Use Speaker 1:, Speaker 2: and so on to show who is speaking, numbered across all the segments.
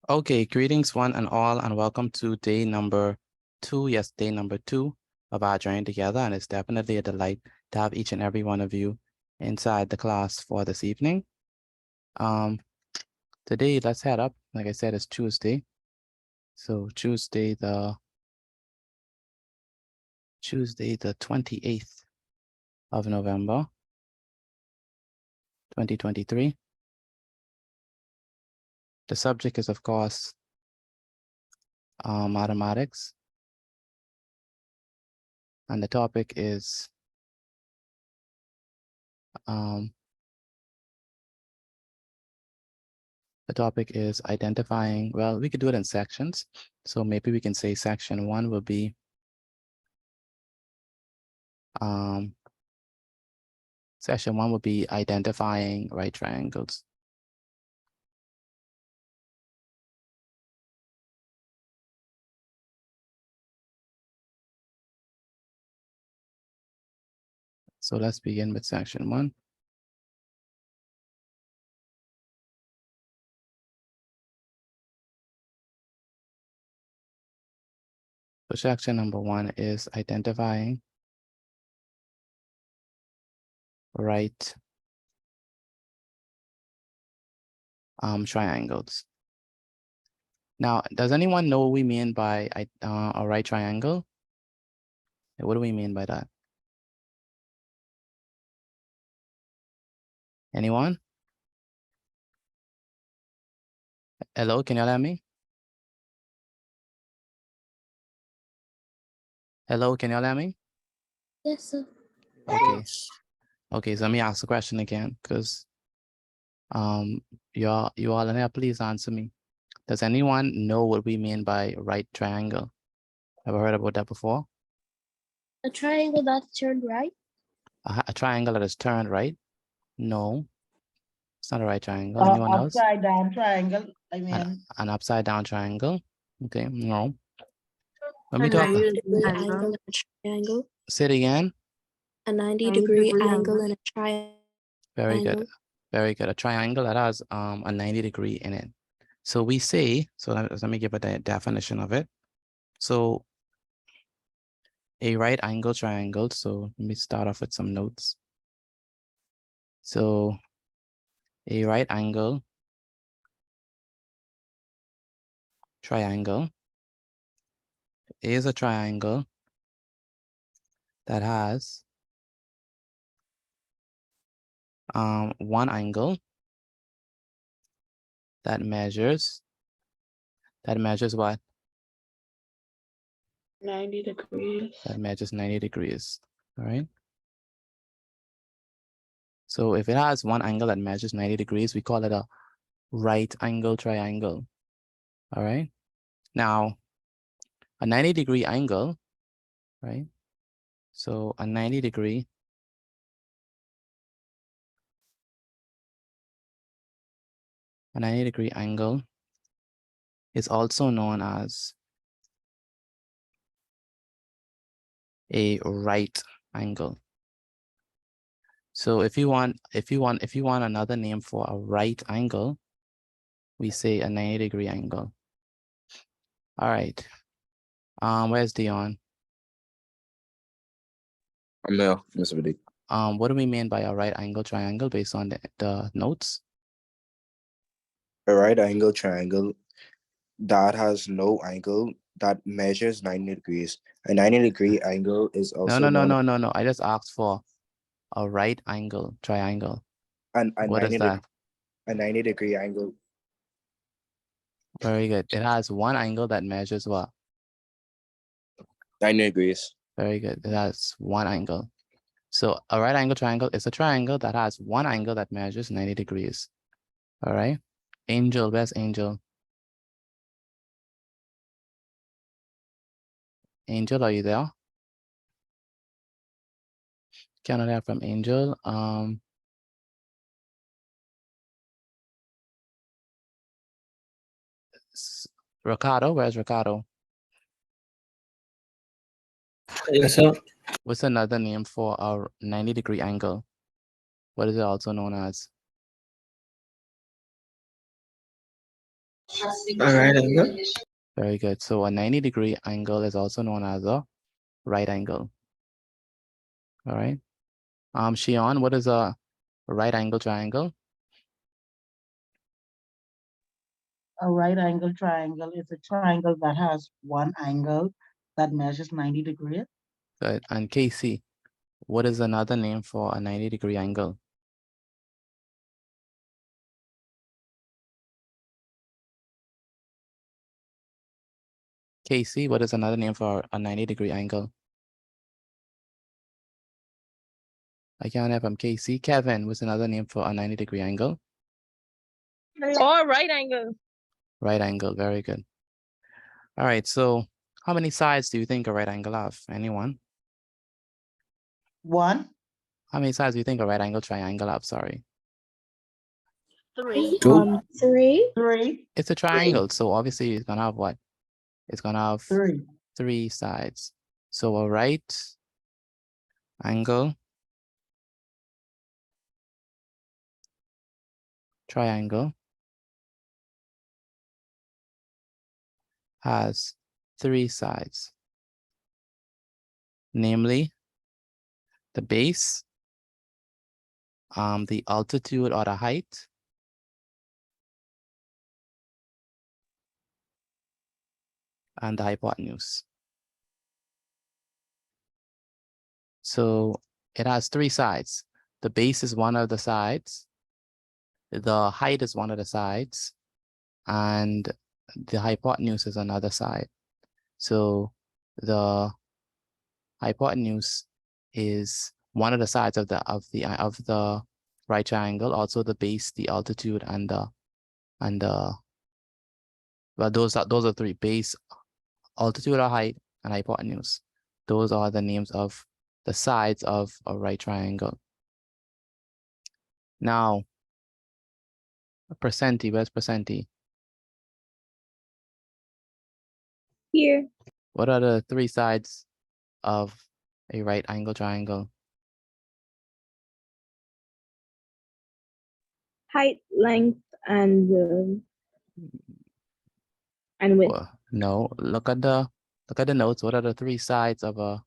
Speaker 1: Okay, greetings one and all, and welcome to day number 2. Yes, day number 2 of our journey together. And it's definitely a delight to have each and every one of you inside the class for this evening. Today, let's head up. Like I said, it's Tuesday. So Tuesday the 28th of November, 2023. The subject is, of course, mathematics. And the topic is identifying, well, we could do it in sections. So maybe we can say section 1 will be identifying right triangles. So let's begin with section 1. So section number 1 is identifying right triangles. Now, does anyone know what we mean by a right triangle? What do we mean by that? Anyone? Hello, can you hear me? Hello, can you hear me?
Speaker 2: Yes, sir.
Speaker 1: Okay. Okay, so let me ask the question again, because you all in here, please answer me. Does anyone know what we mean by right triangle? Ever heard about that before?
Speaker 2: A triangle that's turned right?
Speaker 1: A triangle that is turned right? No, it's not a right triangle. Anyone else?
Speaker 3: Upside down triangle. I mean,
Speaker 1: An upside down triangle. Okay, no. When we
Speaker 2: A
Speaker 1: talk,
Speaker 2: 90-degree angle in a triangle.
Speaker 1: say it again.
Speaker 2: A 90-degree angle in a triangle.
Speaker 1: Very good. Very good. A triangle that has a 90-degree in it. So we say, so let me give a definition of it. So a right angle triangle. So let me start off with some notes. So a right angle triangle is a triangle that has one angle that measures what?
Speaker 3: 90 degrees.
Speaker 1: That measures 90 degrees. All right. So if it has one angle that measures 90 degrees, we call it a right angle triangle. All right. Now, a 90-degree angle, right? So a 90-degree angle is also known as a right angle. So if you want another name for a right angle, we say a 90-degree angle. All right. Where's Dion?
Speaker 4: I'm there, Mr. Vidic.
Speaker 1: What do we mean by a right angle triangle based on the notes?
Speaker 4: A right angle triangle that has no angle that measures 90 degrees. A 90-degree angle is also
Speaker 1: No. I just asked for a right angle triangle. What is that?
Speaker 4: A 90-degree angle.
Speaker 1: Very good. It has one angle that measures what?
Speaker 4: 90 degrees.
Speaker 1: Very good. It has one angle. So a right angle triangle is a triangle that has one angle that measures 90 degrees. All right. Angel, where's Angel? Angel, are you there? Cannot hear from Angel. Ricardo, where's Ricardo?
Speaker 5: Yes, sir.
Speaker 1: What's another name for a 90-degree angle? What is it also known as?
Speaker 5: A right angle.
Speaker 1: Very good. So a 90-degree angle is also known as a right angle. All right. Shion, what is a right angle triangle?
Speaker 3: A right angle triangle is a triangle that has one angle that measures 90 degrees.
Speaker 1: Good. And Casey, what is another name for a 90-degree angle? Casey, what is another name for a 90-degree angle? I can't have him. Casey. Kevin, what's another name for a 90-degree angle?
Speaker 6: Oh, right angle.
Speaker 1: Right angle. Very good. All right. So how many sides do you think a right angle have? Anyone?
Speaker 3: One,
Speaker 1: How many sides do you think a right angle triangle have? Sorry.
Speaker 6: 3.
Speaker 5: Two.
Speaker 2: 3.
Speaker 3: three,
Speaker 1: It's a triangle. So obviously it's gonna have what? It's gonna have
Speaker 3: three.
Speaker 1: 3 sides. So a right angle triangle has 3 sides, namely the base, the altitude or the height, and the hypotenuse. So it has 3 sides. The base is one of the sides, the height is one of the sides, and the hypotenuse is another side. So the hypotenuse is one of the sides of the right triangle, also the base, the altitude, and the well, those are 3: base, altitude or height, and hypotenuse. Those are the names of the sides of a right triangle. Now, Percenti, where's Percenti?
Speaker 6: Here.
Speaker 1: What are the 3 sides of a right angle triangle?
Speaker 6: Height, length, and width.
Speaker 1: Well, no, look at the notes. What are the 3 sides of a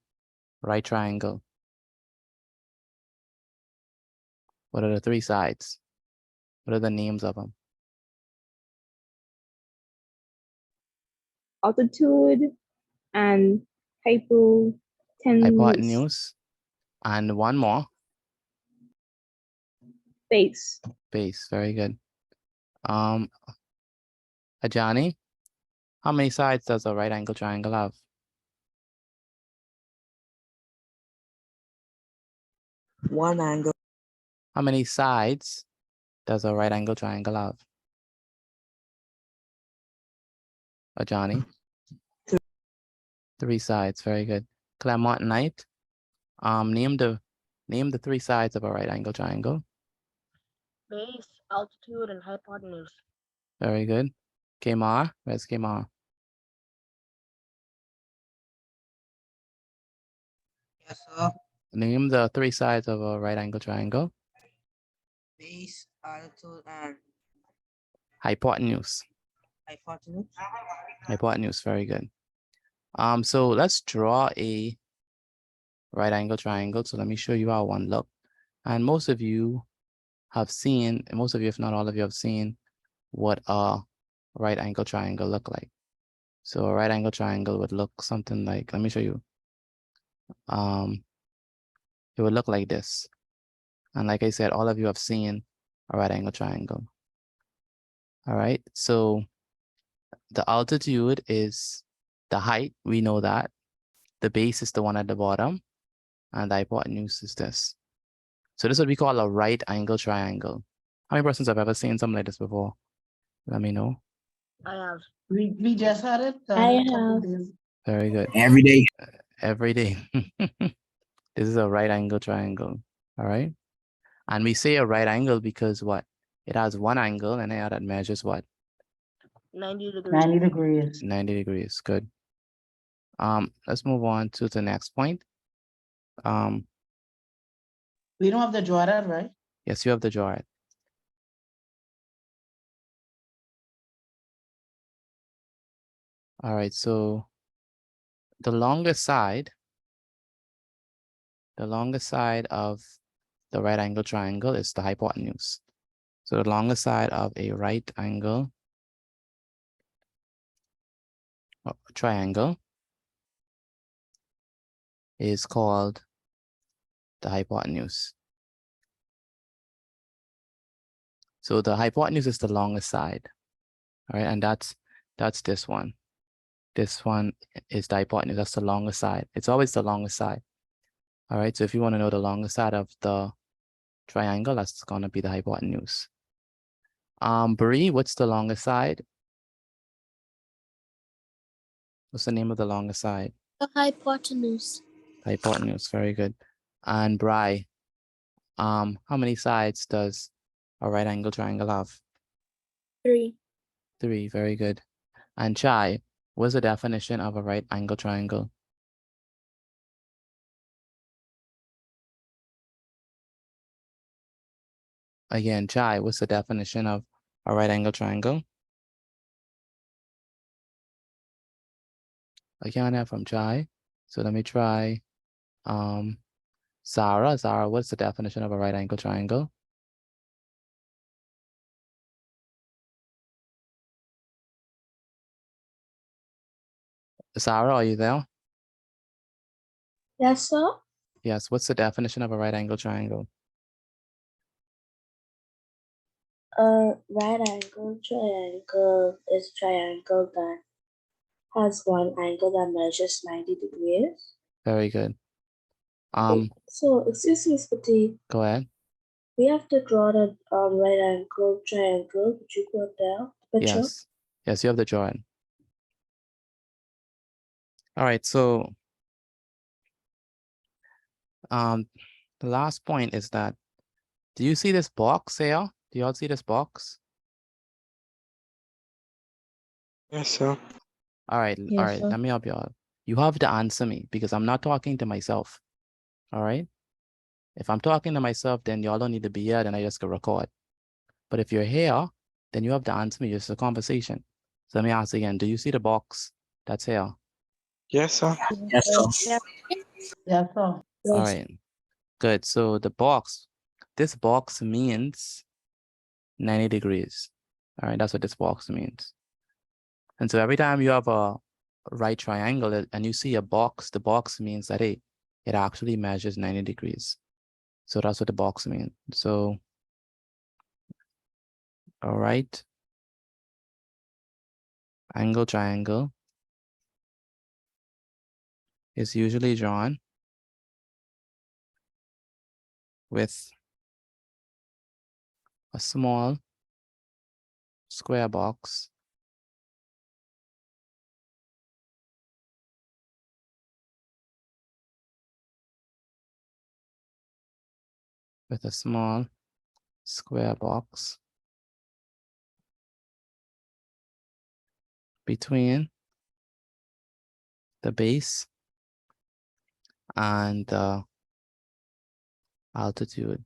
Speaker 1: right triangle? What are the 3 sides? What are the names of them?
Speaker 6: Altitude and hypotenuse.
Speaker 1: Hypotenuse, and one more,
Speaker 6: Base.
Speaker 1: base. Very good. Ajani, how many sides does a right angle triangle have?
Speaker 7: One angle.
Speaker 1: How many sides does a right angle triangle have? Ajani? 3 sides. Very good. Claremont Knight, name the 3 sides of a right angle triangle.
Speaker 6: Base, altitude, and hypotenuse.
Speaker 1: Very good. Kmar, where's Kmar?
Speaker 7: Yes, sir.
Speaker 1: Name the 3 sides of a right angle triangle.
Speaker 7: Base, altitude, and
Speaker 1: Hypotenuse.
Speaker 7: hypotenuse.
Speaker 1: Hypotenuse, very good. So let's draw a right angle triangle. So let me show you how one look. And most of you have seen, most of you, if not all of you, have seen what a right angle triangle look like. So a right angle triangle would look something like, let me show you. It would look like this. And like I said, all of you have seen a right angle triangle. All right, so the altitude is the height, we know that. The base is the one at the bottom, and the hypotenuse is this. So this is what we call a right angle triangle. How many persons have ever seen something like this before? Let me know.
Speaker 6: I have.
Speaker 3: We just had it.
Speaker 2: I
Speaker 3: a couple
Speaker 2: have.
Speaker 3: days.
Speaker 1: Very good.
Speaker 5: Every day.
Speaker 1: Every day. This is a right angle triangle. All right. And we say a right angle because what? It has one angle and that measures what?
Speaker 6: 90 degrees.
Speaker 3: 90 degrees.
Speaker 1: 90 degrees. Good. Let's move on to the next point.
Speaker 3: We don't have the Jordan, right?
Speaker 1: Yes, you have the jar. All right, so the longest side of the right angle triangle is the hypotenuse. So the longest side of a right angle triangle is called the hypotenuse. So the hypotenuse is the longest side, all right? And that's this one. This one is the hypotenuse, that's the longest side. It's always the longest side. All right, so if you want to know the longest side of the triangle, that's gonna be the hypotenuse. Bree, what's the longest side? What's the name of the longest side?
Speaker 2: The hypotenuse.
Speaker 1: Hypotenuse, very good. And Bri, how many sides does a right angle triangle have?
Speaker 2: 3.
Speaker 1: 3, very good. And Chai, what's the definition of a right angle triangle? Again, Chai, what's the definition of a right angle triangle? I can't have from Chai. So let me try Zara. Zara, what's the definition of a right angle triangle? Zara, are you there?
Speaker 2: Yes, sir.
Speaker 1: Yes, what's the definition of a right angle triangle?
Speaker 2: A right angle triangle is a triangle that has one angle that measures 90 degrees.
Speaker 1: Very good.
Speaker 2: So, excuse me, Spati,
Speaker 1: Go ahead.
Speaker 2: we have to draw the right angle triangle. Could you put down the picture?
Speaker 1: Yes. Yes, you have the drawing. All right, so the last point is that, do you see this box here? Do you all see this box?
Speaker 5: Yes, sir.
Speaker 1: All right,
Speaker 2: Yes,
Speaker 1: all right,
Speaker 2: sir.
Speaker 1: let me help you all. You have to answer me because I'm not talking to myself. All right. If I'm talking to myself, then y'all don't need to be here, then I just can record. But if you're here, then you have to answer me. It's a conversation. So let me ask again. Do you see the box that's here?
Speaker 5: Yes, sir.
Speaker 7: Yes, sir.
Speaker 3: Yes, sir.
Speaker 1: All
Speaker 2: Yes.
Speaker 1: right, good. So the box, this box means 90 degrees. All right, that's what this box means. And so every time you have a right triangle and you see a box, the box means that, hey, it actually measures 90 degrees. So that's what the box means. So, all right, angle triangle is usually drawn with a small square box with a small square box between the base and the altitude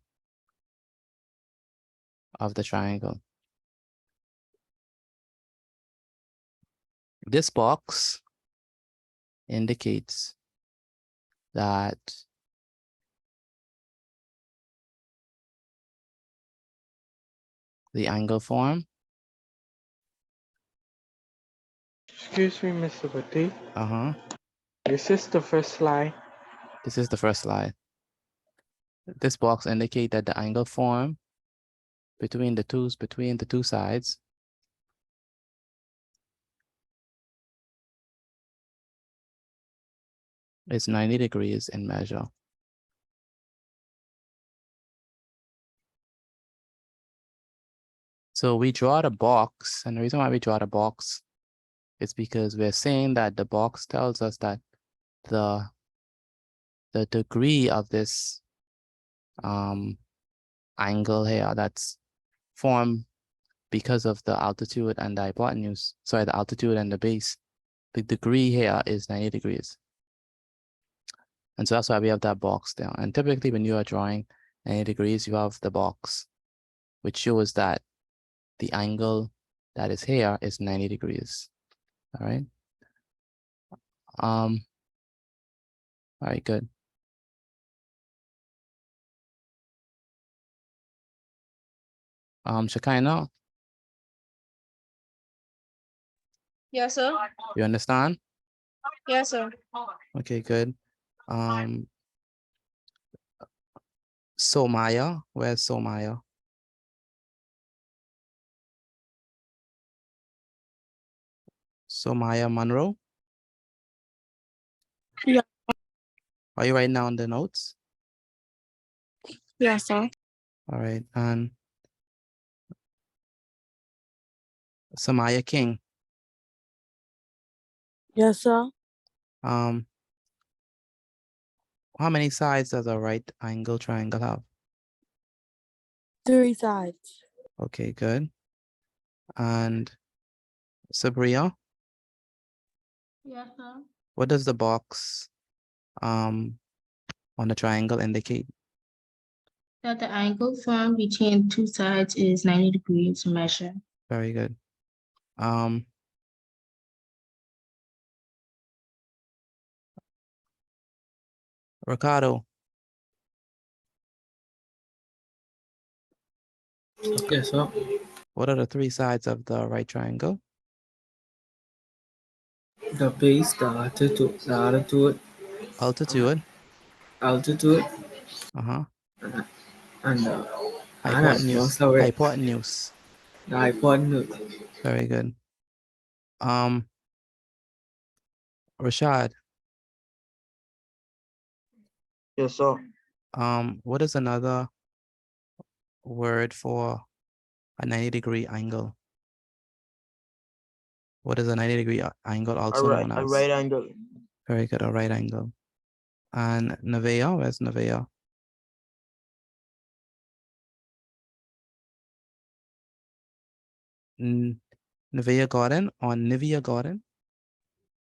Speaker 1: of the triangle. This box indicates that the angle form,
Speaker 5: Excuse me, Mr. Bati.
Speaker 1: this
Speaker 5: This is the first slide.
Speaker 1: is the first slide. This box indicates that the angle form between the two sides is 90 degrees in measure. So we draw the box, and the reason why we draw the box is because we're saying that the box tells us that the degree of this angle here that's formed because of the altitude and the hypotenuse, sorry, the altitude and the base, the degree here is 90 degrees. And so that's why we have that box there. And typically when you are drawing 90 degrees, you have the box, which shows that the angle that is here is 90 degrees. All right. All right, good. Shekinah,
Speaker 6: Yes, sir.
Speaker 1: you understand?
Speaker 6: Yes, sir.
Speaker 1: Okay, good. Somaya, where's Somaya? Somaya Monroe?
Speaker 6: Yeah.
Speaker 1: Are you writing down the notes?
Speaker 6: Yes, sir.
Speaker 1: All right, and Samaya King.
Speaker 6: Yes, sir.
Speaker 1: How many sides does a right angle triangle have?
Speaker 6: 3 sides.
Speaker 1: Okay, good. And Sabria,
Speaker 6: Yes, sir.
Speaker 1: what does the box on the triangle indicate?
Speaker 8: That the angle formed between two sides is 90 degrees measure.
Speaker 1: Very good. Ricardo,
Speaker 9: Okay, so
Speaker 1: what are the 3 sides of the right triangle?
Speaker 9: the base, the altitude,
Speaker 1: Altitude,
Speaker 9: altitude,
Speaker 1: uh-huh,
Speaker 9: and the
Speaker 1: hypotenuse,
Speaker 9: sorry,
Speaker 1: hypotenuse.
Speaker 9: the hypotenuse.
Speaker 1: Very good. Rashad,
Speaker 5: Yes, sir.
Speaker 1: what is another word for a 90-degree angle? What is a 90-degree angle also known
Speaker 5: A
Speaker 1: as?
Speaker 5: right angle.
Speaker 1: Very good, a right angle. And Nevaeh, where's Nevaeh? Nevaeh Gordon or Nivea Gordon?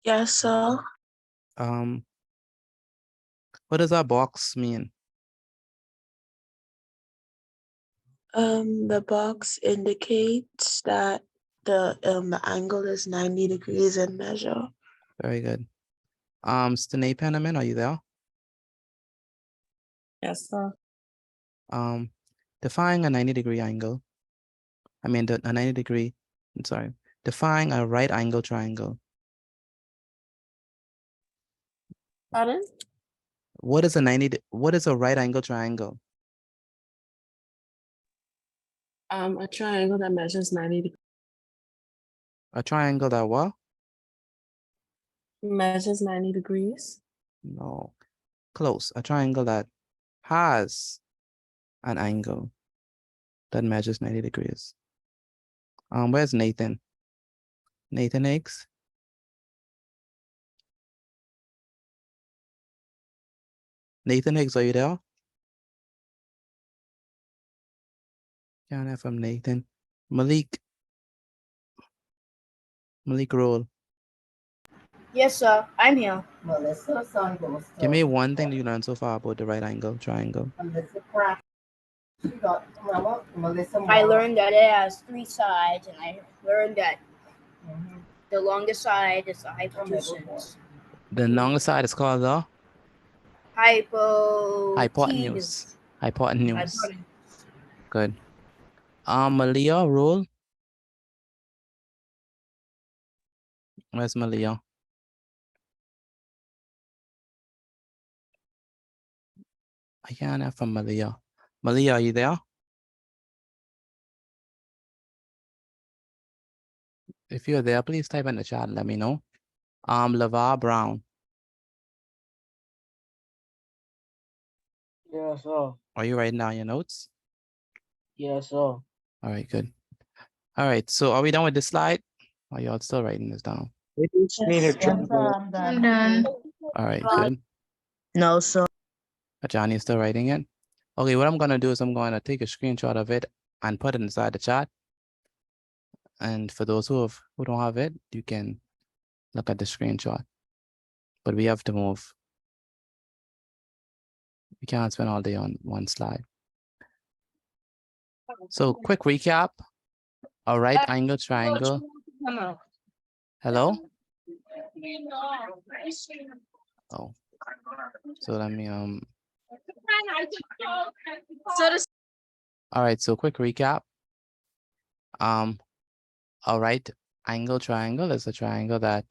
Speaker 6: Yes, sir.
Speaker 1: What does our box mean?
Speaker 6: The box indicates that the angle is 90 degrees in measure.
Speaker 1: Very good. Stene Penniman, are you there?
Speaker 6: Yes, sir.
Speaker 1: Define a 90-degree angle. I mean, a 90-degree, I'm sorry. Define a right angle triangle.
Speaker 6: Pardon?
Speaker 1: What is a right angle triangle?
Speaker 6: A triangle that measures 90 degrees.
Speaker 1: A triangle that what?
Speaker 6: Measures 90 degrees.
Speaker 1: No, close. A triangle that has an angle that measures 90 degrees. Where's Nathan? Nathan Higgs? Nathan Higgs, are you there? Can't have from Nathan. Malik Roll.
Speaker 6: Yes, sir. I'm here.
Speaker 1: Give me one thing that you learned so far about the right angle triangle.
Speaker 6: I learned that it has 3 sides, and I learned that the longest side is the hypotenuse.
Speaker 1: The longest side is called the hypotenuse. Hypotenuse. Good. Malia Roll. Where's Malia? I can't have from Malia. Malia, are you there? If you're there, please type in the chat and let me know. LeVar Brown.
Speaker 5: Yes, sir.
Speaker 1: Are you writing down your notes?
Speaker 5: Yes, sir.
Speaker 1: All right, good. All right, so are we done with this slide? Are y'all still writing this down?
Speaker 5: It is needed.
Speaker 3: Yes, sir, I'm
Speaker 8: I'm
Speaker 3: done.
Speaker 8: done.
Speaker 1: All right, good.
Speaker 7: No, sir.
Speaker 1: Johnny is still writing it. Okay, what I'm gonna do is I'm going to take a screenshot of it and put it inside the chat. And for those who don't have it, you can look at the screenshot. But we have to move. We can't spend all day on one slide. So quick recap. A right angle triangle. Hello? Oh, so let me all right, so quick recap. A right angle triangle is a triangle that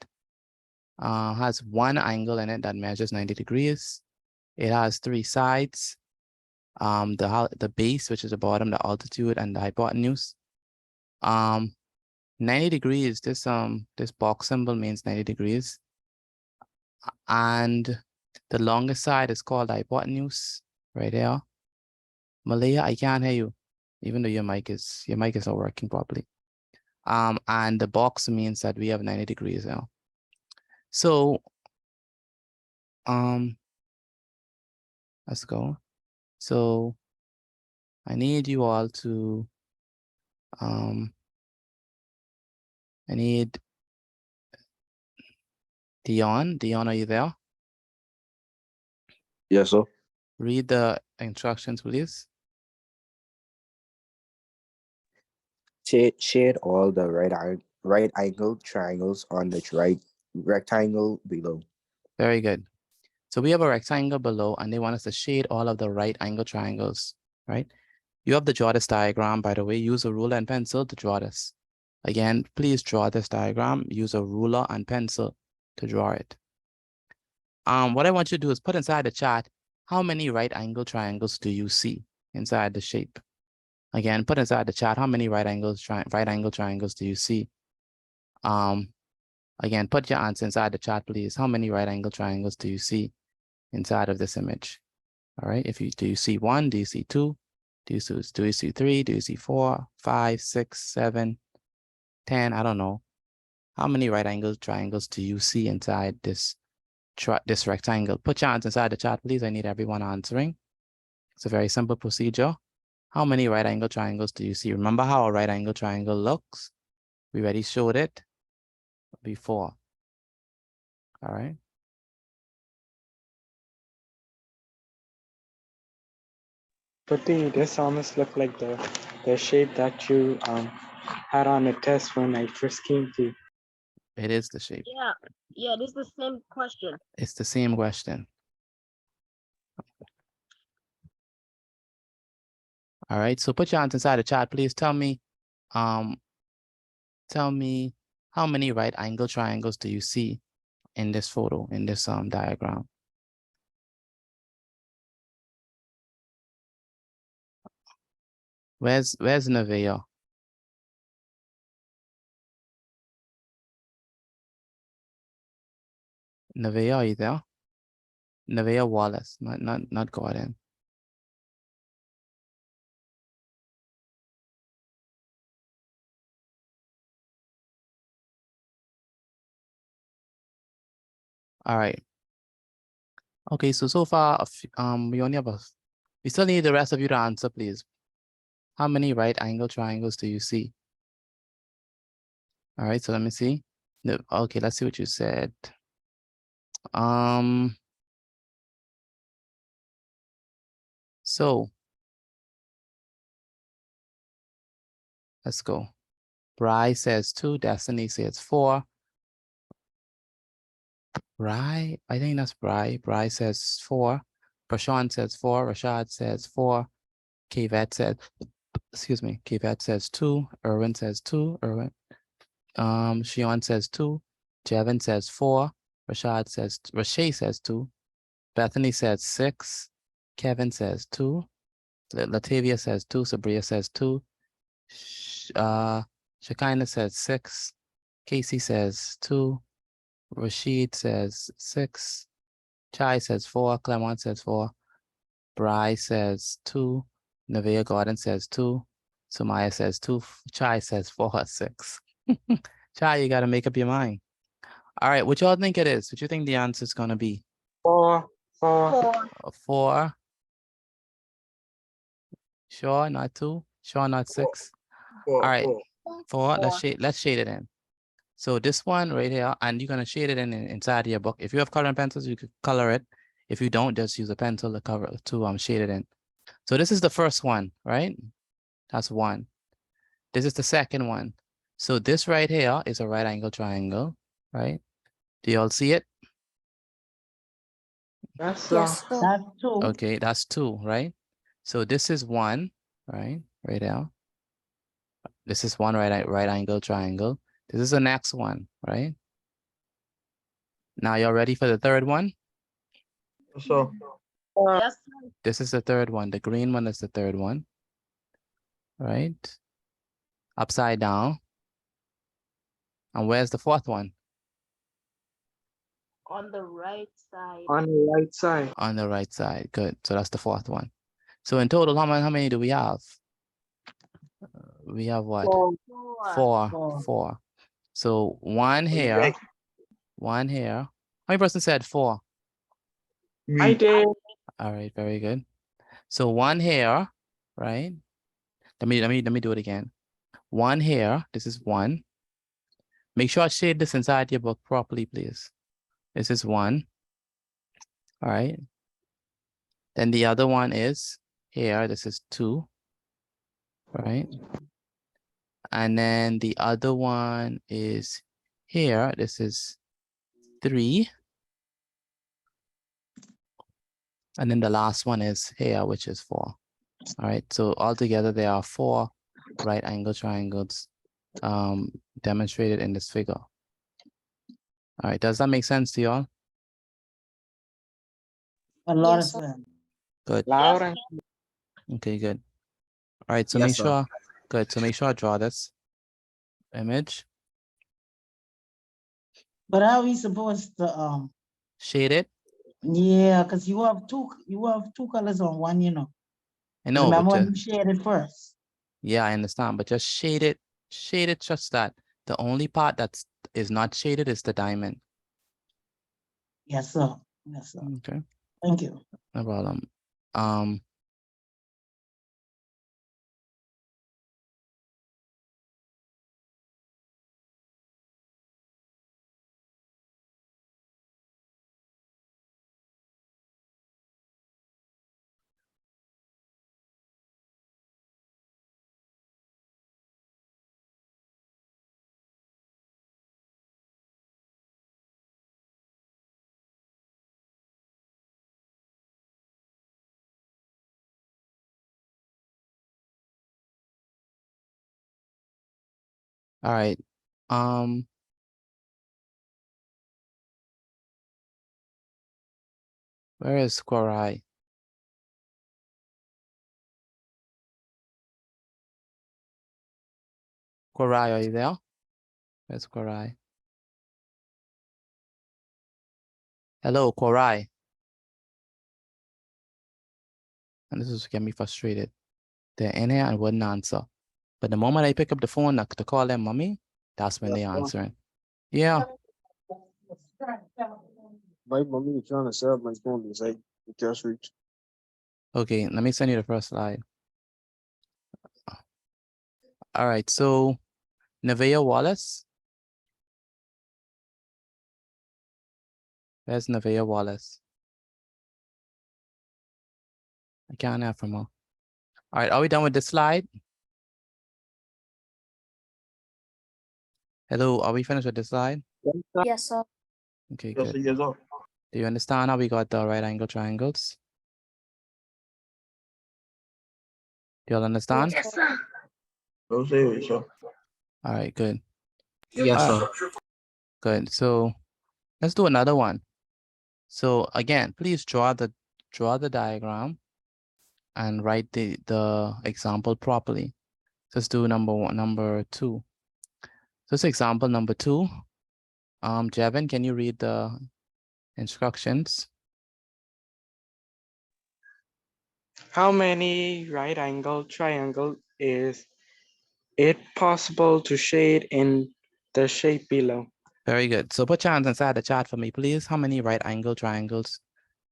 Speaker 1: has one angle in it that measures 90 degrees. It has three sides. The base, which is the bottom, the altitude, and the hypotenuse. 90 degrees, this box symbol means 90 degrees. And the longest side is called the hypotenuse, right there. Malaya, I can't hear you, even though your mic is not working properly. And the box means that we have 90 degrees now. So, let's go. So I need you all to, I need Dion. Dion, are you there?
Speaker 4: Yes, sir.
Speaker 1: Read the instructions, please.
Speaker 4: Shade all the right angle triangles on the right rectangle below.
Speaker 1: Very good. So we have a rectangle below and they want us to shade all of the right angle triangles, right? You have to draw this diagram, by the way. Use a ruler and pencil to draw this. Again, please draw this diagram. Use a ruler and pencil to draw it. What I want you to do is put inside the chat, how many right angle triangles do you see inside the shape? Again, put inside the chat, how many right angle triangles do you see? Again, put your answer inside the chat, please. How many right angle triangles do you see inside of this image? All right, do you see 1? Do you see 2? Do you see 3? Do you see 4, 5, 6, 7, 10? I don't know. How many right angle triangles do you see inside this rectangle? Put your answer inside the chat, please. I need everyone answering. It's a very simple procedure. How many right angle triangles do you see? Remember how a right angle triangle looks? We already showed it before. All right.
Speaker 10: But this almost looked like the shape that you had on the test when I first came to.
Speaker 1: It is the shape.
Speaker 6: Yeah, this is the same question.
Speaker 1: It's the same question. All right, so put your answer inside the chat, please. Tell me how many right angle triangles do you see in this photo, in this diagram? Where's Nevaeh? Nevaeh, are you there? Nevaeh Wallace, not Gordon. All right. Okay, so far, we only have we still need the rest of you to answer, please. How many right angle triangles do you see? All right, so let me see. No, okay, let's see what you said. So let's go. Bry says 2, Destiny says 4. Bry, I think that's Bry. Bry says 4. Prashant says 4. Rashad says 4. Kvet says, excuse me, Kvet says 2. Erwin says 2. Erwin. Shion says 2. Jevin says 4. Rashay says 2. Bethany says 6. Kevin says 2. Latavia says 2. Sabria says 2. Shekinah says 6. Casey says 2. Rashid says 6. Chai says 4. Clement says 4. Bry says 2. Nevaeh Gordon says 2. Sumaya says 2. Chai says 4, 6. Chai, you got to make up your mind. All right, what y'all think it is? What you think the answer is going to be?
Speaker 10: 4.
Speaker 1: 4. Sure, not 2. Sure, not 6. All right, 4. Let's shade it in. So this one right here, and you're gonna shade it in inside your book. If you have coloring pencils, you could color it. If you don't, just use a pencil to shade it in. So this is the first one, right? That's 1. This is the second one. So this right here is a right angle triangle, right? Do you all see it?
Speaker 10: Yes, sir.
Speaker 6: Yes, sir.
Speaker 3: That's two.
Speaker 1: Okay, that's 2, right? So this is 1, right? Right now. This is 1 right angle triangle. This is the next one, right? Now you're ready for the third one?
Speaker 5: Yes, sir.
Speaker 3: Yes, sir.
Speaker 1: This is the third one. The green one is the third one, right? Upside down. And where's the fourth one?
Speaker 8: On the right side.
Speaker 10: On the right side.
Speaker 1: On the right side. Good. So that's the fourth one. So in total, how many do we have? We have what?
Speaker 5: Four.
Speaker 1: Four.
Speaker 3: Four.
Speaker 1: 4. So 1 here.
Speaker 5: Right.
Speaker 1: 1 here. How many person said 4?
Speaker 10: I did.
Speaker 1: All right, very good. So 1 here, right? Let me do it again. 1 here. This is 1. Make sure I shade this inside your book properly, please. This is 1. All right. Then the other one is here. This is 2. Right. And then the other one is here. This is 3. And then the last one is here, which is 4. All right. So altogether, there are 4 right angle triangles demonstrated in this figure. All right. Does that make sense to y'all?
Speaker 3: A lot
Speaker 6: Yes,
Speaker 3: of them.
Speaker 1: Good.
Speaker 10: Loud and
Speaker 1: Okay, good. All right. So
Speaker 9: Yes,
Speaker 1: make
Speaker 9: sir.
Speaker 1: sure. Good. So make sure I draw this image.
Speaker 3: But how we supposed to
Speaker 1: Shade it.
Speaker 3: yeah, because you have two colors on one, you know.
Speaker 1: I know,
Speaker 3: Remember
Speaker 1: but
Speaker 3: when you shared it first?
Speaker 1: yeah, I understand. But just shade it. Shade it just that. The only part that is not shaded is the diamond.
Speaker 3: Yes, sir. Yes, sir.
Speaker 1: Okay.
Speaker 3: Thank you.
Speaker 1: No problem. All right. Where is Quorai? Quorai, are you there? Where's Quorai? Hello, Quorai. And this is getting me frustrated. They're in here and wouldn't answer. But the moment I pick up the phone to call them mommy, that's when
Speaker 5: Yes,
Speaker 1: they're
Speaker 5: sir.
Speaker 1: answering. Yeah.
Speaker 5: My mommy is trying to set up my phone to say it just reached.
Speaker 1: Okay, let me send you the first slide. All right, so Nevaeh Wallace. Where's Nevaeh Wallace? I can't have from her. All right, are we done with this slide? Hello, are we finished with this slide?
Speaker 6: Yes, sir.
Speaker 1: Okay,
Speaker 5: Yes, sir.
Speaker 1: good.
Speaker 5: Yes, sir.
Speaker 1: Do you understand how we got the right angle triangles? Do you all understand?
Speaker 6: Yes, sir.
Speaker 5: No, sir. Sir.
Speaker 1: All right, good.
Speaker 9: Yes,
Speaker 1: All
Speaker 9: sir.
Speaker 1: Good. So let's do another one. So again, please draw the diagram and write the example properly. Let's do number 2. So it's example number 2. Jevin, can you read the instructions?
Speaker 10: how many right angle triangle is it possible to shade in the shape below?
Speaker 1: Very good. So put your hands inside the chart for me, please. How many right angle triangles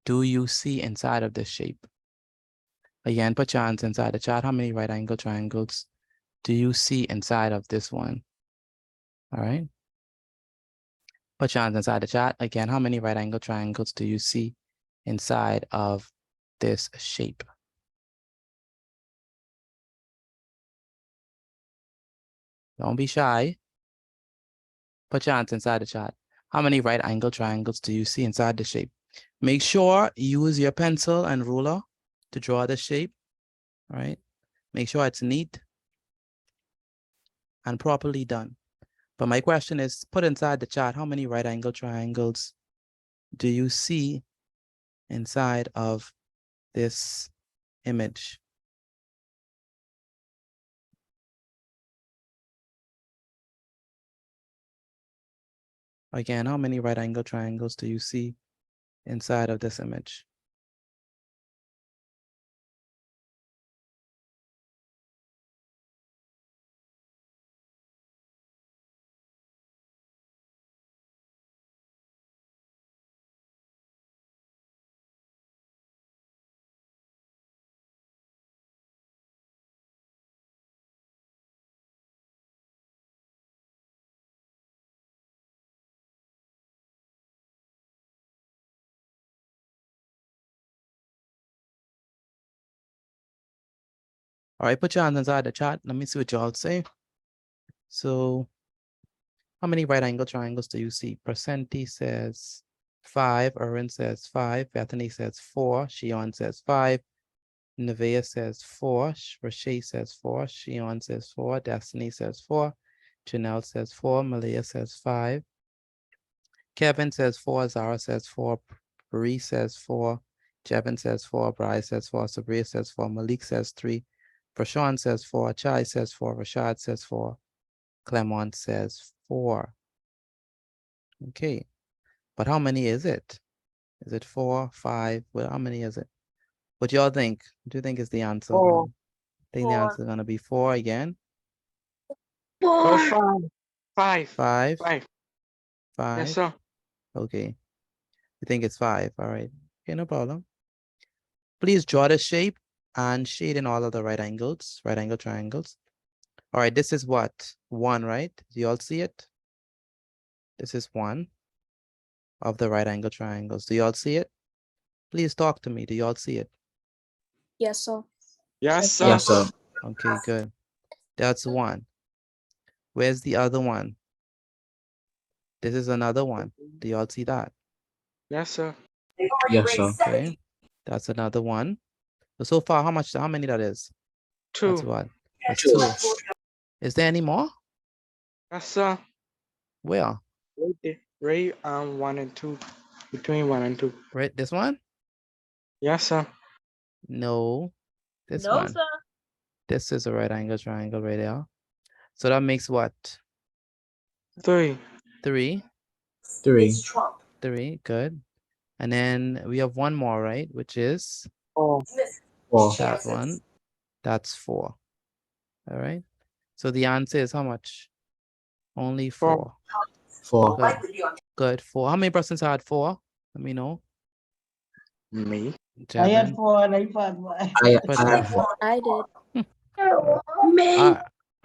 Speaker 1: do you see inside of this shape? Again, put your hands inside the chart. How many right angle triangles do you see inside of this one? All right. Put your hands inside the chat. Again, how many right angle triangles do you see inside of this shape? Don't be shy. Put your hands inside the chat. How many right angle triangles do you see inside the shape? Make sure you use your pencil and ruler to draw the shape, all right? Make sure it's neat and properly done. But my question is, put inside the chat, how many right angle triangles do you see inside of this image? Again, how many right angle triangles do you see inside of this image? All right, put your hands inside the chat. Let me see what y'all say. So how many right angle triangles do you see? Percenti says 5, Erin says 5, Bethany says 4, Shion says 5, Nevaeh says 4, Rashay says 4, Shion says 4, Destiny says 4, Janelle says 4, Malia says 5, Kevin says 4, Zara says 4, Bree says 4, Jevin says 4, Bryce says 4, Sabria says 4, Malik says 3, Prashawn says 4, Chai says 4, Rashad says 4, Clement says 4. Okay, but how many is it? Is it 4, 5? Well, how many is it? What y'all think? What do you think is the answer?
Speaker 7: Four.
Speaker 1: Think the answer is gonna be 4 again?
Speaker 10: Oh,
Speaker 6: 4.
Speaker 10: 5.
Speaker 1: 5?
Speaker 10: 5.
Speaker 1: 5?
Speaker 10: Yes, sir.
Speaker 1: Okay. You think it's 5? All right. Okay, no problem. Please draw the shape and shade in all of the right angles, right angle triangles. All right, this is what? 1, right? Do you all see it? This is 1 of the right angle triangles. Do you all see it? Please talk to me. Do you all see it?
Speaker 6: Yes, sir.
Speaker 10: Yes, sir.
Speaker 9: Yes, sir.
Speaker 1: Okay, good. That's 1. Where's the other one? This is another one. Do you all see that?
Speaker 10: Yes, sir.
Speaker 9: Yes, sir.
Speaker 1: Okay, that's another one. So far, how many that is? That's
Speaker 10: 2.
Speaker 1: what? That's 2. Is there any more?
Speaker 10: Yes, sir.
Speaker 1: Where?
Speaker 10: Right there. Right 1 and 2. Between 1 and 2.
Speaker 1: Right, this one?
Speaker 10: Yes, sir.
Speaker 1: No, this
Speaker 6: No,
Speaker 1: one.
Speaker 6: sir.
Speaker 1: This is a right angle triangle right there. So that makes what?
Speaker 10: 3.
Speaker 1: 3?
Speaker 9: 3.
Speaker 1: 3, good. And then we have one more, right? Which is
Speaker 10: 4.
Speaker 9: 4.
Speaker 1: that one. That's 4. All right. So the answer is how much? Only 4.
Speaker 9: 4.
Speaker 1: Good. Good. 4. How many persons had 4? Let me know.
Speaker 10: Me.
Speaker 3: I had
Speaker 1: Jevin.
Speaker 3: 4 and I found 1.
Speaker 1: But
Speaker 9: I have 4.
Speaker 2: I did.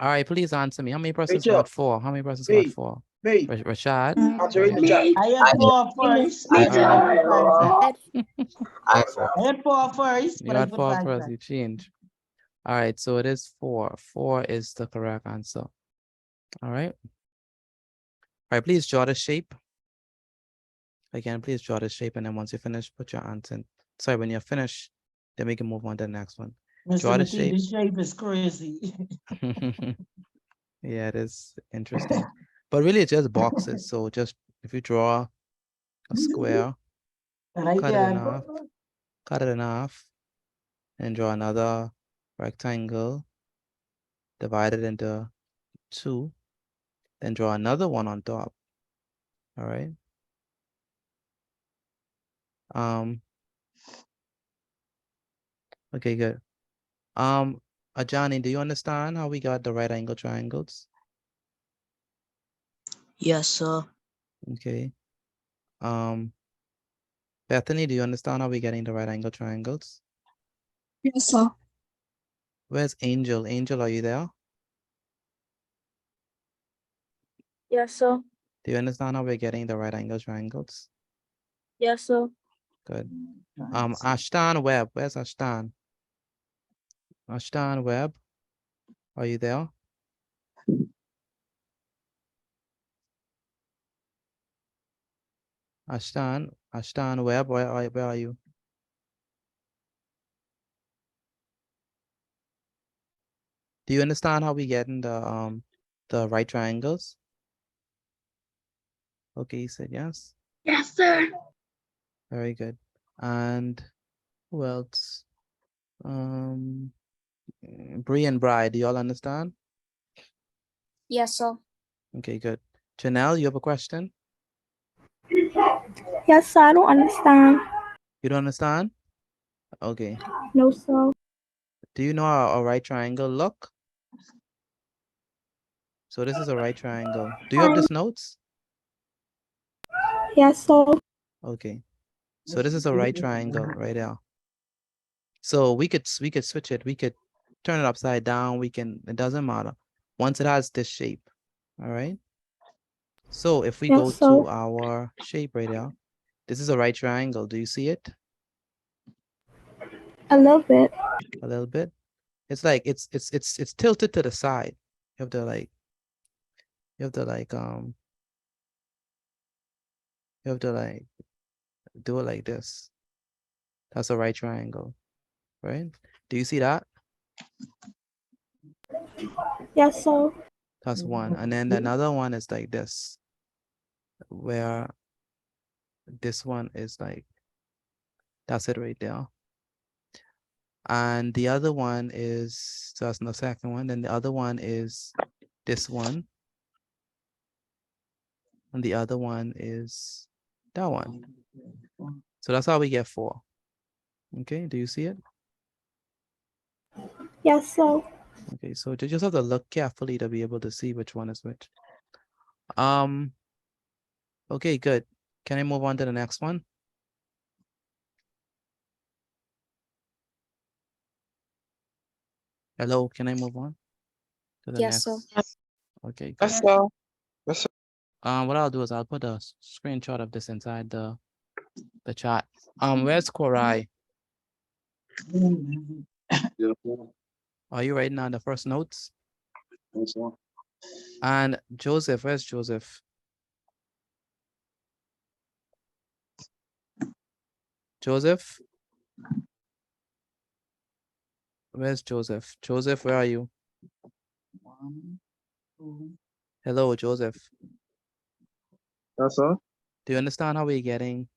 Speaker 1: all right, please answer me. How many persons
Speaker 5: Rachel.
Speaker 1: got 4? How many persons
Speaker 5: Me.
Speaker 1: got 4?
Speaker 5: Me.
Speaker 1: Rashad?
Speaker 5: Answer in the chat.
Speaker 3: I had 4 first,
Speaker 9: I
Speaker 3: but I put 5 second.
Speaker 9: I have 4.
Speaker 3: I had 4 first,
Speaker 1: You
Speaker 3: but I
Speaker 1: had
Speaker 3: put
Speaker 1: 4
Speaker 3: 5
Speaker 1: first,
Speaker 3: second.
Speaker 1: you change. All right, so it is 4. 4 is the correct answer. All right. All right, please draw the shape. Again, please draw the shape, and then once you finish, put your answer in. Sorry, when you're finished, then we can move on to the next one. Draw
Speaker 3: Mr.
Speaker 1: the
Speaker 3: Mati,
Speaker 1: shape.
Speaker 3: the shape is crazy.
Speaker 1: Yeah, it is interesting. But really, it's just boxes. So just if you draw a square,
Speaker 3: Right
Speaker 1: cut it in
Speaker 3: there.
Speaker 1: half, cut it in half, and draw another rectangle, divide it into 2, then draw another one on top. All right. Okay, good. Ajani, do you understand how we got the right angle triangles?
Speaker 7: Yes, sir.
Speaker 1: Okay. Bethany, do you understand how we're getting the right angle triangles?
Speaker 6: Yes, sir.
Speaker 1: Where's Angel? Angel, are you there?
Speaker 2: Yes, sir.
Speaker 1: Do you understand how we're getting the right angle triangles?
Speaker 2: Yes, sir.
Speaker 1: Good. Ashton Webb, where's Ashton? Ashton Webb, are you there? Ashtan, where are you? Do you understand how we get in the right triangles? Okay, you said yes.
Speaker 8: Yes, sir.
Speaker 1: Very good. And who else? Bree and Bride, do y'all understand?
Speaker 6: Yes, sir.
Speaker 1: Okay, good. Janelle, you have a question?
Speaker 2: Yes, sir. I don't understand.
Speaker 1: You don't understand? Okay.
Speaker 2: No, sir.
Speaker 1: Do you know how a right triangle look? So this is a right triangle. Do you have this notes?
Speaker 2: Yes, sir.
Speaker 1: Okay. So this is a right triangle right there. So we could switch it. We could turn it upside down. It doesn't matter. Once it has this shape. All right. So if we
Speaker 2: Yes,
Speaker 1: go
Speaker 2: sir.
Speaker 1: to our shape right there, this is a right triangle. Do you see it?
Speaker 2: A little bit.
Speaker 1: A little bit. It's like it's tilted to the side. You have to like do it like this. That's a right triangle, right? Do you see that?
Speaker 2: Yes, sir.
Speaker 1: That's one. And then another one is like this, where this one is like, that's it right there. And the other one is, so that's the second one. Then the other one is this one. And the other one is that one. So that's how we get 4. Okay, do you see it?
Speaker 2: Yes, sir.
Speaker 1: Okay, so you just have to look carefully to be able to see which one is which. Okay, good. Can I move on to the next one? Hello, can I move on to the
Speaker 6: Yes,
Speaker 1: next?
Speaker 6: sir.
Speaker 1: Okay, good.
Speaker 10: Yes, sir. Yes, sir.
Speaker 1: What I'll do is I'll put a screenshot of this inside the chat. Where's Korai?
Speaker 5: Yes,
Speaker 1: Are you writing down the first notes?
Speaker 5: sir.
Speaker 1: And Joseph, where's Joseph? Joseph? Where's Joseph? Joseph, where are you?
Speaker 3: 1, 2.
Speaker 1: Hello, Joseph.
Speaker 5: Yes, sir.
Speaker 1: Do you understand how we're getting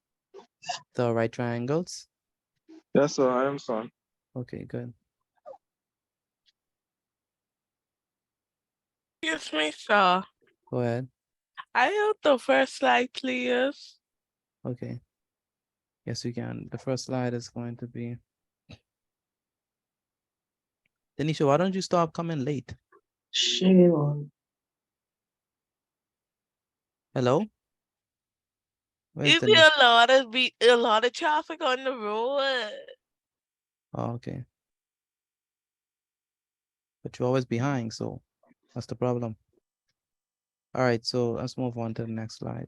Speaker 1: the right triangles?
Speaker 5: Yes, sir. I am son.
Speaker 1: Okay, good.
Speaker 11: Excuse me, sir.
Speaker 1: Go ahead.
Speaker 11: I have the first slide, please.
Speaker 1: Okay. Yes, you can. The first slide is going to be. Denisha, why don't you stop coming late?
Speaker 3: Sure.
Speaker 1: Hello? Where's
Speaker 11: It be
Speaker 1: Denisha?
Speaker 11: a lot of traffic on the road.
Speaker 1: Oh, okay. But you're always behind, so that's the problem. All right, so let's move on to the next slide.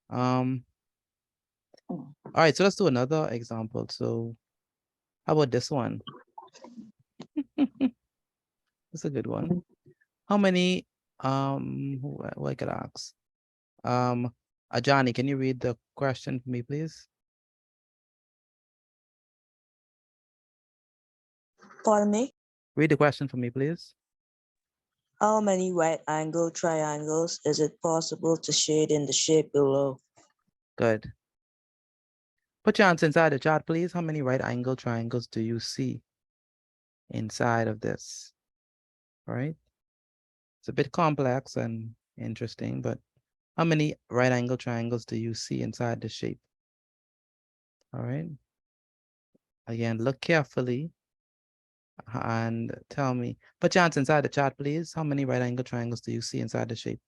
Speaker 1: All right, so let's do another example. So how about this one? That's a good one. How many, who I could ask? Ajani, can you read the question for me, please?
Speaker 7: Pardon me?
Speaker 1: Read the question for me, please.
Speaker 7: How many right angle triangles is it possible to shade in the shape below?
Speaker 1: Good. Put your answer inside the chat, please. How many right angle triangles do you see inside of this? All right. It's a bit complex and interesting, but how many right angle triangles do you see inside the shape? All right. Again, look carefully and tell me. Put your answer inside the chat, please. How many right angle triangles do you see inside the shape?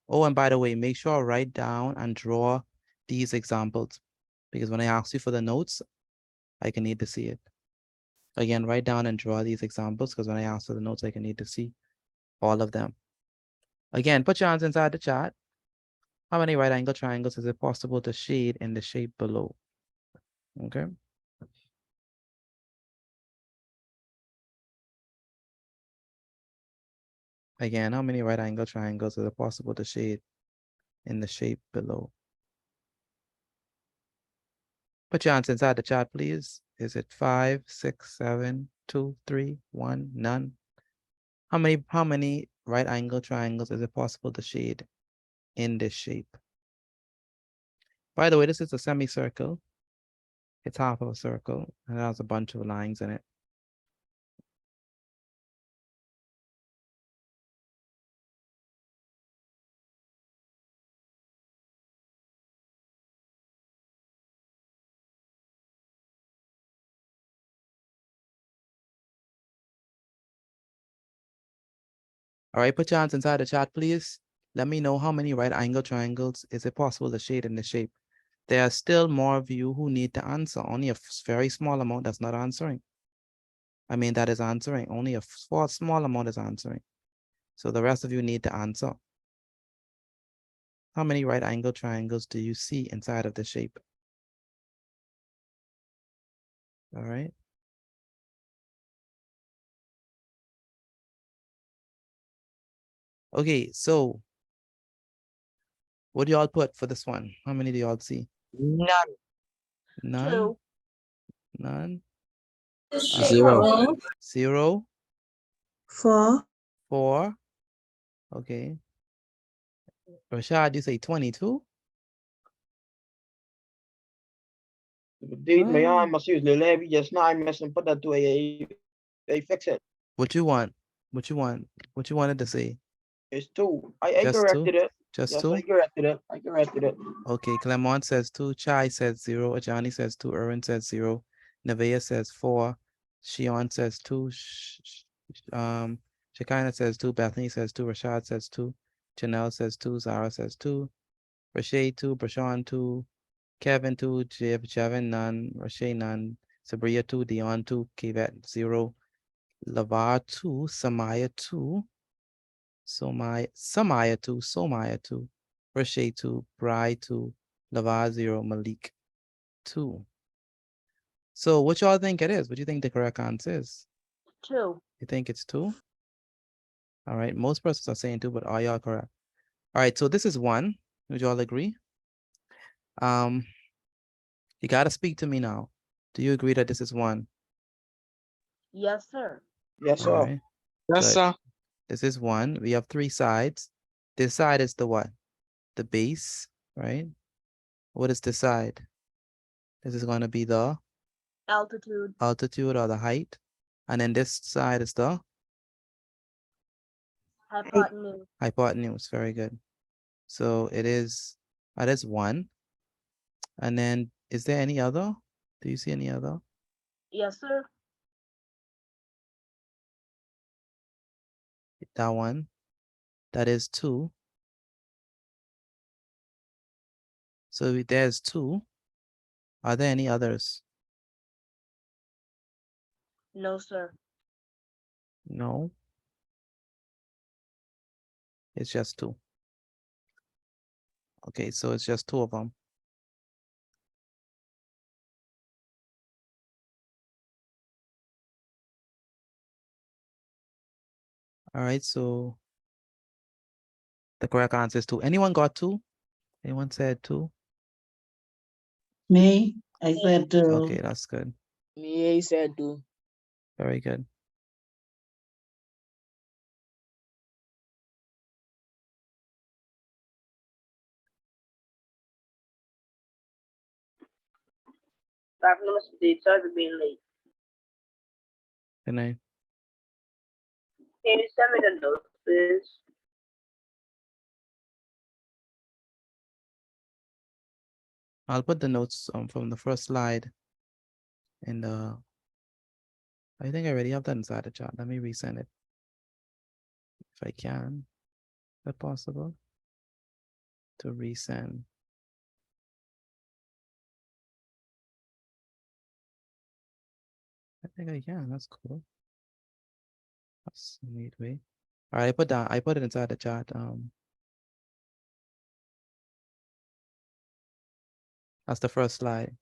Speaker 1: Oh, and by the way, make sure I write down and draw these examples, because when I ask you for the notes, I can need to see it. Again, write down and draw these examples, because when I ask for the notes, I can need to see all of them. Again, put your answer inside the chat. How many right angle triangles is it possible to shade in the shape below? Okay. Again, how many right angle triangles is it possible to shade in the shape below? Put your answer inside the chat, please. Is it 5, 6, 7, 2, 3, 1, none? How many right angle triangles is it possible to shade in this shape? By the way, this is a semicircle. It's half of a circle, and it has a bunch of lines in it. All right, put your hands inside the chat, please. Let me know how many right angle triangles is it possible to shade in the shape. There are still more of you who need to answer. Only a very small amount that's not answering. I mean, that is answering. Only a small amount is answering. So the rest of you need to answer. How many right angle triangles do you see inside of the shape? All right. Okay, so what do y'all put for this one? How many do y'all see?
Speaker 10: None.
Speaker 1: None?
Speaker 6: Two.
Speaker 1: None?
Speaker 9: Zero.
Speaker 1: 0?
Speaker 7: 4.
Speaker 1: 4? Okay. Rashad, you say 22?
Speaker 5: Dude, my arm must use the levy just now. I must put that to a fix it.
Speaker 1: What you want? What you want? What you wanted to say?
Speaker 5: It's 2. I
Speaker 1: Just
Speaker 5: corrected
Speaker 1: 2?
Speaker 5: it.
Speaker 1: Just
Speaker 5: Yes,
Speaker 1: 2?
Speaker 5: I corrected it. I corrected it.
Speaker 1: Okay, Clement says 2, Chai says 0, Johnny says 2, Erwin says 0, Nevaeh says 4, Shion says 2, Shekinah says 2, Bethany says 2, Rashad says 2, Janelle says 2, Zara says 2, Rashay 2, Brashawn 2, Kevin 2, Jevin none, Rashay none, Sabria 2, Dion 2, Kivet 0, Lavar 2, Samaya 2, Samaya 2, Somaya 2, Rashay 2, Bri 2, Lavar 0, Malik 2. So what y'all think it is? What do you think the correct answer is?
Speaker 6: 2.
Speaker 1: You think it's 2? All right, most persons are saying 2, but are y'all correct? All right, so this is 1. Would y'all agree? You gotta speak to me now. Do you agree that this is 1?
Speaker 6: Yes, sir.
Speaker 5: Yes,
Speaker 1: All
Speaker 5: sir.
Speaker 1: right.
Speaker 10: Yes,
Speaker 1: Good.
Speaker 10: sir.
Speaker 1: This is 1. We have 3 sides. This side is the what? The base, right? What is this side? This is going to be the
Speaker 6: Altitude.
Speaker 1: altitude or the height. And then this side is the
Speaker 6: Hypotenuse.
Speaker 1: hypotenuse. Very good. So it is, that is 1. And then is there any other? Do you see any other?
Speaker 6: Yes, sir.
Speaker 1: That one. That is 2. So there's 2. Are there any others?
Speaker 6: No, sir.
Speaker 1: No. It's just 2. Okay, so it's just 2 of them. All right, so the correct answer is 2. Anyone got 2? Anyone said 2?
Speaker 3: Me, I said 2.
Speaker 1: Okay, that's good.
Speaker 5: Me, I said 2.
Speaker 1: Very good.
Speaker 6: Sorry for being late.
Speaker 1: Good night.
Speaker 6: Can you send me the notes, please?
Speaker 1: I'll put the notes from the first slide in the, I think I already have that inside the chat. Let me resend it. If I can, is that possible? To resend. I think I can, that's cool. That's a neat way. All right, I put it inside the chat. That's the first slide.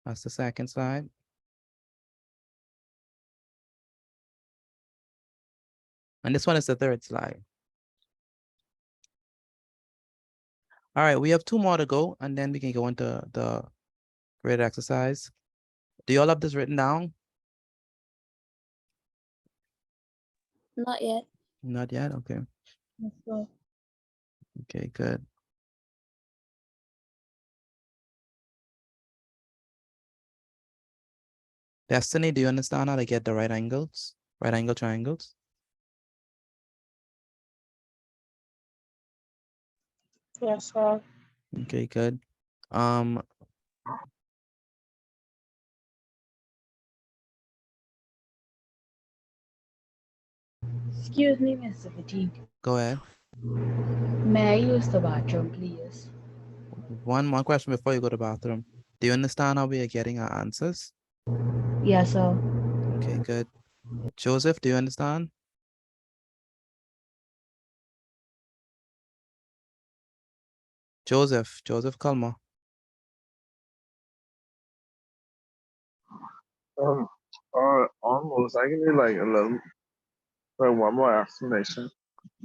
Speaker 1: That's the second slide. And this one is the third slide. All right, we have 2 more to go, and then we can go into the graded exercise. Do you all have this written down?
Speaker 2: Not yet.
Speaker 1: Not yet. Okay.
Speaker 2: Let's go.
Speaker 1: Okay. Good. Destiny, do you understand how to get the right angles? Right angle triangles?
Speaker 8: Yes, sir.
Speaker 1: Okay, good. Um,
Speaker 12: Excuse me, Mr. Fatigue.
Speaker 1: go ahead.
Speaker 12: May I use the bathroom, please?
Speaker 1: One more question before you go to the bathroom. Do you understand how we are getting our answers?
Speaker 12: Yes, sir.
Speaker 1: Okay, good. Joseph, do you understand? Joseph Kalma.
Speaker 13: Almost. I can do like a little, like one more explanation.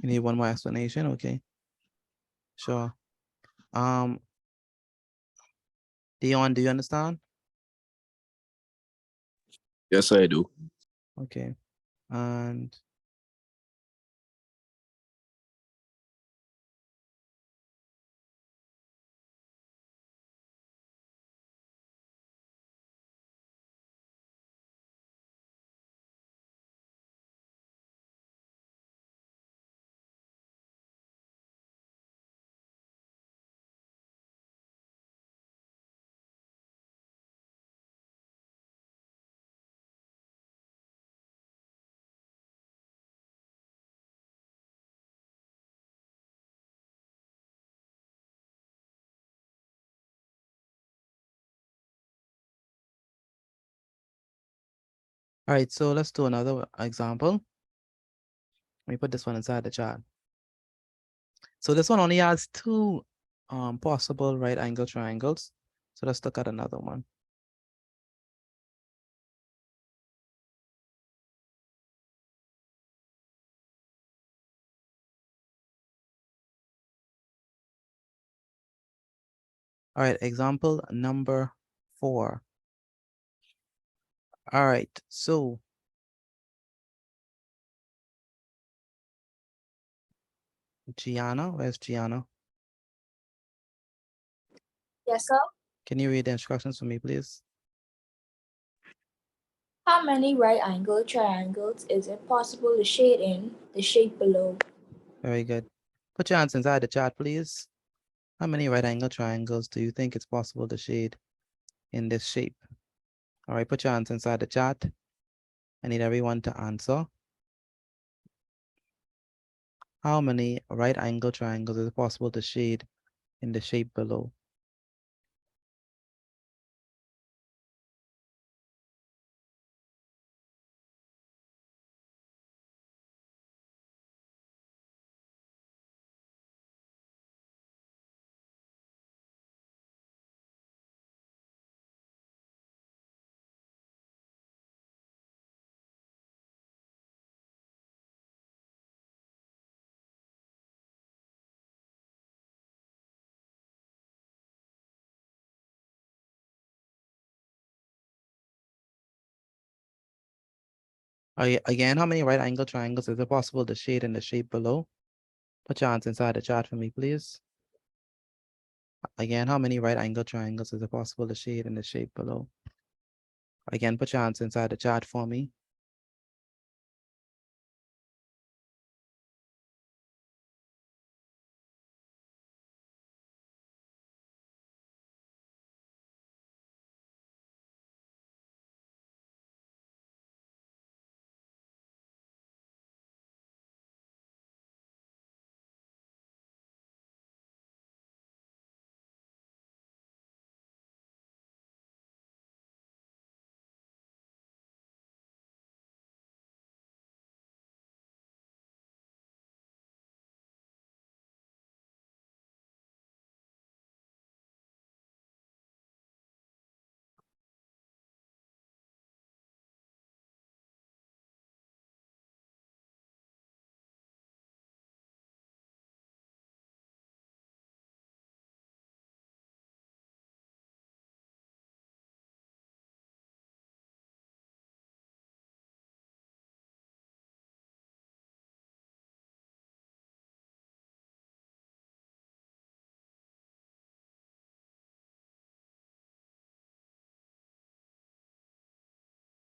Speaker 1: You need one more explanation? Okay. Sure. Dion, do you understand?
Speaker 14: Yes, I do.
Speaker 1: Okay. And all right, so let's do another example. Let me put this one inside the chat. So this one only has 2 possible right angle triangles. So let's look at another one. All right, example number 4. All right, so Gianna, where's Gianna?
Speaker 2: Yes, sir.
Speaker 1: Can you read the instructions for me, please?
Speaker 2: How many right angle triangles is it possible to shade in the shape below?
Speaker 1: Very good. Put your answer inside the chat, please. How many right angle triangles do you think it's possible to shade in this shape? All right, put your answer inside the chat. I need everyone to answer. How many right angle triangles is it possible to shade in the shape below? Again, how many right angle triangles is it possible to shade in the shape below? Put your answer inside the chat for me, please. Again, how many right angle triangles is it possible to shade in the shape below? Again, put your answer inside the chat for me.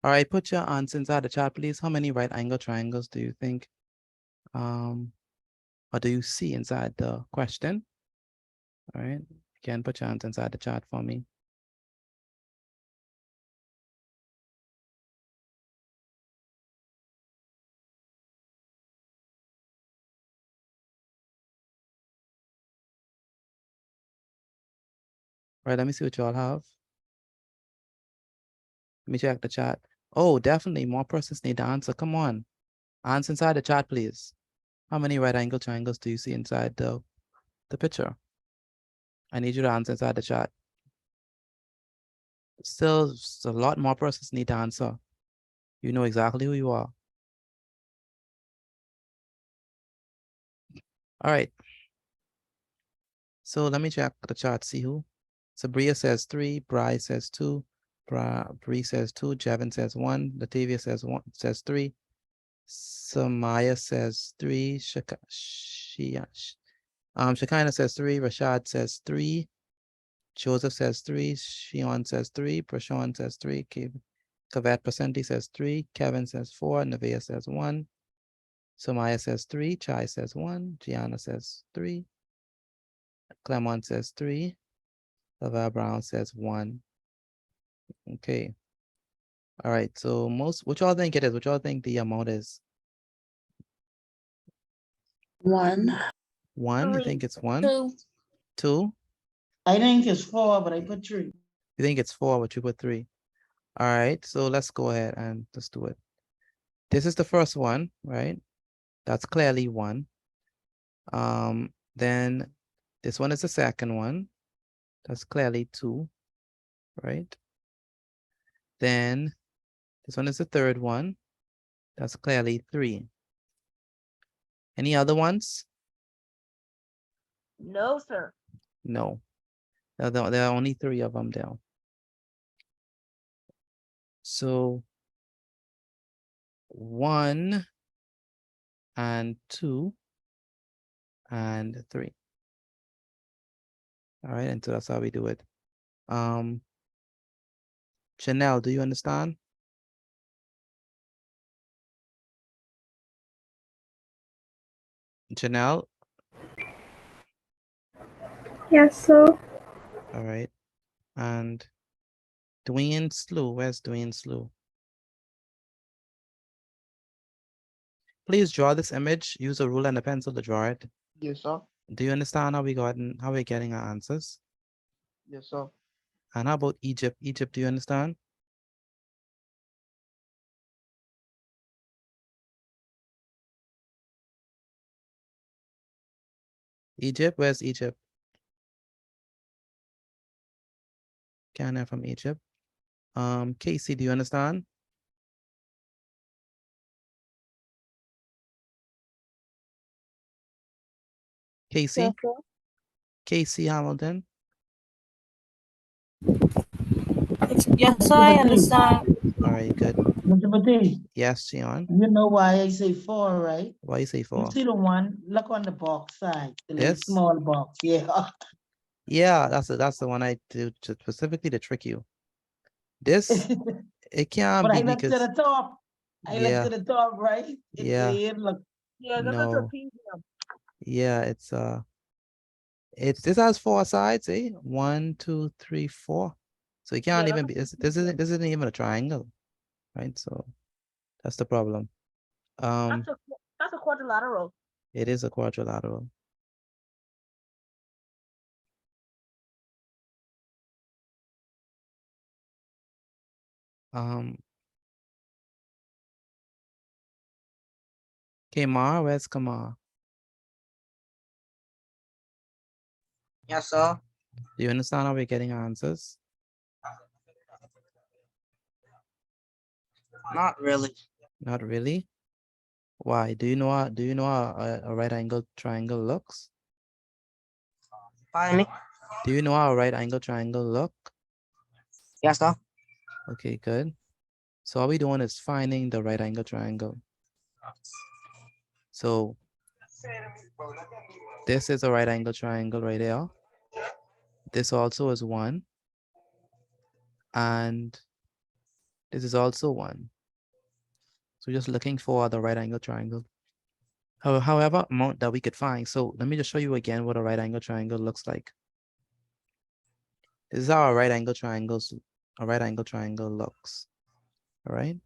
Speaker 1: All right, put your answer inside the chat, please. How many right angle triangles do you think? Or do you see inside the question? All right, again, put your answer inside the chat for me. All right, let me see what you all have. Let me check the chat. Oh, definitely more persons need to answer. Come on. Answer inside the chat, please. How many right angle triangles do you see inside the picture? I need you to answer inside the chat. Still, a lot more persons need to answer. You know exactly who you are. All right. So let me check the chart, see who. Sabria says 3, Bry says 2, Bree says 2, Jevin says 1, Latavia says 3, Samaya says 3, Shekinah says 3, Rashad says 3, Joseph says 3, Shion says 3, Prashant says 3, Kavat Pasenti says 3, Kevin says 4, Nevaeh says 1, Samaya says 3, Chai says 1, Gianna says 3, Clemont says 3, Lavar Brown says 1. Okay. All right. So what y'all think it is? What y'all think the amount is?
Speaker 3: 1.
Speaker 1: 1? You think it's 1?
Speaker 6: 2.
Speaker 1: 2?
Speaker 3: I think it's 4, but I put 3.
Speaker 1: You think it's 4, but you put 3. All right. So let's go ahead and let's do it. This is the first one, right? That's clearly 1. Then this one is the second one. That's clearly 2, right? Then this one is the third one. That's clearly 3. Any other ones?
Speaker 6: No, sir.
Speaker 1: No. There are only 3 of them there. So 1 and 2 and 3. All right, and so that's how we do it. Chanel, do you understand? Janelle?
Speaker 14: Yes, sir.
Speaker 1: All right. And Dwayne Slew, where's Dwayne Slew? Please draw this image. Use a ruler and a pencil to draw it.
Speaker 5: Yes, sir.
Speaker 1: Do you understand how we're getting our answers?
Speaker 5: Yes, sir.
Speaker 1: And how about Egypt? Egypt, do you understand? Egypt, where's Egypt? Canada from Egypt. Casey, do you understand? Casey?
Speaker 14: Yes, sir.
Speaker 1: Casey Hamilton.
Speaker 6: Yes, I understand.
Speaker 1: All right, good.
Speaker 3: Mr. Pate,
Speaker 1: Yes, Sion.
Speaker 3: you know why I say 4, right?
Speaker 1: Why you say
Speaker 3: You
Speaker 1: 4?
Speaker 3: see the one, look on the box side, the little
Speaker 1: This?
Speaker 3: small box, yeah.
Speaker 1: Yeah, that's the one I do specifically to trick you. This, it can't
Speaker 3: But
Speaker 1: be
Speaker 3: I look to
Speaker 1: because,
Speaker 3: the top. I look
Speaker 1: yeah,
Speaker 3: to the top, right? It's
Speaker 1: yeah,
Speaker 3: weird, look. Yeah, that's a
Speaker 1: no,
Speaker 3: trapezium.
Speaker 1: yeah, this has 4 sides, eh? 1, 2, 3, 4. So it can't even be, this isn't even a triangle, right? So that's the problem.
Speaker 6: That's a quadrilateral.
Speaker 1: It is a quadrilateral. Kamar, where's Kamar?
Speaker 15: Yes, sir.
Speaker 1: Do you understand how we're getting our answers?
Speaker 15: Not really.
Speaker 1: Not really. Why? Do you know how a right angle triangle looks?
Speaker 15: Pardon me?
Speaker 1: Do you know how a right angle triangle look?
Speaker 15: Yes, sir.
Speaker 1: Okay, good. So all we're doing is finding the right angle triangle. So this is a right angle triangle right there. This also is 1. And This is also 1. So just looking for the right angle triangle. However amount that we could find. So let me just show you again what a right angle triangle looks like. This is how a right angle triangle looks. All right.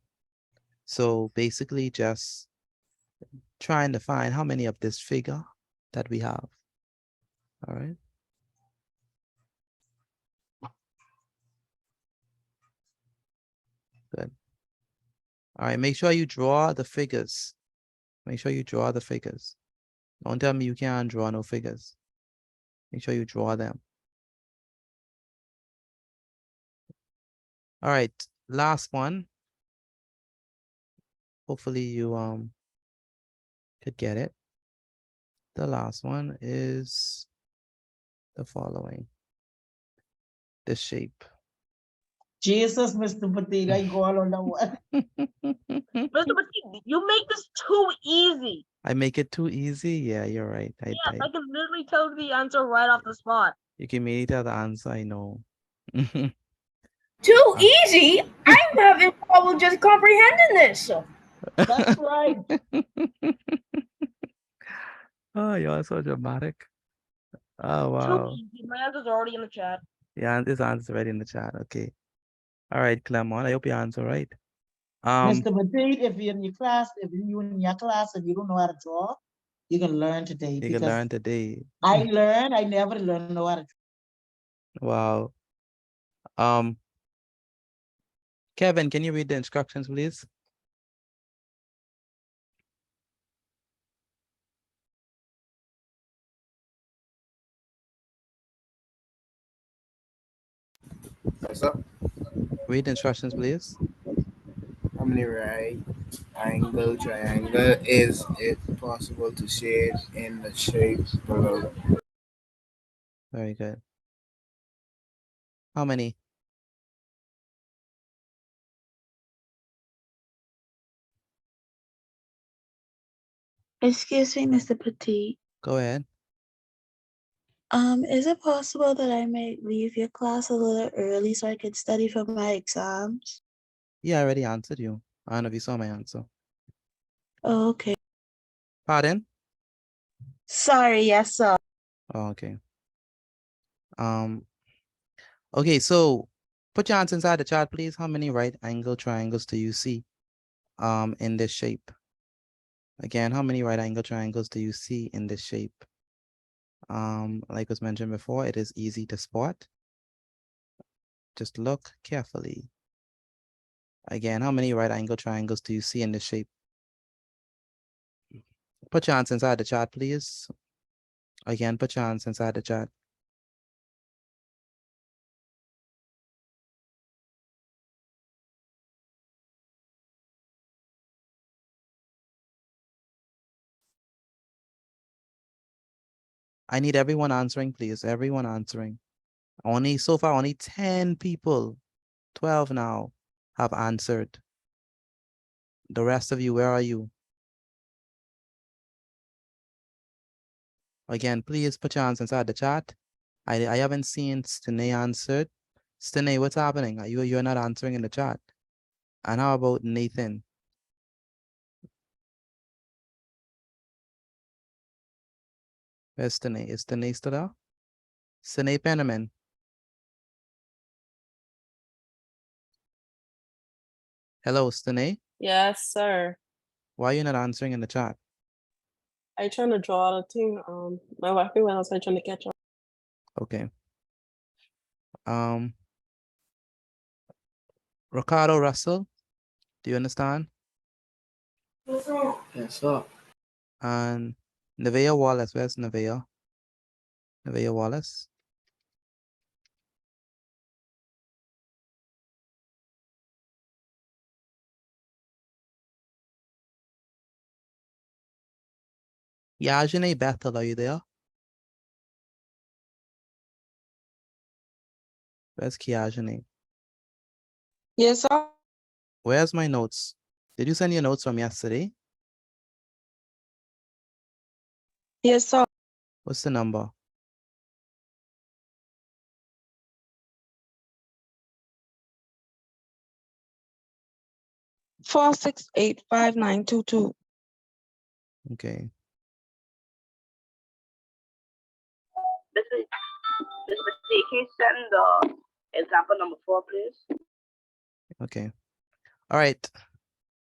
Speaker 1: So basically just trying to find how many of this figure that we have. All right. Good. All right, make sure you draw the figures. Make sure you draw the figures. Don't tell me you can't draw no figures. Make sure you draw them. All right, last one. Hopefully you could get it. The last one is the following. This shape.
Speaker 3: Jesus, Mr. Potato, I go all on that one.
Speaker 5: Mr. Petit, you make this too easy.
Speaker 1: I make it too easy? Yeah, you're right.
Speaker 5: Yes, I can literally tell the answer right off the spot.
Speaker 1: You can immediately tell the answer, I know.
Speaker 6: Too easy? I'm having trouble just comprehending this.
Speaker 3: That's right.
Speaker 1: Oh, you're so dramatic. Oh, wow.
Speaker 5: Too easy. My answer's already in the chat.
Speaker 1: Yeah, this answer already in the chat. Okay. All right, Clement, I hope you answer right.
Speaker 3: Mr. Potato, if you're in your class, if you don't know how to draw, you can learn today.
Speaker 1: You can learn today.
Speaker 3: I never learned how to draw.
Speaker 1: Wow. Kevin, can you read the instructions, please?
Speaker 4: Yes, sir.
Speaker 1: Read the instructions, please.
Speaker 4: How many right angle triangle is it possible to shade in the shape below?
Speaker 1: Very good. How many?
Speaker 14: Excuse me, Mr. Petit.
Speaker 1: Go ahead.
Speaker 14: Is it possible that I might leave your class a little early so I could study for my exams?
Speaker 1: Yeah, I already answered you. I don't know if you saw my answer.
Speaker 14: Oh, okay.
Speaker 1: Pardon?
Speaker 14: Sorry, yes, sir.
Speaker 1: Oh, okay. Okay, so put your answer inside the chat, please. How many right angle triangles do you see in this shape? Again, how many right angle triangles do you see in this shape? Like was mentioned before, it is easy to spot. Just look carefully. Again, how many right angle triangles do you see in this shape? Put your answer inside the chat, please. Again, put your answer inside the chat. I need everyone answering, please. Everyone answering. So far, only 10 people, 12 now, have answered. The rest of you, where are you? Again, please put your answer inside the chat. I haven't seen Stene answered. Stene, what's happening? You're not answering in the chat. And how about Nathan? Where's Stene? Is Stene still there? Stene Penniman. Hello, Stene.
Speaker 16: Yes, sir.
Speaker 1: Why are you not answering in the chat?
Speaker 16: I trying to draw the thing. My wife went outside trying to catch up.
Speaker 1: Okay. Ricardo Russell, do you understand?
Speaker 4: Yes, sir.
Speaker 1: And Nevaeh Wallace, where's Nevaeh? Nevaeh Wallace. Yajane Bethel, are you there? Where's Kiajane?
Speaker 16: Yes, sir.
Speaker 1: Where's my notes? Did you send your notes from yesterday?
Speaker 16: Yes, sir.
Speaker 1: What's the number?
Speaker 9: 4685922.
Speaker 1: Okay.
Speaker 17: Mr. T, can you send the example number 4, please?
Speaker 1: Okay. All right.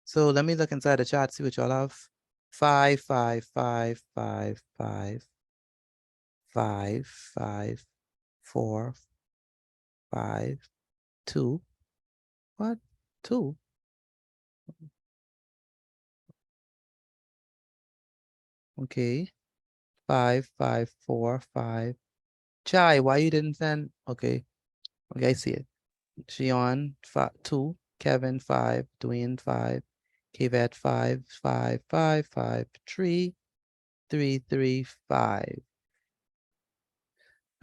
Speaker 1: So let me look inside the chat, see what y'all have. 5, 5, 5, 5, 5, 5, 5, 4, 5, 2. What? 2? Okay. 5, 5, 4, 5. Chai, why you didn't send? Okay. Okay, I see it. Shion, 2. Kevin, 5. Dwayne, 5. Kvet, 5, 5, 5, 5, 3, 3, 3, 5.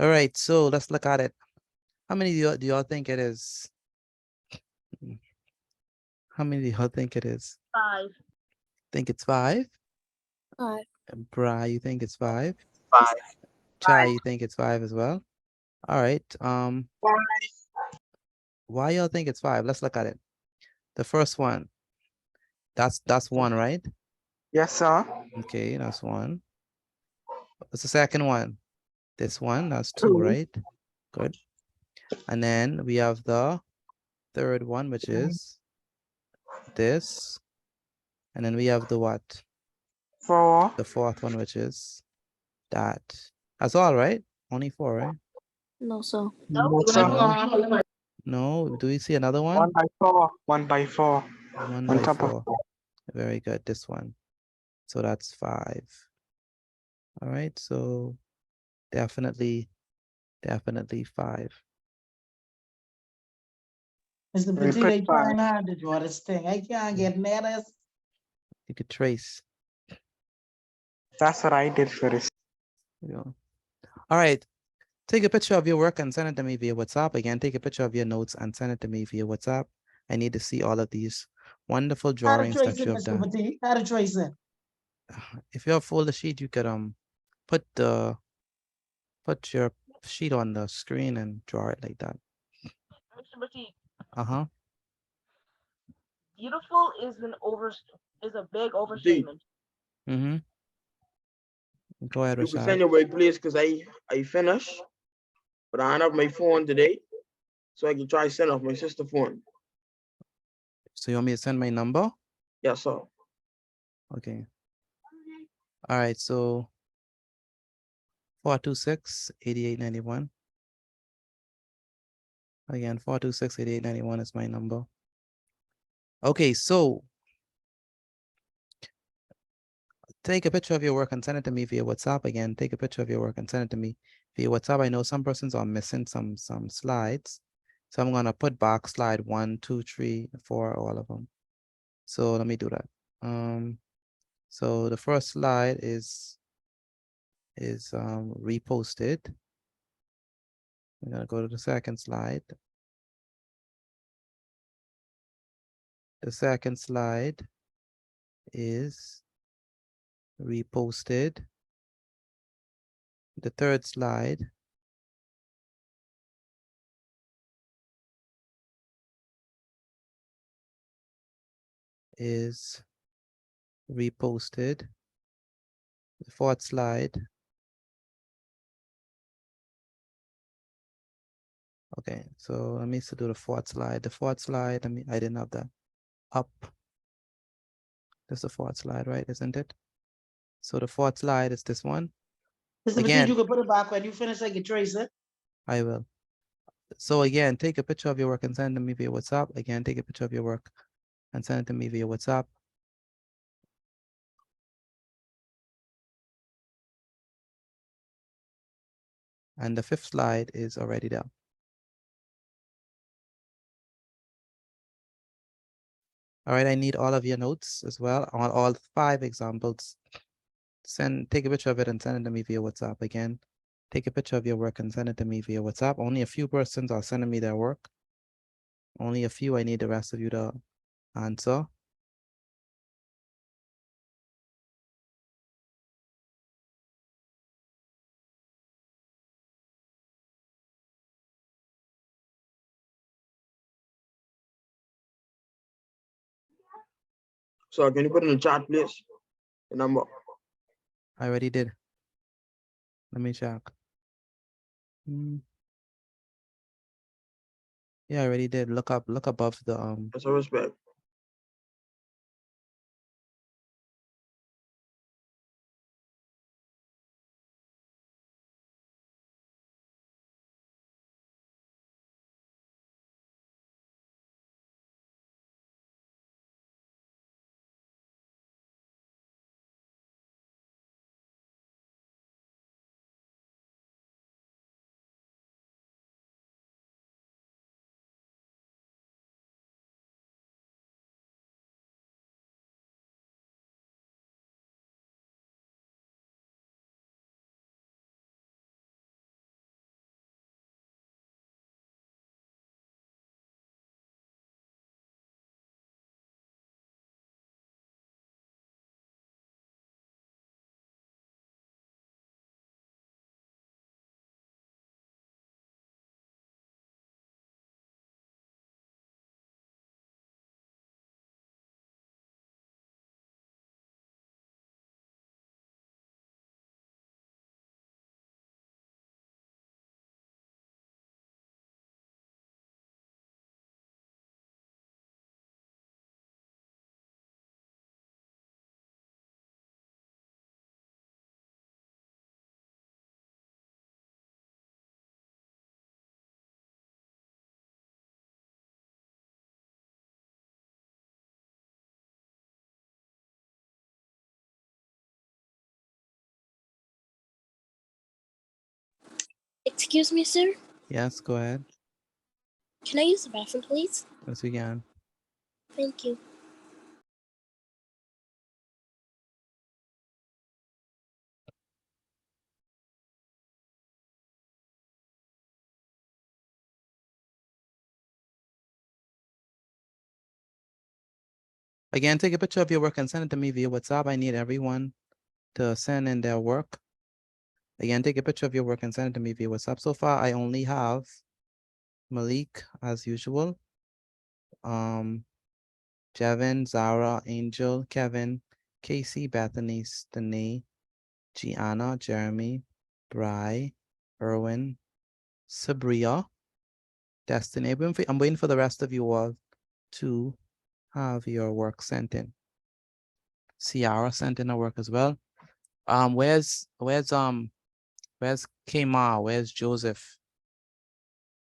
Speaker 1: All right, so let's look at it. How many do y'all think it is? How many do y'all think it is?
Speaker 6: 5.
Speaker 1: Think it's 5?
Speaker 14: 5.
Speaker 1: Bra, you think it's 5?
Speaker 5: 5.
Speaker 1: Chai, you think it's 5 as well? All right. Why y'all think it's 5? Let's look at it. The first one, that's 1, right?
Speaker 10: Yes, sir.
Speaker 1: Okay, that's 1. What's the second one? This one, that's 2,
Speaker 10: 2.
Speaker 1: right? Good. And then we have the third one, which is this. And then we have the what?
Speaker 10: 4.
Speaker 1: The fourth one, which is that. That's all, right? Only 4, right?
Speaker 14: No, sir.
Speaker 10: No, sir.
Speaker 1: No. No. Do we see another one?
Speaker 10: 1 by 4. 1 by 4.
Speaker 1: 1
Speaker 10: On
Speaker 1: by
Speaker 10: top
Speaker 1: 4.
Speaker 10: of
Speaker 1: Very good. This one. So that's 5. All right. So definitely 5.
Speaker 3: Mr.
Speaker 10: We
Speaker 3: Petit,
Speaker 10: put
Speaker 3: they
Speaker 10: 5.
Speaker 3: trying hard to draw this thing. I can't get mad.
Speaker 1: You could trace.
Speaker 10: That's what I did for this.
Speaker 1: Yeah. All right. Take a picture of your work and send it to me via WhatsApp. Again, take a picture of your notes and send it to me via WhatsApp. I need to see all of these wonderful
Speaker 3: How to
Speaker 1: drawings
Speaker 3: trace
Speaker 1: that
Speaker 3: it,
Speaker 1: you have
Speaker 3: Mr.
Speaker 1: done.
Speaker 3: Petit? How to trace it?
Speaker 1: If you have folder sheet, you could put your sheet on the screen and draw it like that.
Speaker 17: Mr. Petit,
Speaker 1: Uh-huh.
Speaker 17: beautiful is a big overstatement.
Speaker 1: Mm-hmm. Go ahead,
Speaker 5: You can
Speaker 1: Rashad.
Speaker 5: send your work, please, because I finished. But I have my phone today, so I can try send off my sister's phone.
Speaker 1: So you want me to send my number?
Speaker 5: Yes, sir.
Speaker 1: Okay. All right, so 426-8891. Again, 426-8891 is my number. Okay, so take a picture of your work and send it to me via WhatsApp. Again, take a picture of your work and send it to me via WhatsApp. I know some persons are missing some slides. So I'm gonna put back slide 1, 2, 3, 4, all of them. So let me do that. So the first slide is reposted. I'm gonna go to the second slide. The second slide is reposted. The third slide is reposted. The fourth slide. Okay, so let me do the fourth slide. The fourth slide, I didn't have that up. That's the fourth slide, right? Isn't it? So the fourth slide is this one.
Speaker 3: Mr. Petit,
Speaker 1: Again,
Speaker 3: you can put it back when you finish, I can trace it.
Speaker 1: I will. So again, take a picture of your work and send it to me via WhatsApp. Again, take a picture of your work and send it to me via WhatsApp. And the fifth slide is already there. All right, I need all of your notes as well on all 5 examples. Take a picture of it and send it to me via WhatsApp. Again, take a picture of your work and send it to me via WhatsApp. Only a few persons are sending me their work. Only a few. I need the rest of you to answer.
Speaker 5: So can you put in the chat, please? The number.
Speaker 1: I already did. Let me check. Yeah, I already did. Look above the
Speaker 5: That's a respect.
Speaker 18: Excuse me, sir.
Speaker 1: Yes, go ahead.
Speaker 18: Can I use the bathroom, please?
Speaker 1: Yes, we can.
Speaker 18: Thank you.
Speaker 1: Again, take a picture of your work and send it to me via WhatsApp. I need everyone to send in their work. Again, take a picture of your work and send it to me via WhatsApp. So far, I only have Malik as usual. Jevin, Zara, Angel, Kevin, Casey, Bethany, Stane, Gianna, Jeremy, Bry, Erwin, Sabria, Destiny. I'm waiting for the rest of you all to have your work sent in. Ciara sent in her work as well. Where's Kmar? Where's Joseph?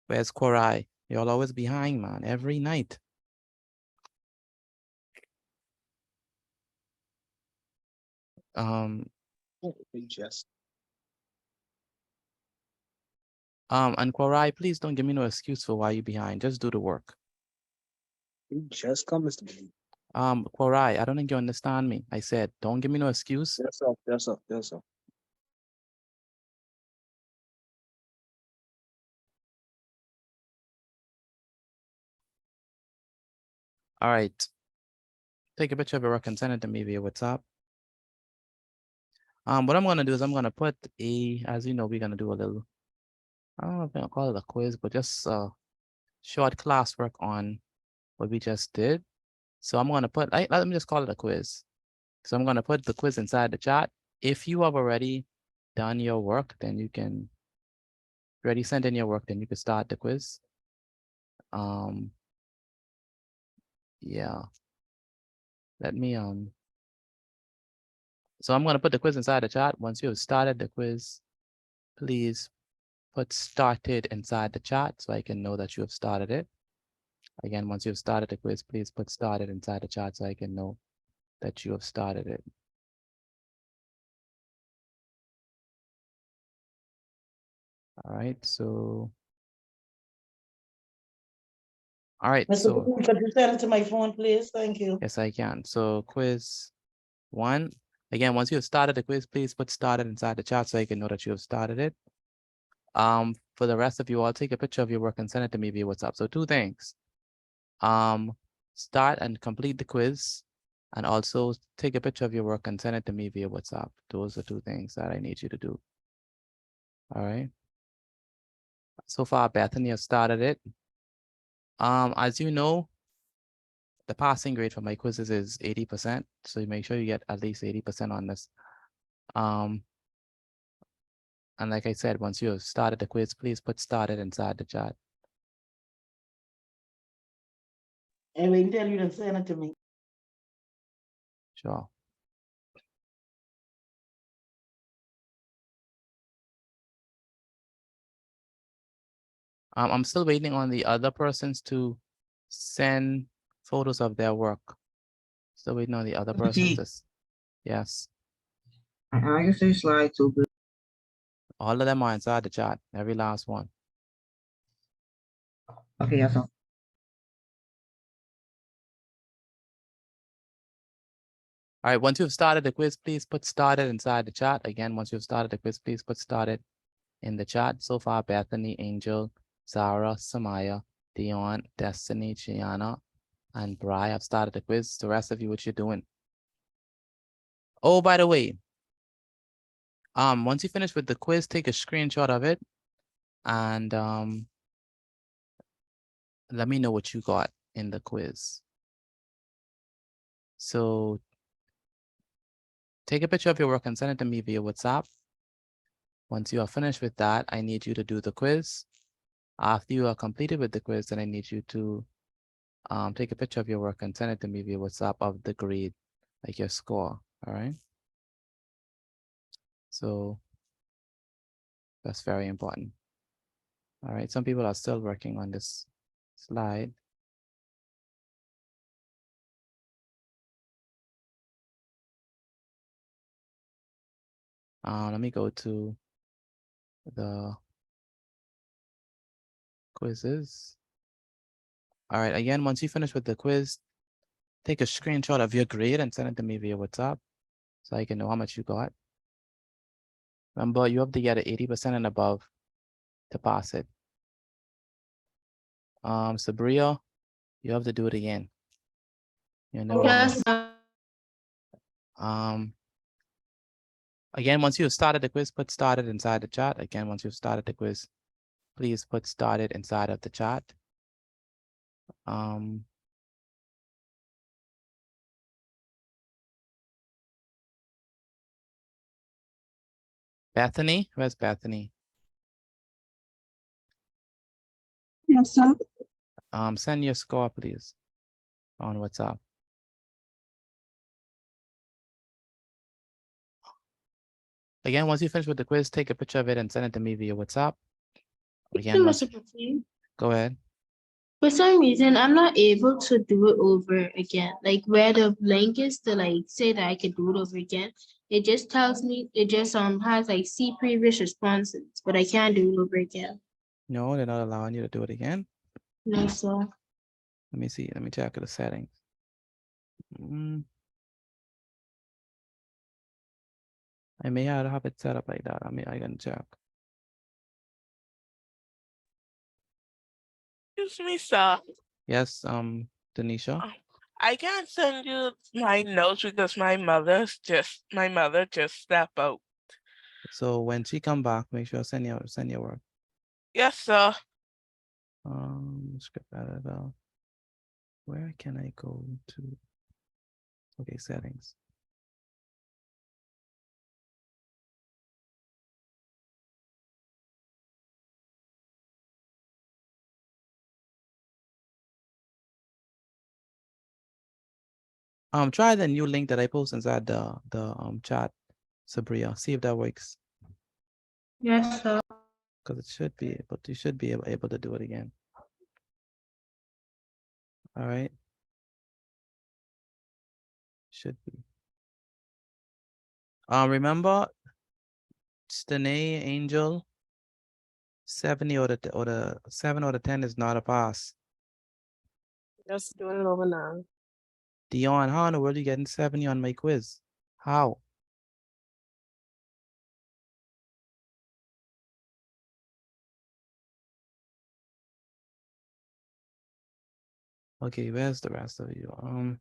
Speaker 1: Where's Korai? Y'all always behind, man, every night. And Korai, please don't give me no excuse for why you're behind. Just do the work.
Speaker 13: You just come, Mr. B.
Speaker 1: Korai, I don't think you understand me. I said, don't give me no excuse.
Speaker 13: Yes, sir. Yes, sir. Yes, sir.
Speaker 1: All right. Take a picture of your work and send it to me via WhatsApp. What I'm gonna do is I'm gonna put as you know, we're gonna do a little, I don't know if I'm gonna call it a quiz, but just short classwork on what we just did. So I'm gonna put, let me just call it a quiz. So I'm gonna put the quiz inside the chat. If you have already done your work, then you can already send in your work, then you can start the quiz. Yeah. Let me so I'm gonna put the quiz inside the chat. Once you have started the quiz, please put started inside the chat so I can know that you have started it. Again, once you've started the quiz, please put started inside the chat so I can know that you have started it. All right, so. All right,
Speaker 3: Mr.
Speaker 1: so.
Speaker 3: Boone, could you send it to my phone, please? Thank you.
Speaker 1: Yes, I can. So quiz 1. Again, once you have started the quiz, please put started inside the chat so I can know that you have started it. For the rest of you, I'll take a picture of your work and send it to me via WhatsApp. So 2 things. Start and complete the quiz, and also take a picture of your work and send it to me via WhatsApp. Those are 2 things that I need you to do. All right. So far, Bethany has started it. As you know, the passing grade for my quizzes is 80%. So you make sure you get at least 80% on this. And like I said, once you have started the quiz, please put started inside the chat.
Speaker 3: And wait until you done send it to me.
Speaker 1: Sure. I'm still waiting on the other persons to send photos of their work. Still waiting on the other persons. Yes.
Speaker 15: I can see slide 2, please.
Speaker 1: All of them are inside the chat, every last one.
Speaker 15: Okay, yes, sir.
Speaker 1: All right, once you've started the quiz, please put started inside the chat. Again, once you've started the quiz, please put started in the chat. So far, Bethany, Angel, Zara, Samaya, Dion, Destiny, Gianna, and Bri have started the quiz. The rest of you, what you're doing? Oh, by the way, once you finish with the quiz, take a screenshot of it and let me know what you got in the quiz. So take a picture of your work and send it to me via WhatsApp. Once you are finished with that, I need you to do the quiz. After you are completed with the quiz, then I need you to take a picture of your work and send it to me via WhatsApp of the grade, like your score, all right? So that's very important. All right, some people are still working on this slide. Let me go to the quizzes. All right, again, once you finish with the quiz, take a screenshot of your grade and send it to me via WhatsApp so I can know how much you got. Remember, you have to get an 80% and above to pass it. Sabria, you have to do it again. You know,
Speaker 8: Yes.
Speaker 1: again, once you've started the quiz, put started inside the chat. Again, once you've started the quiz, please put started inside of the chat. Bethany, where's Bethany?
Speaker 14: Yes, sir.
Speaker 1: Send your score, please, on WhatsApp. Again, once you finish with the quiz, take a picture of it and send it to me via WhatsApp. Again, once, go ahead.
Speaker 8: For some reason, I'm not able to do it over again. Like where the link is to like say that I can do it over again. It just tells me, it just has like see previous responses, but I can't do it over again.
Speaker 1: No, they're not allowing you to do it again.
Speaker 8: No, sir.
Speaker 1: Let me see. Let me check the settings. I may have it set up like that. I can check.
Speaker 11: Excuse me, sir.
Speaker 1: Yes, Tanisha.
Speaker 11: I can't send you my notes because my mother just stepped out.
Speaker 1: So when she come back, make sure send your work.
Speaker 11: Yes, sir.
Speaker 1: Script editor. Where can I go to? Okay, settings. Try the new link that I post inside the chat, Sabria. See if that works.
Speaker 8: Yes, sir.
Speaker 1: Because it should be, but you should be able to do it again. All right. Should be. Remember, Stanae, Angel, 70 or the 7 or the 10 is not a pass.
Speaker 16: Just doing it over now.
Speaker 1: Dion, how in the world are you getting 70 on my quiz? How? Okay, where's the rest of you?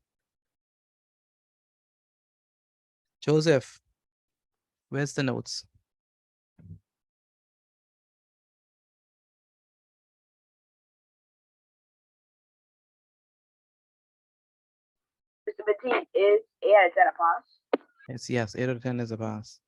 Speaker 1: Joseph, where's the notes?
Speaker 17: Petit, is 8 out of 10 a pass?
Speaker 1: It's yes, 8 out of 10 is a pass.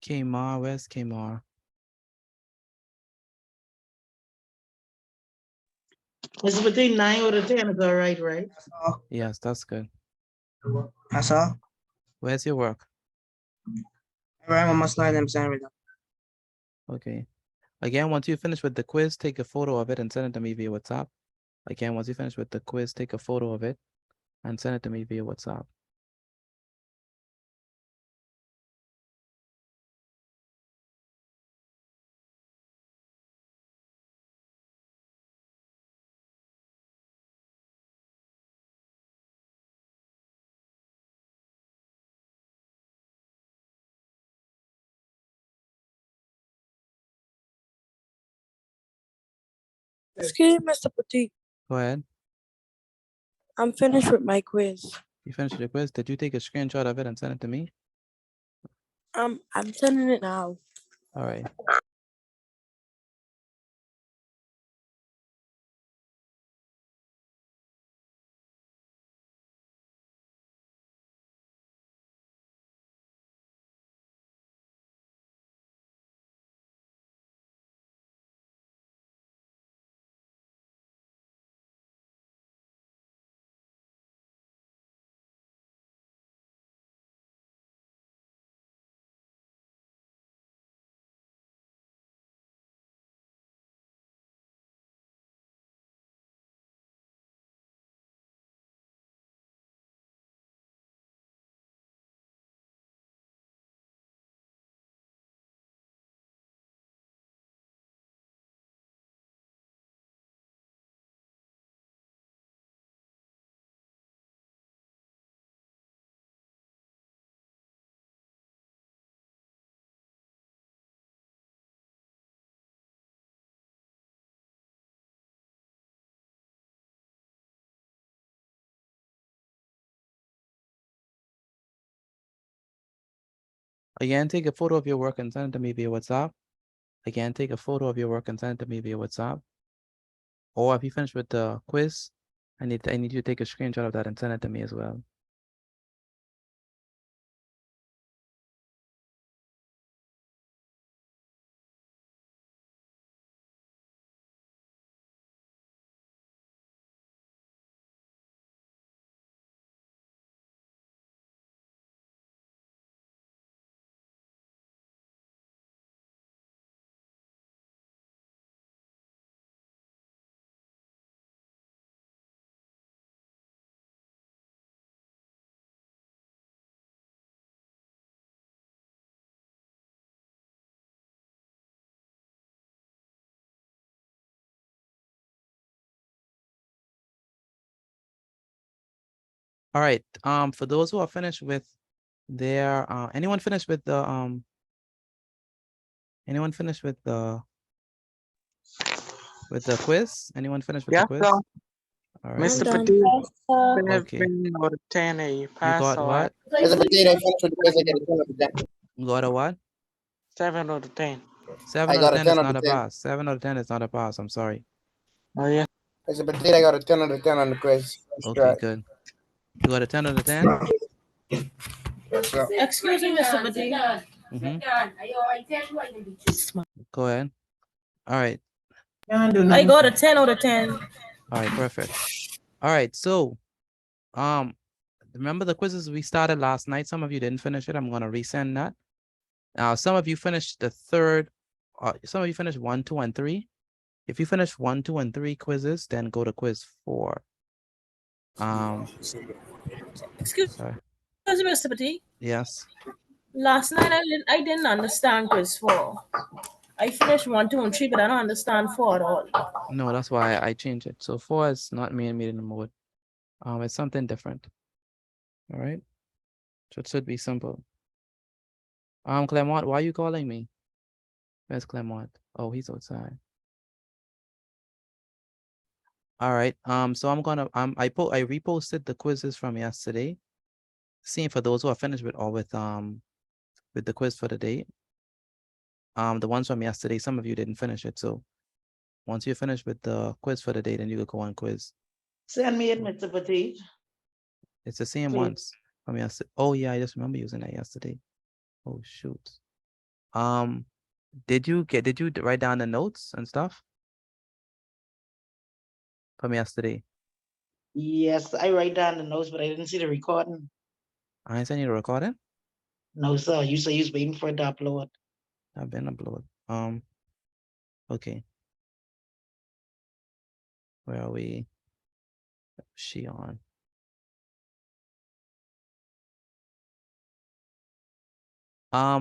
Speaker 1: Kmar, where's Kmar?
Speaker 3: Mr. Petit, 9 out of 10 is all right?
Speaker 1: Yes, that's good.
Speaker 15: That's all.
Speaker 1: Where's your work?
Speaker 15: Right on my slide, I'm sorry.
Speaker 1: Okay. Again, once you finish with the quiz, take a photo of it and send it to me via WhatsApp. Again, once you finish with the quiz, take a photo of it and send it to me via WhatsApp.
Speaker 9: Excuse me, Mr. Petit.
Speaker 1: Go ahead.
Speaker 9: I'm finished with my quiz.
Speaker 1: You finished the quiz. Did you take a screenshot of it and send it to me?
Speaker 9: I'm sending it now.
Speaker 1: All right. Again, take a photo of your work and send it to me via WhatsApp. Again, take a photo of your work and send it to me via WhatsApp. Or if you finish with the quiz, I need you to take a screenshot of that and send it to me as well. All right. For those who are finished with their anyone finished with the quiz? Anyone finished with the
Speaker 10: Yeah,
Speaker 1: quiz?
Speaker 10: sir.
Speaker 1: All right.
Speaker 10: Mr.
Speaker 2: done.
Speaker 10: Petit,
Speaker 1: Okay.
Speaker 10: 7 out of 10, a
Speaker 1: You
Speaker 10: pass
Speaker 1: got
Speaker 10: or
Speaker 1: what?
Speaker 15: Mr. Petit, I finished with the quiz, I get a 10 out of 10.
Speaker 1: You got a what?
Speaker 10: 7 out of 10.
Speaker 1: 7
Speaker 15: I
Speaker 1: out
Speaker 15: got
Speaker 1: of
Speaker 15: a
Speaker 1: 10
Speaker 15: 10
Speaker 1: is
Speaker 15: out
Speaker 1: not
Speaker 15: of
Speaker 1: a
Speaker 15: 10.
Speaker 1: pass. 7 out of 10 is not a pass. I'm sorry.
Speaker 10: Oh, yeah.
Speaker 15: Mr. Petit, I got a 10 out of 10 on the quiz.
Speaker 1: Okay, good. You got a 10 out of 10?
Speaker 15: Yes, sir.
Speaker 9: Excuse me, Mr. Petit.
Speaker 1: Go ahead. All right.
Speaker 9: I got a 10 out of 10.
Speaker 1: All right, perfect. All right, so remember the quizzes we started last night? Some of you didn't finish it. I'm gonna resend that. Some of you finished the third, some of you finished 1, 2, and 3. If you finish 1, 2, and 3 quizzes, then go to quiz 4.
Speaker 9: Excuse
Speaker 1: Sorry.
Speaker 9: me, Mr. Petit.
Speaker 1: Yes.
Speaker 9: Last night I didn't understand quiz 4. I finished 1, 2, and 3, but I don't understand 4 at all.
Speaker 1: No, that's why I changed it. So 4 is not main meeting mode. It's something different. All right. So it should be simple. Clement, why are you calling me? Where's Clement? Oh, he's outside. All right. So I'm gonna I reposted the quizzes from yesterday. Seeing for those who are finished with the quiz for the day. The ones from yesterday, some of you didn't finish it. So once you're finished with the quiz for the day, then you could go on quiz.
Speaker 3: Send me it, Mr. Petit.
Speaker 1: It's the same
Speaker 3: Please.
Speaker 1: ones from yesterday. Oh yeah, I just remember using that yesterday. Oh shoot. Did you write down the notes and stuff from yesterday?
Speaker 3: Yes, I write down the notes, but I didn't see the recording.
Speaker 1: I didn't send you the recording.
Speaker 3: No, sir. You say you was waiting for it to upload.
Speaker 1: I've been uploaded. Okay. Where are we? She on.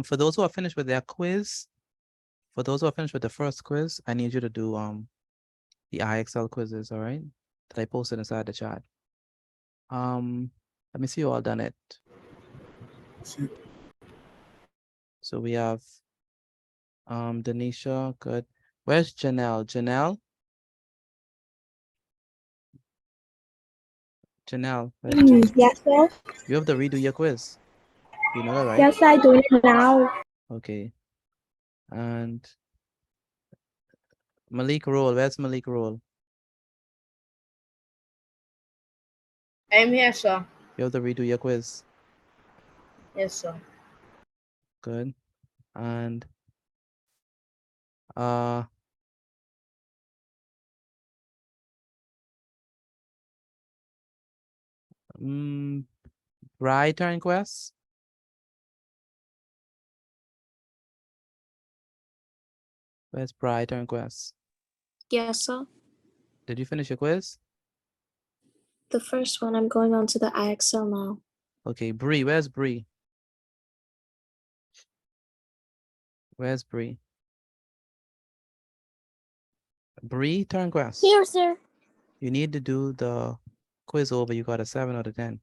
Speaker 1: For those who are finished with their quiz, for those who are finished with the first quiz, I need you to do the IXL quizzes, all right? That I posted inside the chat. Let me see you all done it. So we have Denisha, good. Where's Janelle? Janelle? Janelle, where's Janelle?
Speaker 6: Yes, sir.
Speaker 1: You have to redo your quiz. You know that, right?
Speaker 6: Yes, I do it now.
Speaker 1: Okay. And Malik Roll, where's Malik Roll?
Speaker 6: I'm here, sir.
Speaker 1: You have to redo your quiz.
Speaker 6: Yes, sir.
Speaker 1: Good. And Bri turn quest. Where's Bri turn quest?
Speaker 18: Yes, sir.
Speaker 1: Did you finish your quiz?
Speaker 18: The first one, I'm going on to the IXL now.
Speaker 1: Okay, Bree, where's Bree? Where's Bree? Bree turn quest.
Speaker 18: Here, sir.
Speaker 1: You need to do the quiz over. You got a 7 out of 10.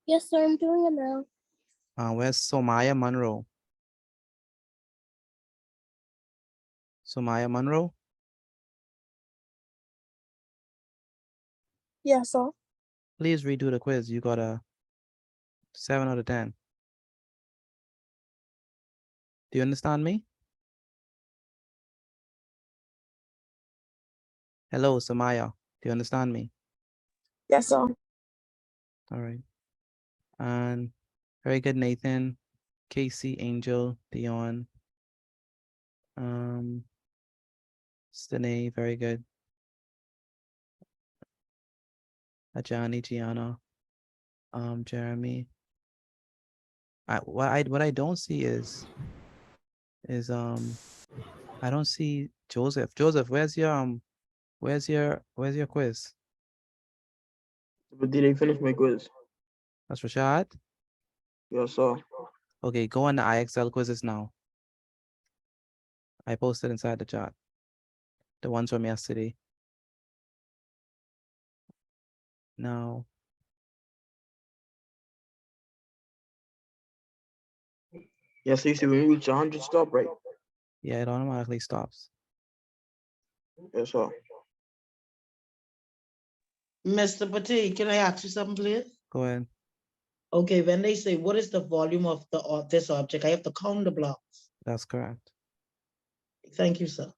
Speaker 18: Yes, sir. I'm doing it now.
Speaker 1: Where's Somaya Monroe? Somaya Monroe?
Speaker 14: Yes, sir.
Speaker 1: Please redo the quiz. You got a 7 out of 10. Do you understand me? Hello, Samaya. Do you understand me?
Speaker 14: Yes, sir.
Speaker 1: All right. And very good, Nathan, Casey, Angel, Dion, Stene, very good. Ajani, Gianna, Jeremy. What I don't see is I don't see Joseph. Joseph, where's your quiz?
Speaker 5: But did I finish my quiz?
Speaker 1: That's Rashad.
Speaker 5: Yes, sir.
Speaker 1: Okay, go on the IXL quizzes now. I posted inside the chat. The ones from yesterday. Now.
Speaker 5: Yes, so you see when we reach 100, stop, right?
Speaker 1: Yeah, it automatically stops.
Speaker 5: Yes, sir.
Speaker 3: Mr. Petit, can I ask you something, please?
Speaker 1: Go ahead.
Speaker 3: Okay, when they say, what is the volume of this object? I have to count the blocks.
Speaker 1: That's correct.
Speaker 3: Thank you, sir.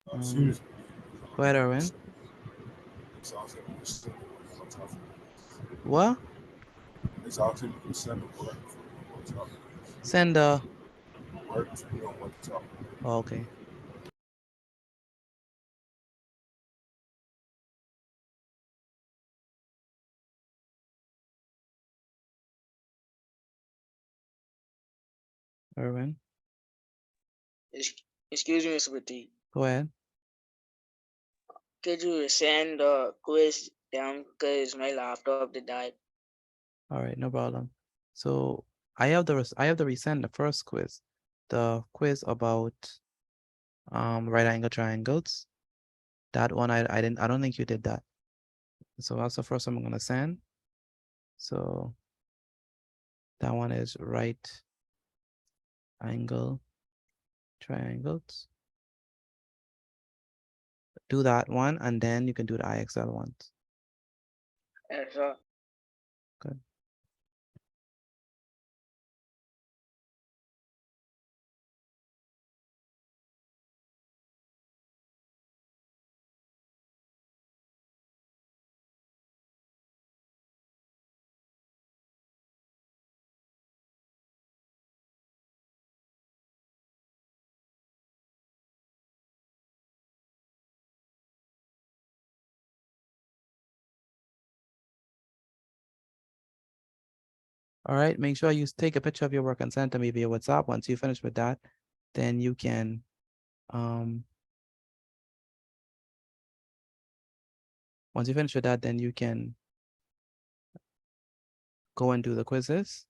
Speaker 1: Go ahead, Erwin. What? Send the. Oh, okay. Erwin,
Speaker 19: Excuse me, Mr. Petit.
Speaker 1: go ahead.
Speaker 19: Could you send the quiz down because my laptop did die?
Speaker 1: All right, no problem. So I have to resend the first quiz, the quiz about right angle triangles. That one I don't think you did that. So that's the first one I'm gonna send. So that one is right angle triangles. do that one, and then you can do the IXL ones.
Speaker 19: Yes, sir.
Speaker 1: Good. All right, make sure you take a picture of your work and send it to me via WhatsApp. Once you finish with that, then you can once you finish with that, then you can go and do the quizzes.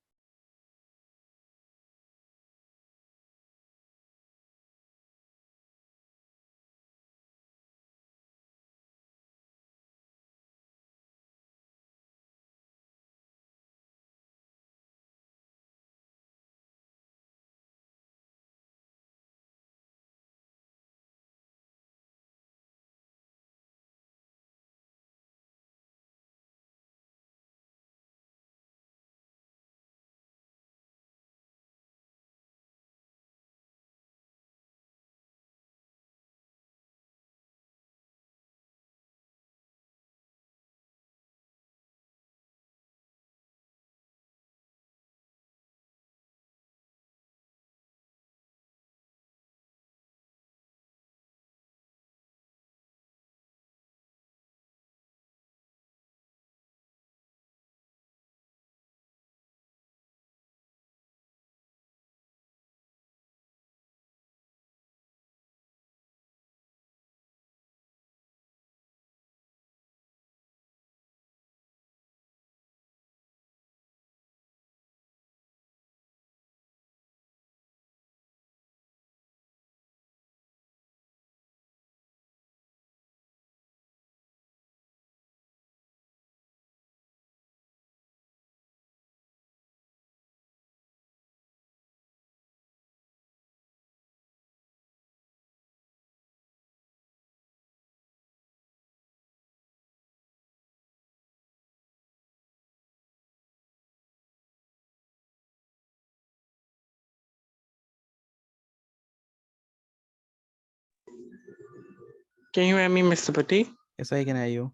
Speaker 10: Can you hear me, Mr. Pati?
Speaker 1: Yes, I can hear you.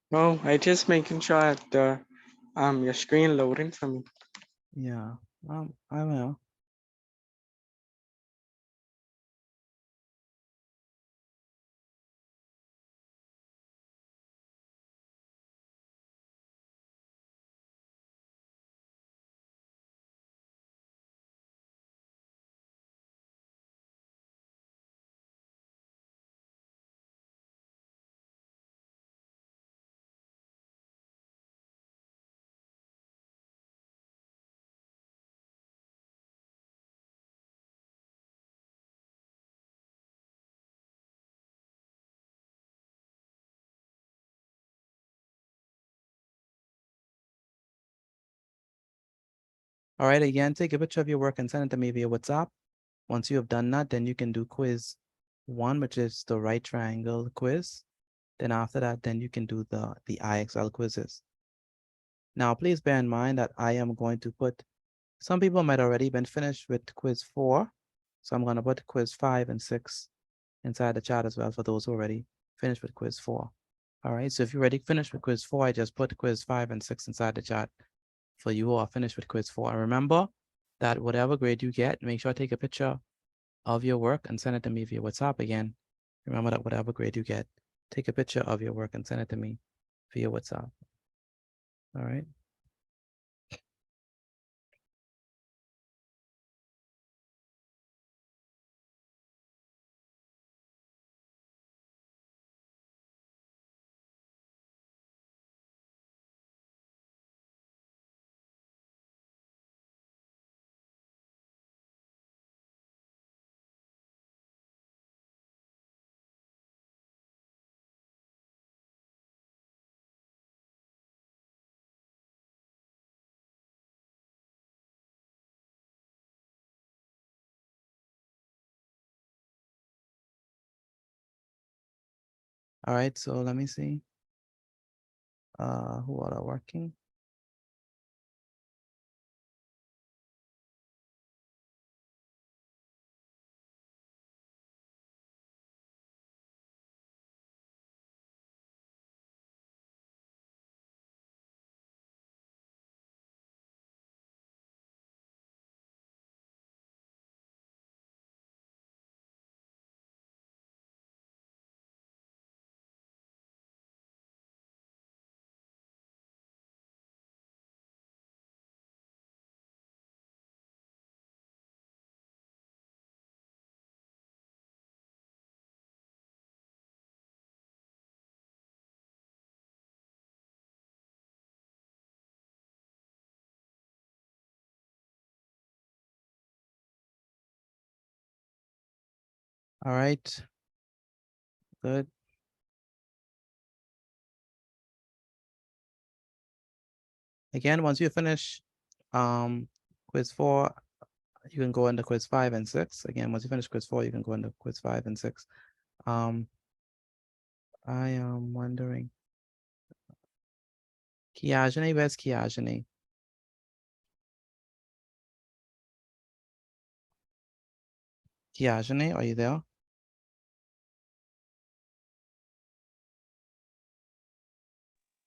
Speaker 10: No, I just making sure that your screen loading for me.
Speaker 1: Yeah, I will. All right, again, take a picture of your work and send it to me via WhatsApp. Once you have done that, then you can do quiz 1, which is the right triangle quiz. Then after that, then you can do the IXL quizzes. Now, please bear in mind that I am going to put, some people might already been finished with quiz 4. So I'm going to put quiz 5 and 6 inside the chat as well for those who already finished with quiz 4. All right, so if you're already finished with quiz 4, I just put quiz 5 and 6 inside the chat for you who are finished with quiz 4. And remember that whatever grade you get, make sure to take a picture of your work and send it to me via WhatsApp again. Remember that whatever grade you get, take a picture of your work and send it to me via WhatsApp. All right. All right, so let me see. Who all are working? All right. Good. Again, once you finish quiz 4, you can go into quiz 5 and 6. Again, once you finish quiz 4, you can go into quiz 5 and 6. I am wondering. Kiajane, where's Kiajane? Kiajane, are you there?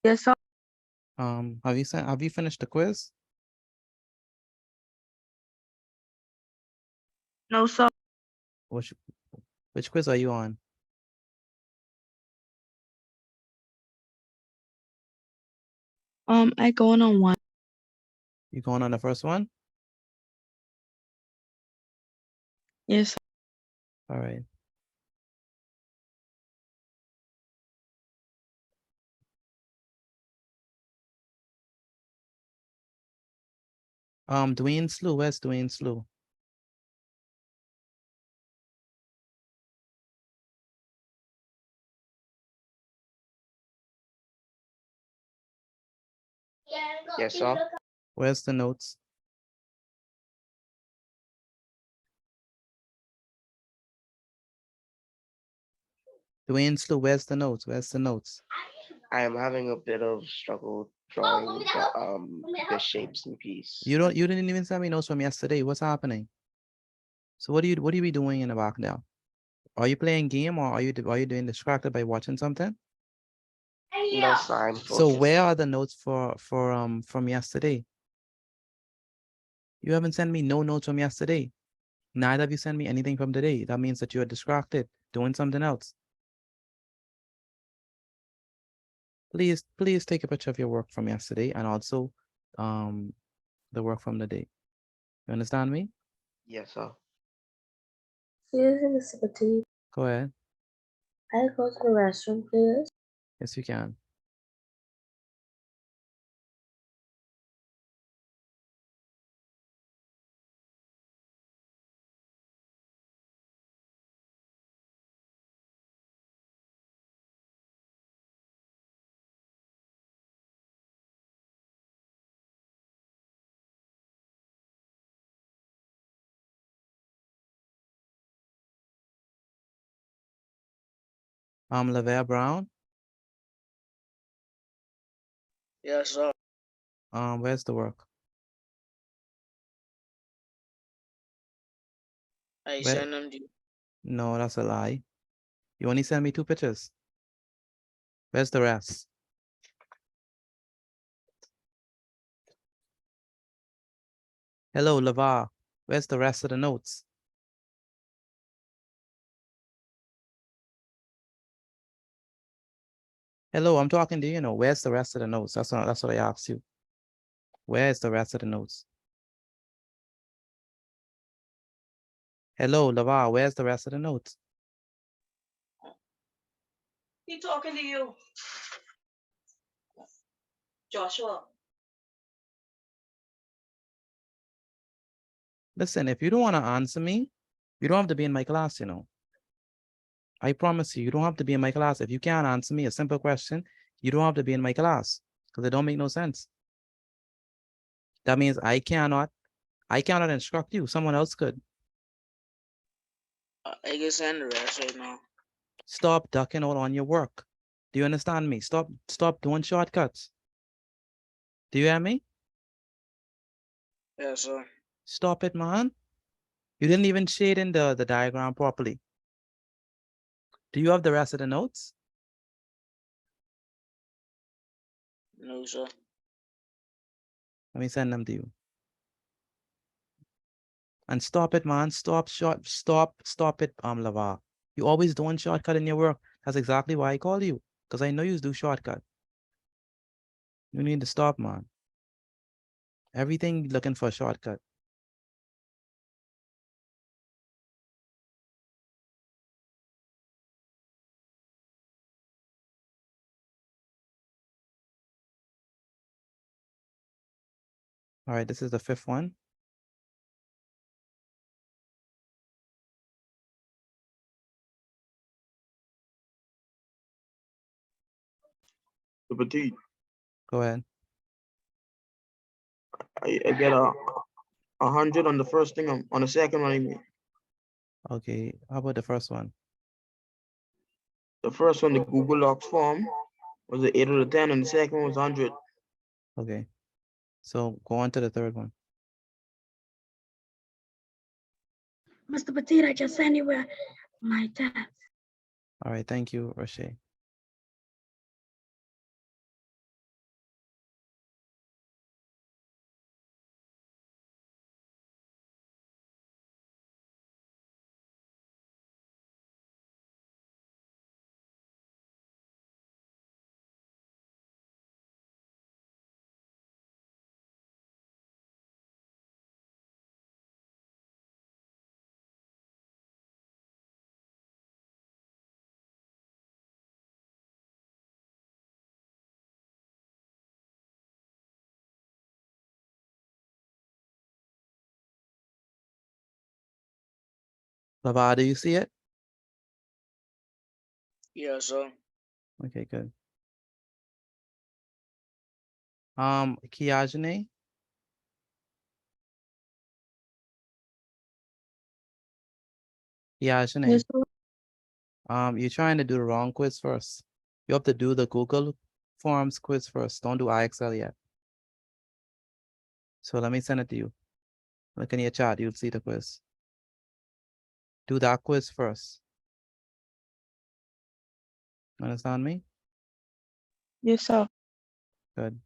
Speaker 17: Yes, sir.
Speaker 1: Have you finished the quiz?
Speaker 17: No, sir.
Speaker 1: Which quiz are you on?
Speaker 17: I going on one.
Speaker 1: You going on the first one?
Speaker 17: Yes, sir.
Speaker 1: All right. Dwayne Slew, where's Dwayne Slew?
Speaker 4: Yes, sir.
Speaker 1: Where's the notes? Dwayne Slew, where's the notes? Where's the notes?
Speaker 4: I am having a bit of struggle drawing the shapes in piece.
Speaker 1: You didn't even send me notes from yesterday. What's happening? So what do you be doing in the back now? Are you playing game or are you doing distracted by watching something?
Speaker 4: No sign.
Speaker 1: So where are the notes from yesterday? You haven't sent me no notes from yesterday. Neither have you sent me anything from today. That means that you are distracted doing something else. Please take a picture of your work from yesterday and also the work from the day. You understand me?
Speaker 4: Yes, sir.
Speaker 2: Excuse me, Mr. Petit.
Speaker 1: Go ahead.
Speaker 2: I go to the restroom, please.
Speaker 1: Yes, you can. Lavelle Brown.
Speaker 19: Yes, sir.
Speaker 1: Where's the work?
Speaker 19: I
Speaker 1: Where?
Speaker 19: send them to you.
Speaker 1: No, that's a lie. You only sent me 2 pictures. Where's the rest? Hello, Lavar. Where's the rest of the notes? Hello, I'm talking to you. Where's the rest of the notes? That's what I asked you. Where's the rest of the notes? Hello, Lavar. Where's the rest of the notes?
Speaker 9: He talking to you. Joshua.
Speaker 1: Listen, if you don't want to answer me, you don't have to be in my class, I promise you, you don't have to be in my class. If you can't answer me a simple question, you don't have to be in my class because it don't make no sense. That means I cannot instruct you. Someone else could.
Speaker 19: I can send the rest right now.
Speaker 1: Stop ducking out on your work. Do you understand me? Stop doing shortcuts. Do you hear me?
Speaker 19: Yes, sir.
Speaker 1: Stop it, man. You didn't even shade in the diagram properly. Do you have the rest of the notes?
Speaker 19: No, sir.
Speaker 1: Let me send them to you. And stop it, man. Stop it, Lavar. You always doing shortcut in your work. That's exactly why I called you. Because I know you do shortcut. You need to stop, man. Everything looking for a shortcut. All right, this is the fifth one.
Speaker 5: The petite.
Speaker 1: Go ahead.
Speaker 5: I get 100 on the first thing. On the second one, I mean.
Speaker 1: Okay, how about the first one?
Speaker 5: The first one, the Google Docs form, was an 8 out of 10, and the second one was 100.
Speaker 1: Okay. So go on to the third one.
Speaker 20: Mr. Petit, I just sent you my test.
Speaker 1: All right, thank you, Rashay. Baba, do you see it?
Speaker 19: Yes, sir.
Speaker 1: Okay, good. Kiajane? Kiajane?
Speaker 14: Yes, sir.
Speaker 1: You're trying to do the wrong quiz first. You have to do the Google Forms quiz first. Don't do IXL yet. So let me send it to you. Look in your chat, you'll see the quiz. Do that quiz first. Understand me?
Speaker 14: Yes, sir.
Speaker 1: Good.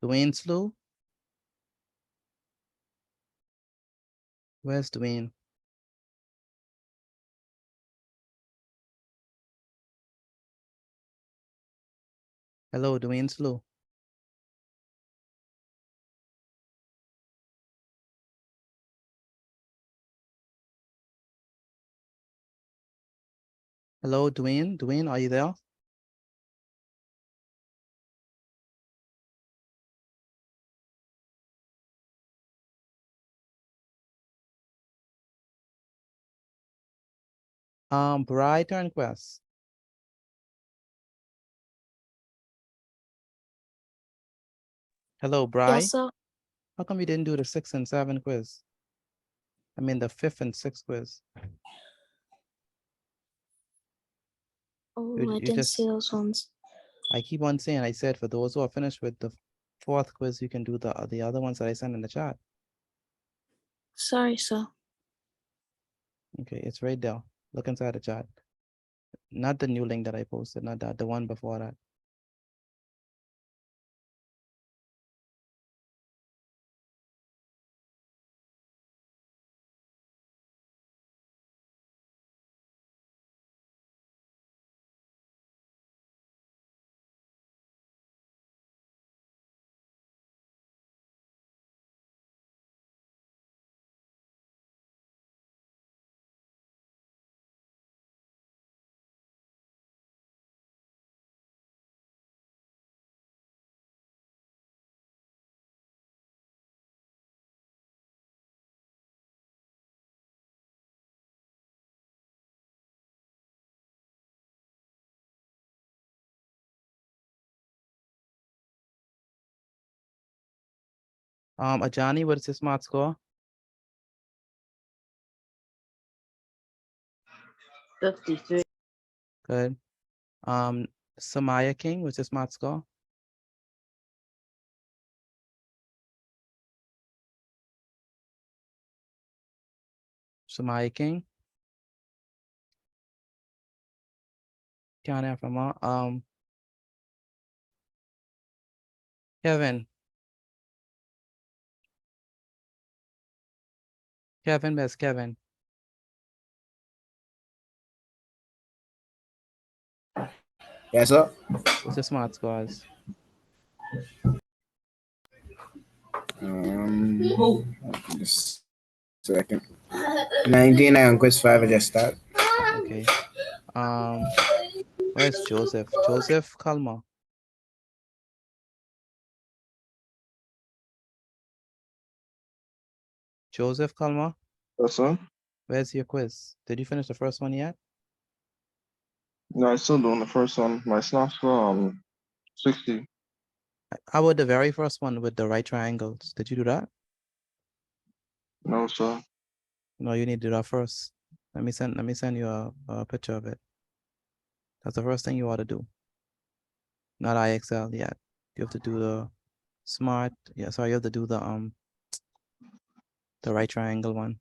Speaker 1: Dwayne Slew? Where's Dwayne? Hello, Dwayne Slew. Hello, Dwayne. Dwayne, are you there? Bri Turnquest. Hello, Bri.
Speaker 18: Yes, sir.
Speaker 1: How come you didn't do the 6 and 7 quiz? I mean the 5th and 6th quiz.
Speaker 18: Oh,
Speaker 1: You
Speaker 18: I didn't see those ones.
Speaker 1: I keep on saying, I said for those who are finished with the 4th quiz, you can do the other ones that I sent in the chat.
Speaker 18: Sorry, sir.
Speaker 1: Okay, it's right there. Look inside the chat. Not the new link that I posted, not that, the one before that. Ajani, what is your smart score?
Speaker 15: 53.
Speaker 1: Good. Samaya King, what's your smart score? Samaya King. Can't from Kevin. Kevin, where's Kevin?
Speaker 15: Yes, sir.
Speaker 1: What's your smart scores?
Speaker 15: Just a second. 19 on quiz 5, I just start.
Speaker 1: Okay. Where's Joseph? Joseph Kalma. Joseph Kalma,
Speaker 13: Yes, sir.
Speaker 1: where's your quiz? Did you finish the first one yet?
Speaker 13: No, I'm still doing the first one. My snap score, 60.
Speaker 1: How about the very first one with the right triangles? Did you do that?
Speaker 13: No, sir.
Speaker 1: No, you need to do that first. Let me send you a picture of it. That's the first thing you ought to do. Not IXL yet. You have to do the smart. Yeah, sorry, you have to do the right triangle one.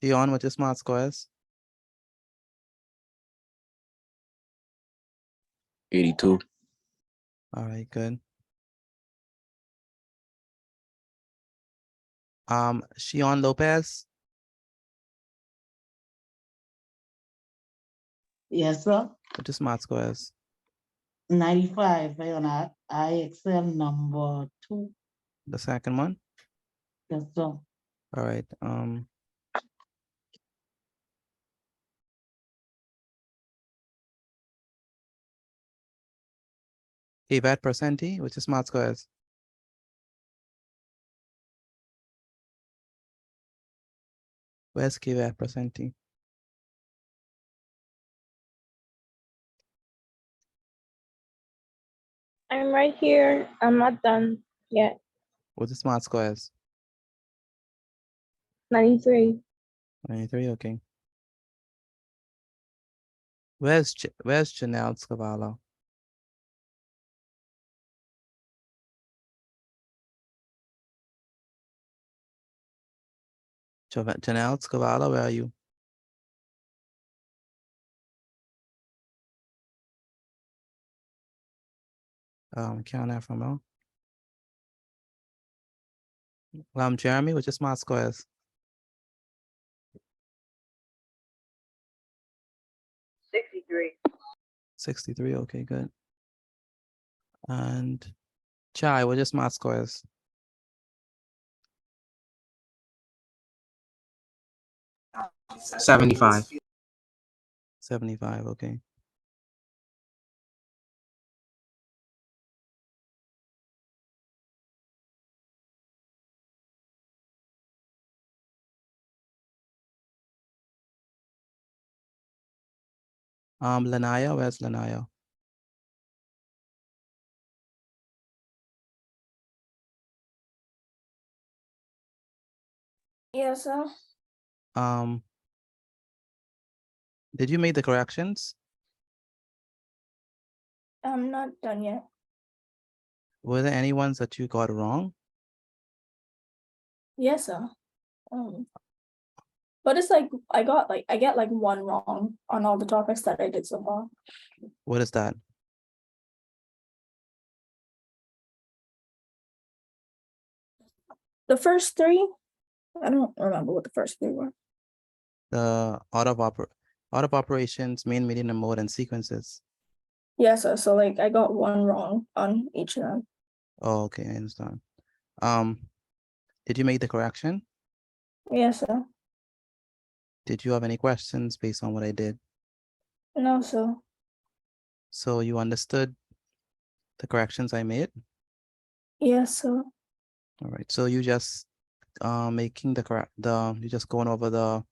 Speaker 1: Dion, what your smart score is?
Speaker 4: 82.
Speaker 1: All right, good. Shion Lopez.
Speaker 3: Yes, sir.
Speaker 1: What your smart score is?
Speaker 3: 95 on IXL number 2.
Speaker 1: The second one?
Speaker 3: Yes, sir.
Speaker 1: All right. Kivat Percenti, which is smart score is? Where's Kivat Percenti?
Speaker 6: I'm right here. I'm not done yet.
Speaker 1: What's the smart score is?
Speaker 6: 93.
Speaker 1: 93, okay. Where's Janelle Scavallo? Janelle Scavallo, where are you? Count FML. Jeremy, what's your smart score is?
Speaker 17: 63.
Speaker 1: 63, okay, good. And Chai, what's your smart score is?
Speaker 15: 75.
Speaker 1: 75, okay. Lanaya, where's Lanaya?
Speaker 6: Yes, sir.
Speaker 1: Did you make the corrections?
Speaker 6: I'm not done yet.
Speaker 1: Were there any ones that you got wrong?
Speaker 6: Yes, sir. But it's like I get like one wrong on all the topics that I did so far.
Speaker 1: What is that?
Speaker 6: The first 3, I don't remember what the first 3 were.
Speaker 1: The order of operations, main, median, and mode, and sequences.
Speaker 6: Yes, sir. So like I got one wrong on each of them.
Speaker 1: Oh, okay, I understand. Did you make the correction?
Speaker 6: Yes, sir.
Speaker 1: Did you have any questions based on what I did?
Speaker 6: No, sir.
Speaker 1: So you understood the corrections I made?
Speaker 6: Yes, sir.
Speaker 1: All right, so you just making the correct you just going over the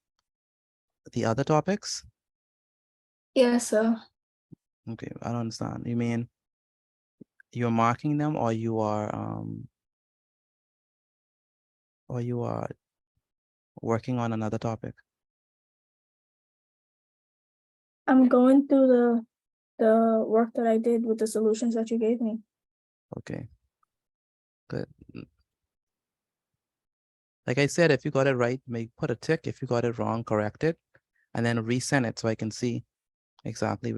Speaker 1: other topics?
Speaker 6: Yes, sir.
Speaker 1: Okay, I don't understand. You mean you're marking them, or you are working on another topic?
Speaker 6: I'm going through the work that I did with the solutions that you gave me.
Speaker 1: Okay, good. Like I said, if you got it right, put a tick. If you got it wrong, correct it, and then resend it so I can see exactly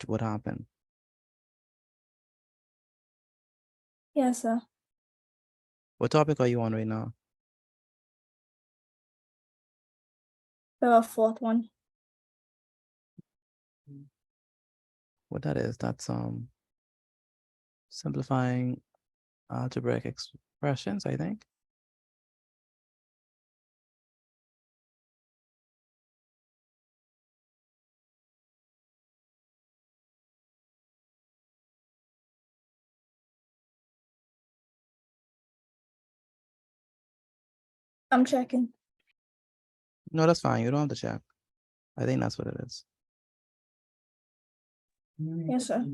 Speaker 1: what happened.
Speaker 6: Yes, sir.
Speaker 1: What topic are you on right now?
Speaker 6: The fourth one.
Speaker 1: What that is? That's simplifying algebraic expressions, I think.
Speaker 6: I'm checking.
Speaker 1: No, that's fine. You don't have to check. I think that's what it is.
Speaker 6: Yes, sir.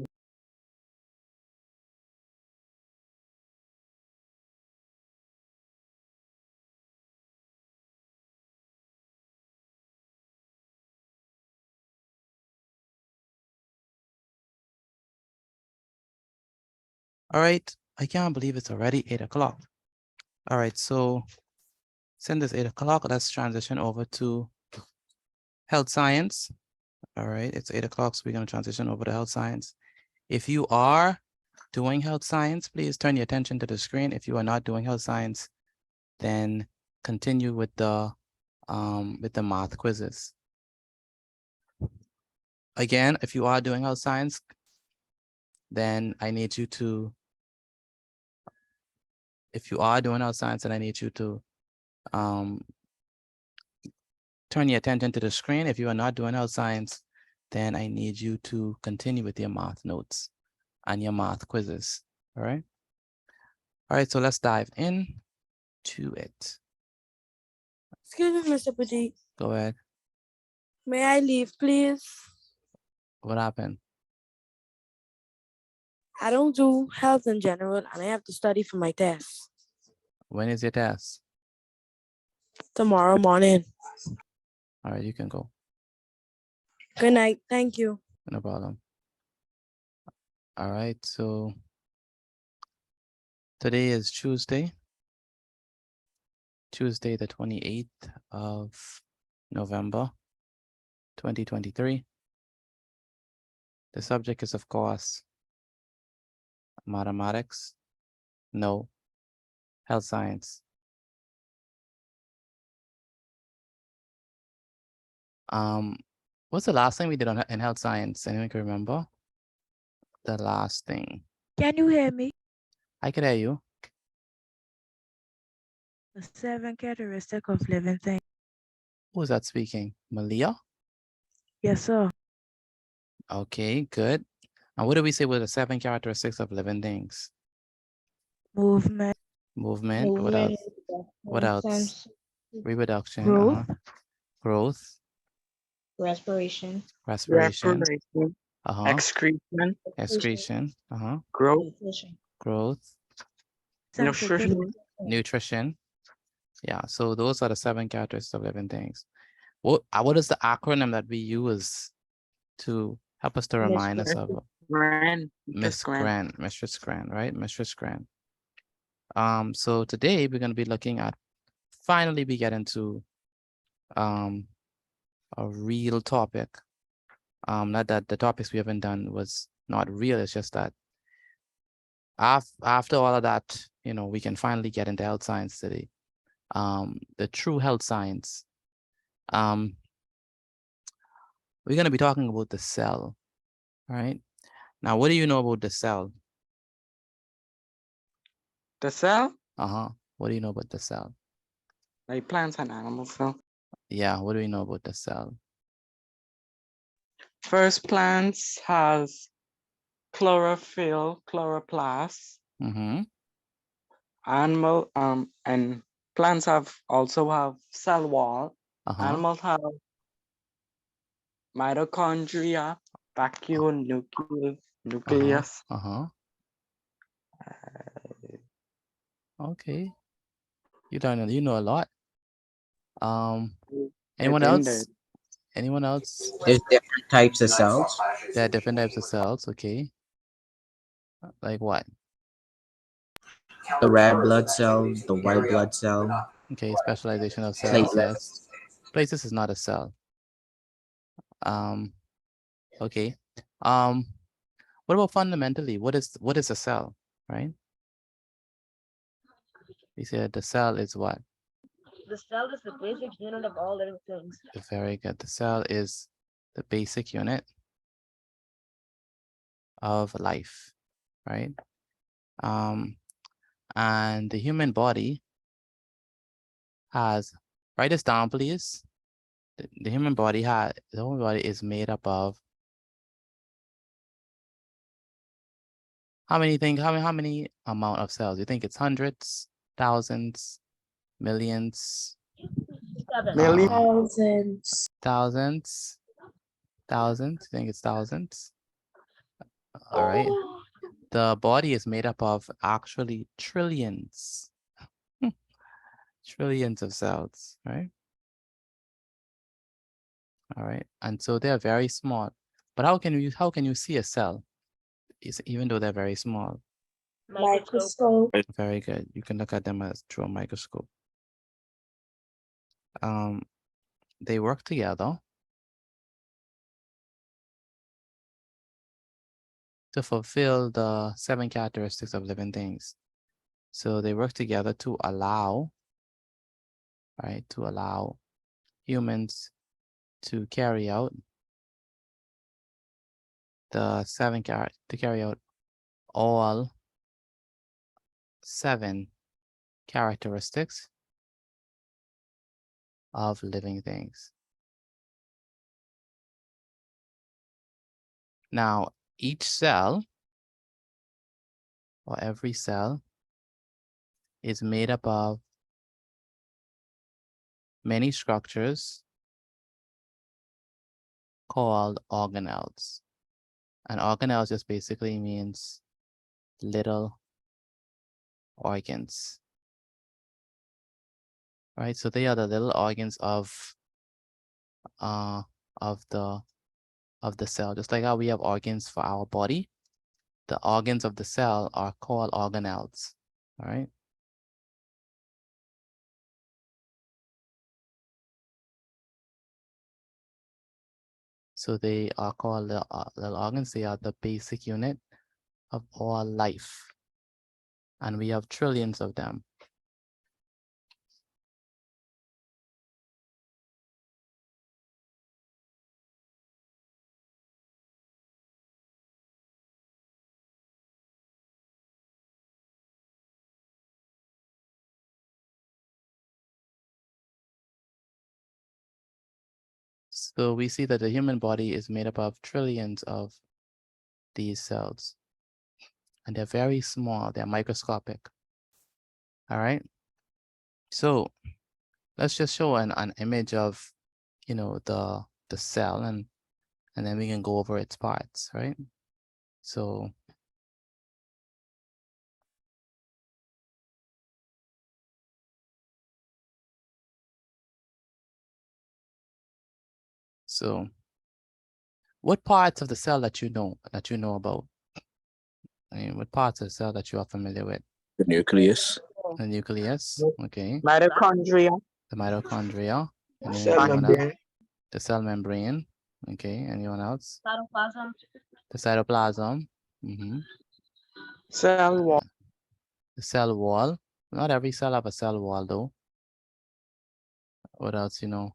Speaker 1: All right. I can't believe it's already 8 o'clock. All right. So since it's 8 o'clock, let's transition over to health science. All right. It's 8 o'clock, so we're going to transition over to health science. If you are doing health science, please turn your attention to the screen. If you are not doing health science, then continue with the math quizzes. Again, if you are doing health science, then I need you to, if you are doing health science, then I need you to turn your attention to the screen. If you are not doing health science, then I need you to continue with your math notes and your math quizzes. All right. All right, so let's dive in to it.
Speaker 21: Excuse me, Mr. Petit.
Speaker 1: Go ahead.
Speaker 21: May I leave, please?
Speaker 1: What happened?
Speaker 21: I don't do health in general, and I have to study for my test
Speaker 1: When is your test?
Speaker 21: tomorrow morning.
Speaker 1: All right, you can go.
Speaker 21: Good night. Thank you.
Speaker 1: No problem. All right, so today is Tuesday the 28th of November, 2023. The subject is, of course, mathematics. No, health science. What's the last thing we did in health science? Anyone can remember? The last thing.
Speaker 21: Can you hear me?
Speaker 1: I can hear you.
Speaker 21: The 7 characteristics of living things.
Speaker 1: Who is that speaking? Malia?
Speaker 21: Yes, sir.
Speaker 1: Okay, good. And what do we say were the 7 characteristics of living things?
Speaker 21: Movement.
Speaker 1: Movement. What else? What else? Reproduction.
Speaker 21: Growth.
Speaker 1: Growth.
Speaker 10: Respiration.
Speaker 1: Respiration.
Speaker 10: Excretion.
Speaker 1: Excretion.
Speaker 10: Growth.
Speaker 1: Growth.
Speaker 10: Nutrition.
Speaker 1: Nutrition. Yeah, so those are the 7 characteristics of living things. What is the acronym that we use to help us to remind us of Mistress Grand, right? Mistress Grand. So today we're going to be looking at, finally we get into a real topic. Not that the topics we haven't done was not real, it's just that after all of that, we can finally get into health science today. The true health science. We're going to be talking about the cell, right? Now, what do you know about the cell?
Speaker 10: The cell?
Speaker 1: What do you know about the cell?
Speaker 10: Like plants and animals cell.
Speaker 1: Yeah, what do we know about the cell?
Speaker 10: First, plants has chlorophyll, chloroplast.
Speaker 1: Mm-hmm.
Speaker 10: Animal and plants also have cell wall.
Speaker 1: Uh-huh.
Speaker 10: Animals have mitochondria, vacuole, nucleus.
Speaker 1: Uh-huh. Okay. You know a lot. Anyone else? Anyone else?
Speaker 15: There's different types of cells.
Speaker 1: There are different types of cells, okay. Like what?
Speaker 15: The red blood cell, the white blood cell.
Speaker 1: Okay, specialization of cells,
Speaker 15: Platelets.
Speaker 1: yes. Platelets is not a cell. Okay. What about fundamentally? What is a cell, right? We said the cell is what?
Speaker 12: The cell is the basic unit of all living things.
Speaker 1: Very good. The cell is the basic unit of life, right? And the human body has, write this down, please. The human body is made up of how many things? How many amount of cells? You think it's hundreds, thousands, millions?
Speaker 2: Thousands.
Speaker 1: Thousands. Thousands. You think it's thousands? All right. The body is made up of actually trillions. Trillions of cells, right? All right. And so they're very small. But how can you see a cell? Even though they're very small.
Speaker 2: Microscope.
Speaker 1: Very good. You can look at them as through a microscope. They work together to fulfill the 7 characteristics of living things. So they work together to allow, right, to allow humans to carry out the to carry out all 7 characteristics of living things. Now, each cell or every cell is made up of many structures called organelles. And organelles just basically means little organs. Right? So they are the little organs of the cell. Just like how we have organs for our body, the organs of the cell are called organelles. All right. So they are called little organs. They are the basic unit of all life. And we have trillions of them. So we see that the human body is made up of trillions of these cells. And they're very small, they're microscopic. All right. So let's just show an image of, you know, the cell and then we can go over its parts, right? So what parts of the cell that you know about? I mean, what parts of the cell that you are familiar with?
Speaker 4: The nucleus.
Speaker 1: The nucleus, okay.
Speaker 10: Mitochondria.
Speaker 1: The mitochondria.
Speaker 5: Cell
Speaker 1: Anyone else?
Speaker 5: membrane.
Speaker 1: The cell membrane. Okay, anyone else?
Speaker 12: Cytoplasm.
Speaker 1: The cytoplasm.
Speaker 10: Cell wall.
Speaker 1: The cell wall. Not every cell have a cell wall though. What else you know?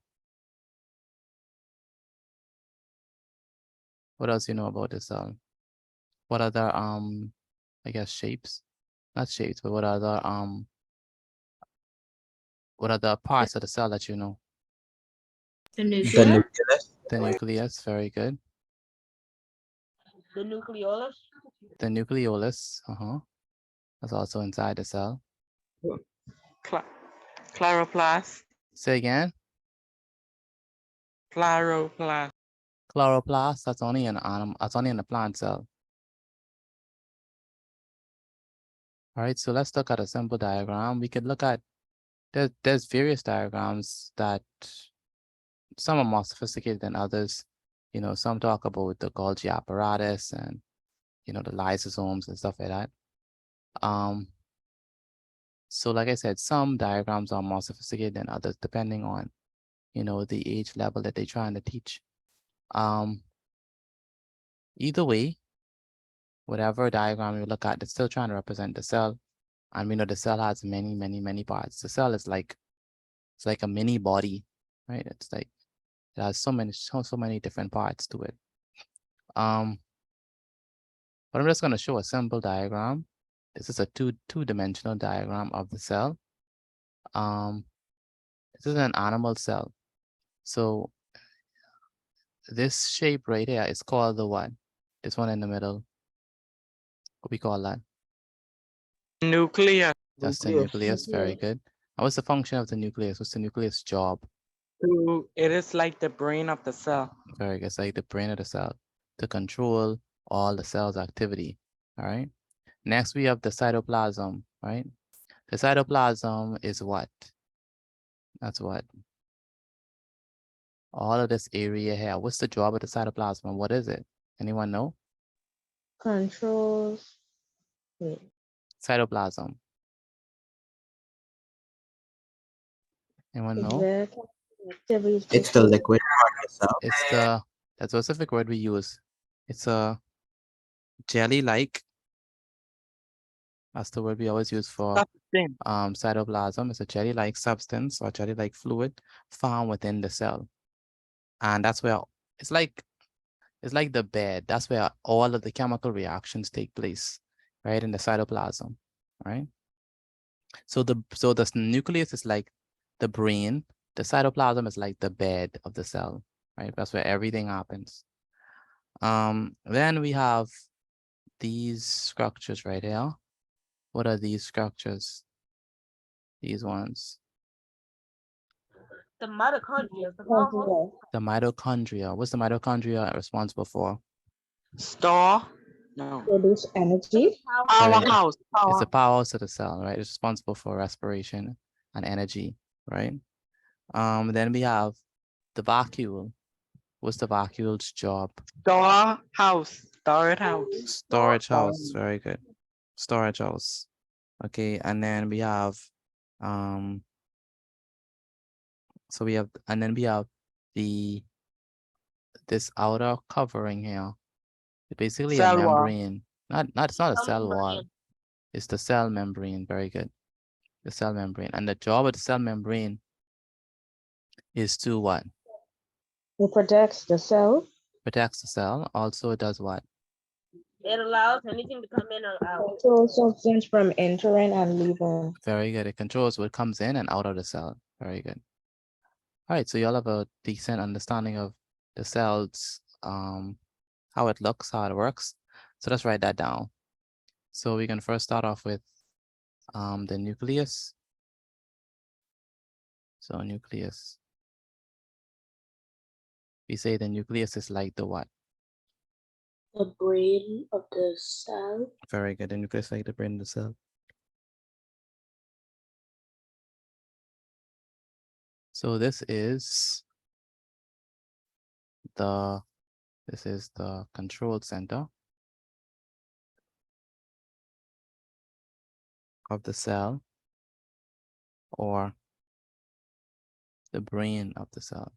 Speaker 1: What else you know about the cell? What other I guess shapes? Not shapes, but what other parts of the cell that you know?
Speaker 8: The
Speaker 15: The
Speaker 8: nucleus.
Speaker 15: nucleus.
Speaker 1: The nucleus, very good.
Speaker 9: The nucleolus.
Speaker 1: The nucleolus, that's also inside the cell.
Speaker 10: Chloroplast.
Speaker 1: Say again.
Speaker 10: Chloroplast.
Speaker 1: Chloroplast, that's only an animal, that's only in a plant cell. All right, so let's look at a simple diagram. We could look at, there's various diagrams that some are more sophisticated than others. You know, some talk about the Golgi apparatus and, you know, the lysosomes and stuff like that. So like I said, some diagrams are more sophisticated than others, depending on, you know, the age level that they're trying to teach. Either way, whatever diagram you look at, it's still trying to represent the cell. And we know the cell has many, many, many parts. The cell is like, it's like a mini body, right? It's like, it has so many different parts to it. But I'm just going to show a simple diagram. This is a two-dimensional diagram of the cell. This is an animal cell. So this shape right here is called the what? This one in the middle. What we call that?
Speaker 10: Nucleus.
Speaker 1: That's the nucleus. Very good. And what's the function of the nucleus? What's the nucleus job?
Speaker 10: It is like the brain of the cell.
Speaker 1: Very good. It's like the brain of the cell to control all the cell's activity. All right. Next, we have the cytoplasm, right? The cytoplasm is what? That's what? All of this area here. What's the job of the cytoplasm? What is it? Anyone know?
Speaker 9: Controls. Wait.
Speaker 1: Cytoplasm. Anyone know?
Speaker 15: It's the liquid part of the cell.
Speaker 1: It's the specific word we use. It's a jelly-like. That's the word we always use for cytoplasm. It's a jelly-like substance or jelly-like fluid found within the cell. And that's where it's like the bed. That's where all of the chemical reactions take place, right? In the cytoplasm, right? So the nucleus is like the brain. The cytoplasm is like the bed of the cell, right? That's where everything happens. Then we have these structures right here. What are these structures? These ones.
Speaker 9: The mitochondria.
Speaker 1: The mitochondria. What's the mitochondria responsible for?
Speaker 10: Store. No.
Speaker 9: Produce energy.
Speaker 10: Powerhouse.
Speaker 1: It's the powerhouse of the cell, right? It's responsible for respiration and energy, right? Then we have the vacuole. What's the vacuole's job?
Speaker 10: Storehouse. Storage house.
Speaker 1: Storage house. Very good. Storage house. Okay, and then we have this outer covering here. It's basically
Speaker 10: Cell
Speaker 1: a
Speaker 10: wall.
Speaker 1: membrane. It's not a cell wall. It's the cell membrane. Very good. The cell membrane. And the job of the cell membrane is to what?
Speaker 9: It protects the cell.
Speaker 1: Protects the cell. Also, it does what?
Speaker 9: It allows anything to come in or out. Controls substance from entering and leaving.
Speaker 1: Very good. It controls what comes in and out of the cell. Very good. All right, so you all have a decent understanding of the cells, how it looks, how it works. So let's write that down. So we can first start off with the nucleus. So nucleus. We say the nucleus is like the what?
Speaker 2: The brain of the cell.
Speaker 1: Very good. The nucleus is like the brain of the cell. So this is the control center of the cell, or the brain of the cell.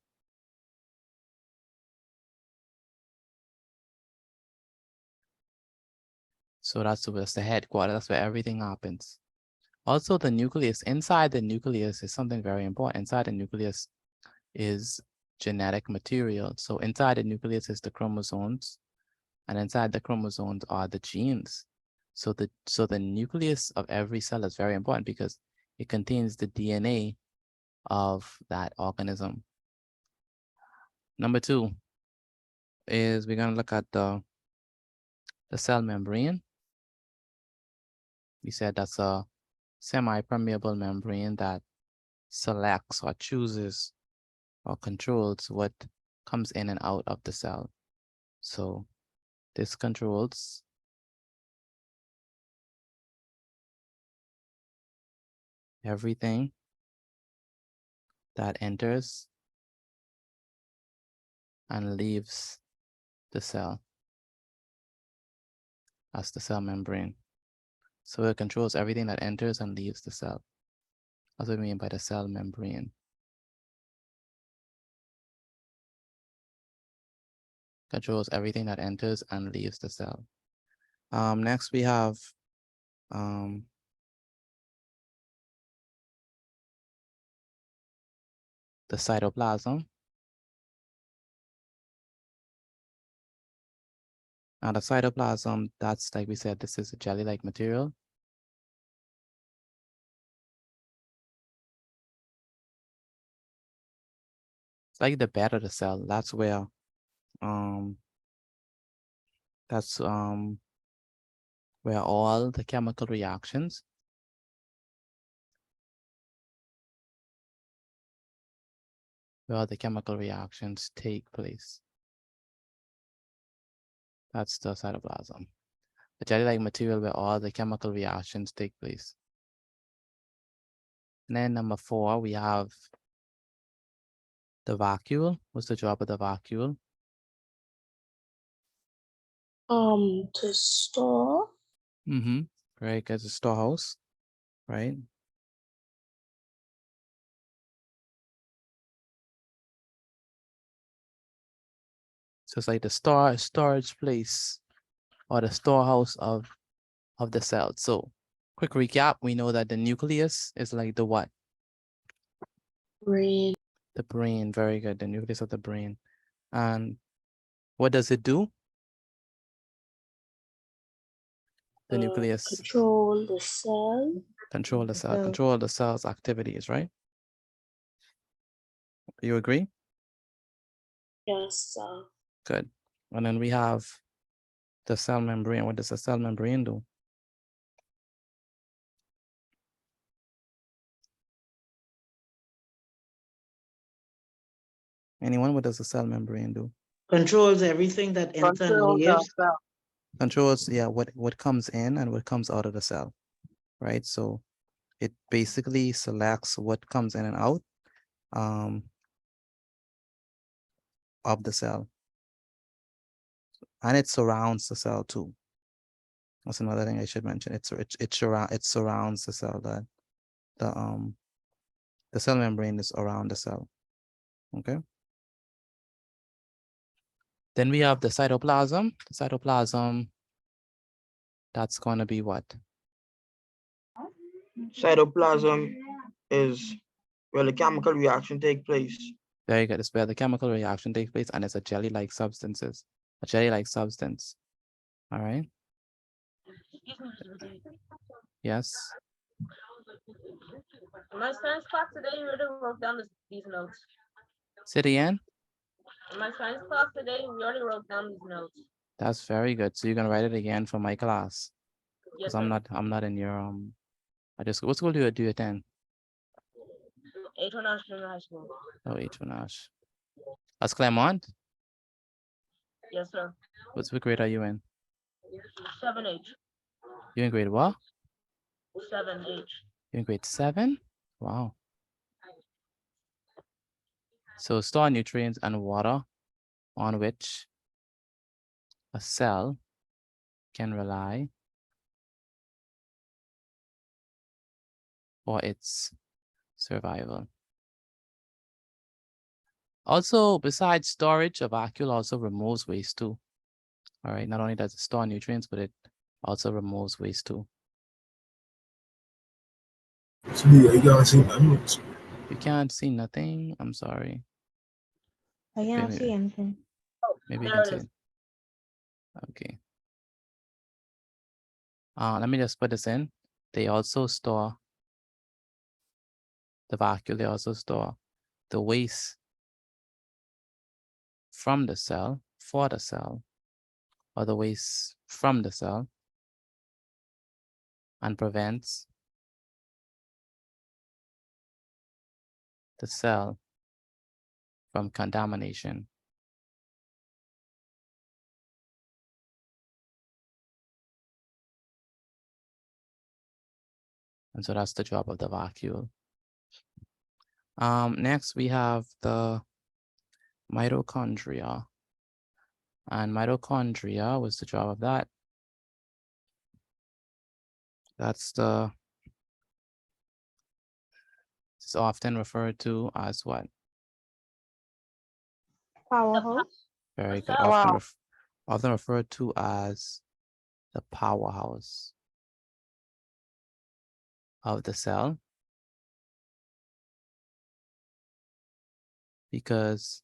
Speaker 1: So that's the headquarters. That's where everything happens. Also, the nucleus, inside the nucleus is something very important. Inside the nucleus is genetic material. So inside the nucleus is the chromosomes, and inside the chromosomes are the genes. So the nucleus of every cell is very important because it contains the DNA of that organism. Number 2 is we're gonna look at the cell membrane. We said that's a semi-permeable membrane that selects or chooses or controls what comes in and out of the cell. So this controls everything that enters and leaves the cell. That's the cell membrane. So it controls everything that enters and leaves the cell. That's what we mean by the cell membrane. Controls everything that enters and leaves the cell. Next we have the cytoplasm. Now the cytoplasm, that's like we said, this is a jelly-like material. It's like the bed of the cell. That's where where all the chemical reactions take place. That's the cytoplasm. The jelly-like material where all the chemical reactions take place. And then number 4, we have the vacuole. What's the job of the vacuole?
Speaker 2: To store.
Speaker 1: Right, because it's a storehouse, right? So it's like the storage place or the storehouse of the cell. So quick recap, we know that the nucleus is like the what?
Speaker 2: Brain.
Speaker 1: The brain, very good. The nucleus of the brain. And what does it do? The nucleus.
Speaker 2: Control the cell.
Speaker 1: Control the cell. Control the cell's activities, right? You agree?
Speaker 2: Yes, sir.
Speaker 1: Good. And then we have the cell membrane. What does the cell membrane do? Anyone? What does the cell membrane do?
Speaker 3: Controls everything that enters and leaves.
Speaker 1: Controls, yeah, what comes in and what comes out of the cell, right? So it basically selects what comes in and out of the cell. And it surrounds the cell too. That's another thing I should mention. It surrounds the cell. The cell membrane is around the cell. Okay. Then we have the cytoplasm. The cytoplasm, that's going to be what?
Speaker 5: Cytoplasm is where the chemical reaction takes place.
Speaker 1: Very good. It's where the chemical reaction takes place, and it's a jelly-like substances. A jelly-like substance. All right. Yes.
Speaker 9: In my science class today, we already wrote down these notes.
Speaker 1: Say it again.
Speaker 9: In my science class today, we already wrote down these notes.
Speaker 1: That's very good. So you're gonna write it again for my class.
Speaker 9: Yes,
Speaker 1: Because I'm not in your what school do you attend?
Speaker 9: H1 Junior High School.
Speaker 1: Oh, H1. That's Claremont?
Speaker 9: Yes, sir.
Speaker 1: What grade are you in?
Speaker 9: 7H.
Speaker 1: You in grade what?
Speaker 9: 7H.
Speaker 1: You're in grade 7? Wow. So store nutrients and water on which a cell can rely for its survival. Also, besides storage, a vacuole also removes waste too. All right, not only does it store nutrients, but it also removes waste too. You can't see nothing. I'm sorry.
Speaker 18: I can't see anything.
Speaker 1: Maybe you can see it. Okay. Let me just put this in. They also store the vacuole. They also store the waste from the cell, for the cell, or the waste from the cell, and prevents the cell from contamination. And so that's the job of the vacuole. Next, we have the mitochondria. And mitochondria, what's the job of that? It's often referred to as what?
Speaker 8: Powerhouse.
Speaker 1: Very good.
Speaker 11: Wow.
Speaker 1: Often referred to as the powerhouse of the cell, because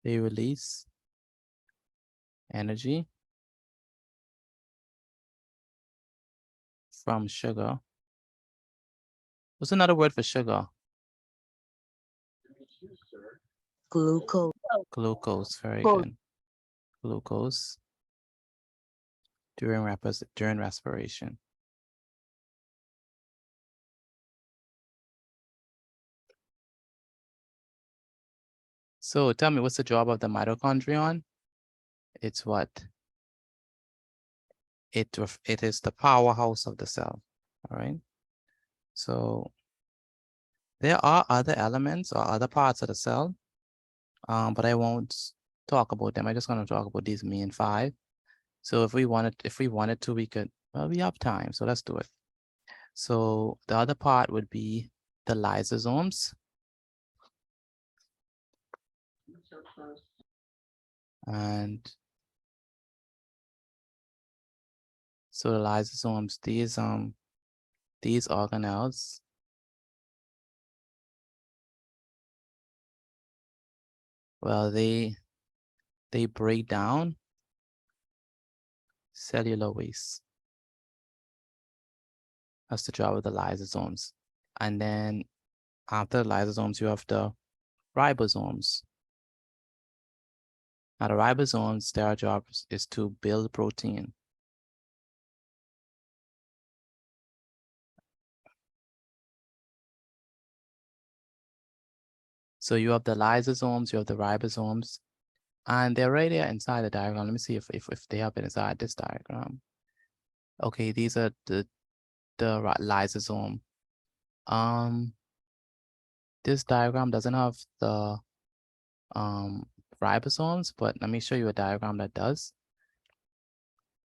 Speaker 1: they release energy from sugar. What's another word for sugar?
Speaker 21: Glucose.
Speaker 1: Glucose, very
Speaker 21: Glucose.
Speaker 1: good. Glucose during respiration. So tell me, what's the job of the mitochondrion? It's what? It is the powerhouse of the cell, all right? So there are other elements or other parts of the cell, but I won't talk about them. I'm just going to talk about these main 5. So if we wanted to, we could, well, we have time, so let's do it. So the other part would be the lysosomes. And so the lysosomes, these organelles well, they break down cellular waste. That's the job of the lysosomes. And then after the lysosomes, you have the ribosomes. Now the ribosomes, their job is to build protein. So you have the lysosomes, you have the ribosomes, and they're right there inside the diagram. Let me see if they have it inside this diagram. Okay, these are the lysosome. This diagram doesn't have the ribosomes, but let me show you a diagram that does.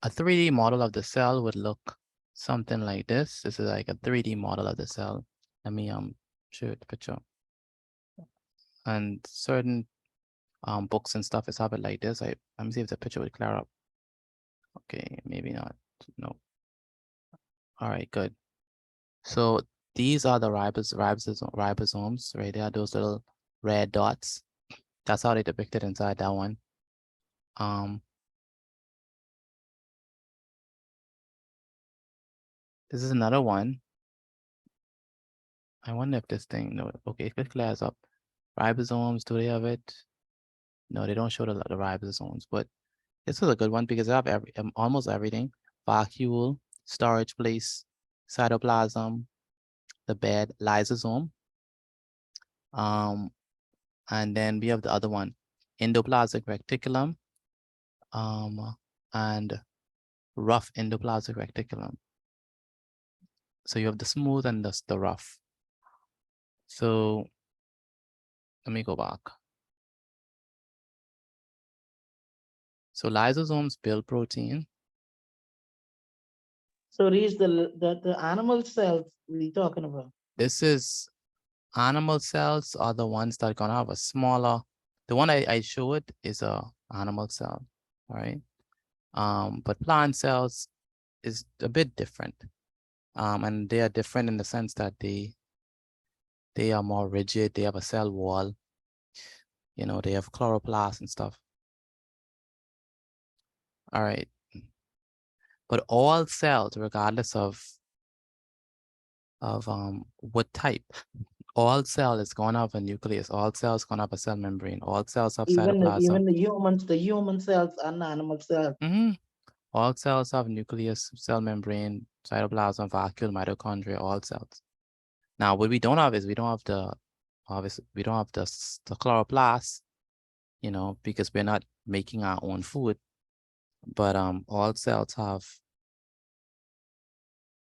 Speaker 1: A 3D model of the cell would look something like this. This is like a 3D model of the cell. Let me show you the picture. And certain books and stuff is have it like this. Let me see if the picture would clear up. Okay, maybe not. No. All right, good. So these are the ribosomes, right? They are those little red dots. That's how they depicted inside that one. This is another one. I wonder if this thing, no, okay, it clears up. Ribosomes, do they have it? No, they don't show the ribosomes, but this is a good one because they have almost everything. Vacuole, storage place, cytoplasm, the bed, lysosome. And then we have the other one, endoplasmic reticulum, and rough endoplasmic reticulum. So you have the smooth and the rough. So let me go back. So lysosomes build protein.
Speaker 3: So these the animal cells we're talking about.
Speaker 1: This is animal cells are the ones that are gonna have a smaller. The one I showed is a animal cell, all right? But plant cells is a bit different. And they are different in the sense that they are more rigid. They have a cell wall. You know, they have chloroplast and stuff. All right. But all cells, regardless of what type. All cell is gonna have a nucleus. All cells gonna have a cell membrane. All cells have cytoplasm.
Speaker 3: Even the human cells and animal cells.
Speaker 1: All cells have nucleus, cell membrane, cytoplasm, vacuole, mitochondria, all cells. Now, what we don't have is we don't have the chloroplast, you know, because we're not making our own food. But all cells have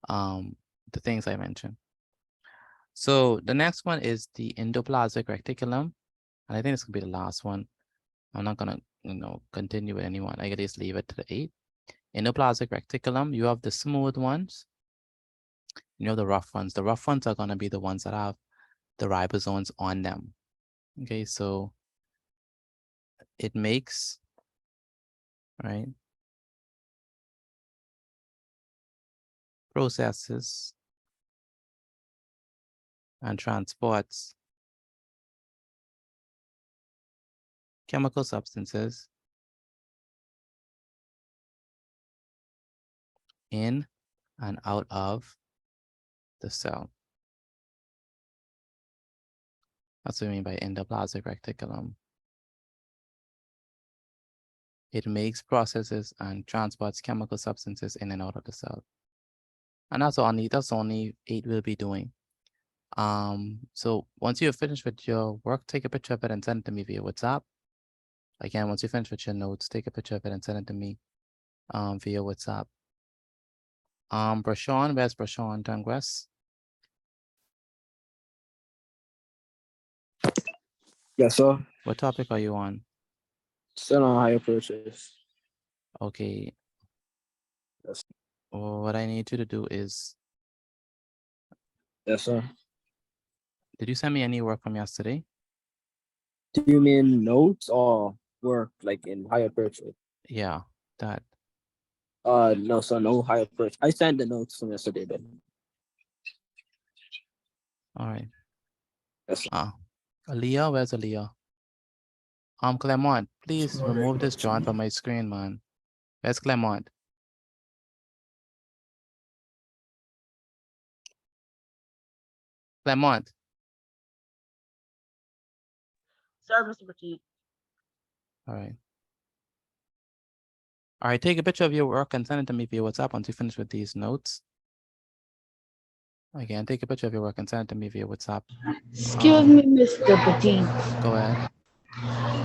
Speaker 1: the things I mentioned. So the next one is the endoplasmic reticulum. And I think this could be the last one. I'm not gonna, continue with anyone. I can just leave it to the 8. Endoplasmic reticulum, you have the smooth ones, you know, the rough ones. The rough ones are gonna be the ones that have the ribosomes on them. Okay, so it makes, right, processes and transports chemical substances in and out of the cell. That's what I mean by endoplasmic reticulum. It makes, processes, and transports chemical substances in and out of the cell. And that's only 8 we'll be doing. So once you're finished with your work, take a picture of it and send it to me via WhatsApp. Again, once you finish with your notes, take a picture of it and send it to me via WhatsApp. Brashawn, where's Brashawn Tangwes?
Speaker 4: Yes, sir.
Speaker 1: What topic are you on?
Speaker 4: Still on higher purchase.
Speaker 1: Okay.
Speaker 4: Yes.
Speaker 1: What I need you to do is.
Speaker 4: Yes, sir.
Speaker 1: Did you send me any work from yesterday?
Speaker 4: Do you mean notes or work like in higher purchase?
Speaker 1: Yeah, that.
Speaker 4: No, sir, no higher purchase. I sent the notes from yesterday, then.
Speaker 1: All right.
Speaker 4: Yes, sir.
Speaker 1: Aaliyah, where's Aaliyah? Clement, please remove this John from my screen, man. Where's Clement? Clement.
Speaker 3: Sorry, Mr. Petit.
Speaker 1: All right. All right, take a picture of your work and send it to me via WhatsApp once you finish with these notes. Again, take a picture of your work and send it to me via WhatsApp.
Speaker 12: Excuse me, Mr. Petit.
Speaker 1: Go ahead.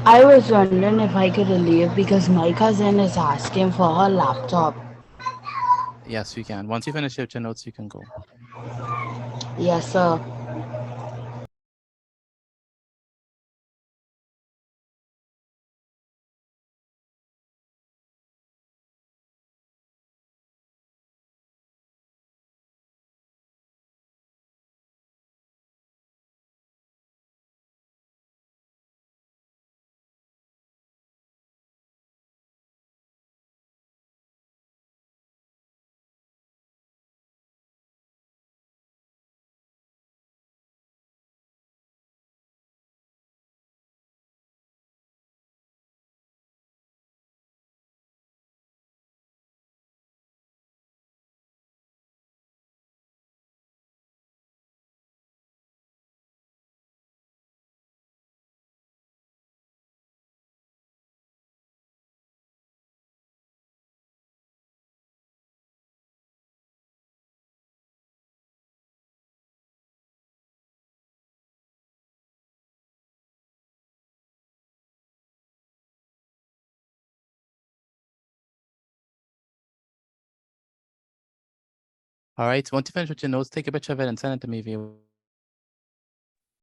Speaker 12: I was wondering if I could leave because my cousin is asking for her laptop.
Speaker 1: Yes, you can. Once you finish your notes, you can go.
Speaker 12: Yes, sir.
Speaker 1: All right, once you finish with your notes, take a picture of it and send it to me via.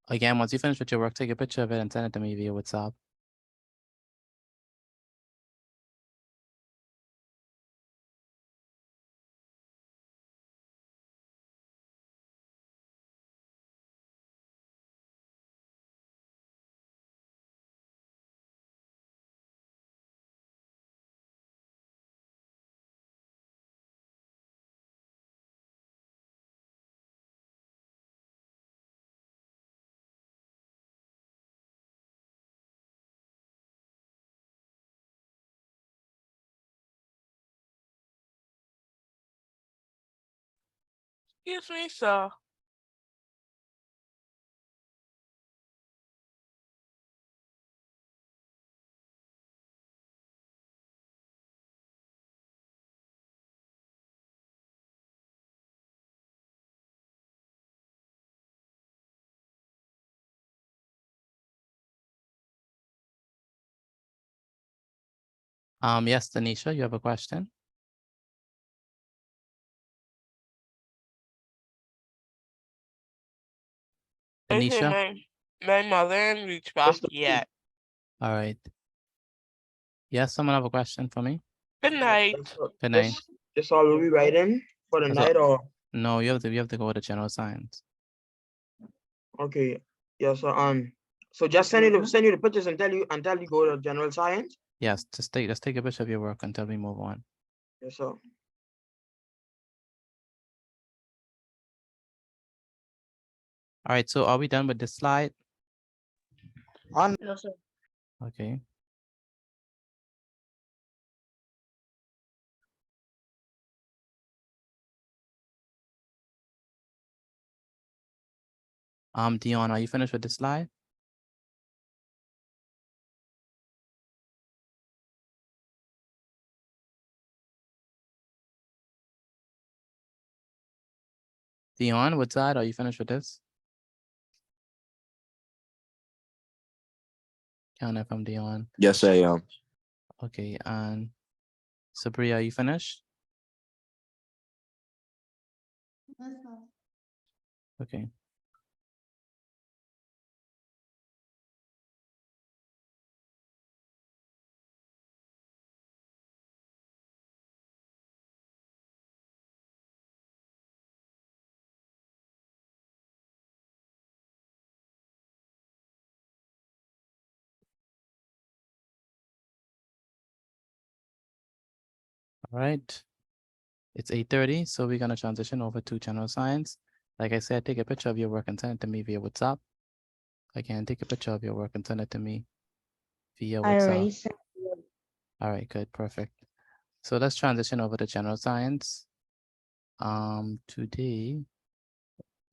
Speaker 1: Again, once you finish with your work, take a picture of it and send it to me via WhatsApp.
Speaker 11: Excuse me, sir.
Speaker 1: Yes, Tanisha, you have a question?
Speaker 11: Okay,
Speaker 1: Tanisha?
Speaker 11: my mother ain't reached back yet.
Speaker 1: All right. Yes, someone have a question for me?
Speaker 11: Good night.
Speaker 1: Good night.
Speaker 5: Just all we writing for the
Speaker 1: That's
Speaker 5: night
Speaker 1: all.
Speaker 5: or
Speaker 1: No, you have to go to general science.
Speaker 5: okay. Yeah, so just send you the pictures and tell you go to general science.
Speaker 1: Yes, just take a picture of your work until we move on.
Speaker 5: Yes, sir.
Speaker 1: All right, so are we done with this slide?
Speaker 6: No, sir.
Speaker 1: Okay. Dion, are you finished with this slide? Dion, what side? Are you finished with this? Count it from Dion.
Speaker 4: Yes, I am.
Speaker 1: Okay, and Sabri, are you finished? Okay. All right. It's 8:30, so we're gonna transition over to general science. Like I said, take a picture of your work and send it to me via WhatsApp. Again, take a picture of your work and send it to me via
Speaker 21: I already
Speaker 1: WhatsApp.
Speaker 21: sent you.
Speaker 1: All right, good, perfect. So let's transition over to general science. Today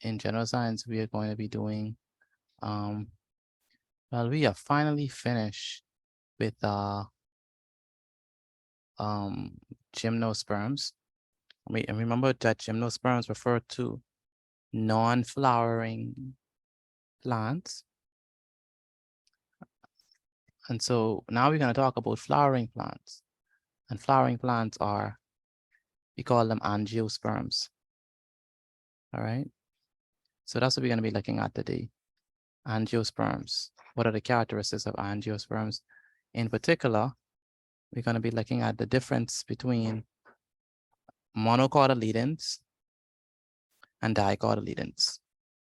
Speaker 1: in general science, we are going to be doing, well, we are finally finished with gymnosperms. And remember that gymnosperms refer to non-flowering plants. And so now we're going to talk about flowering plants. And flowering plants are, we call them angiosperms. All right. So that's what we're going to be looking at today. Angiosperms. What are the characteristics of angiosperms? In particular, we're going to be looking at the difference between monocotyledons and dicotyledons,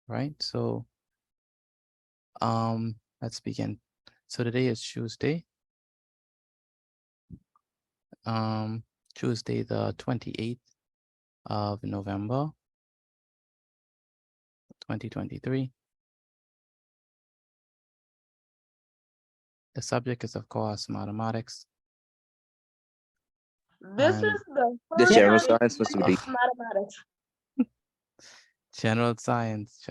Speaker 1: right? So let's begin. So today is Tuesday. Tuesday, the 28th of November, 2023. The subject is, of course, mathematics.
Speaker 9: This
Speaker 1: And
Speaker 9: is the
Speaker 4: This
Speaker 9: first
Speaker 4: general
Speaker 9: time
Speaker 4: science must be.
Speaker 9: mathematics.
Speaker 1: general science.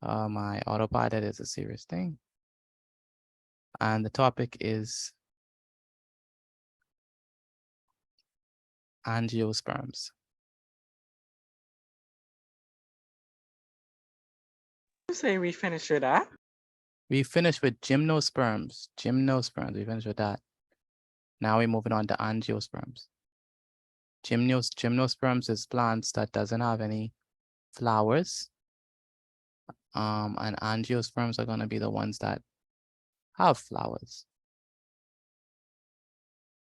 Speaker 1: My autopilot is a serious thing. And the topic is angiosperms.
Speaker 10: You say we finished with that?
Speaker 1: We finished with gymnosperms. We finished with that. Now we're moving on to angiosperms. Gymnosperms is plants that doesn't have any flowers. And angiosperms are going to be the ones that have flowers.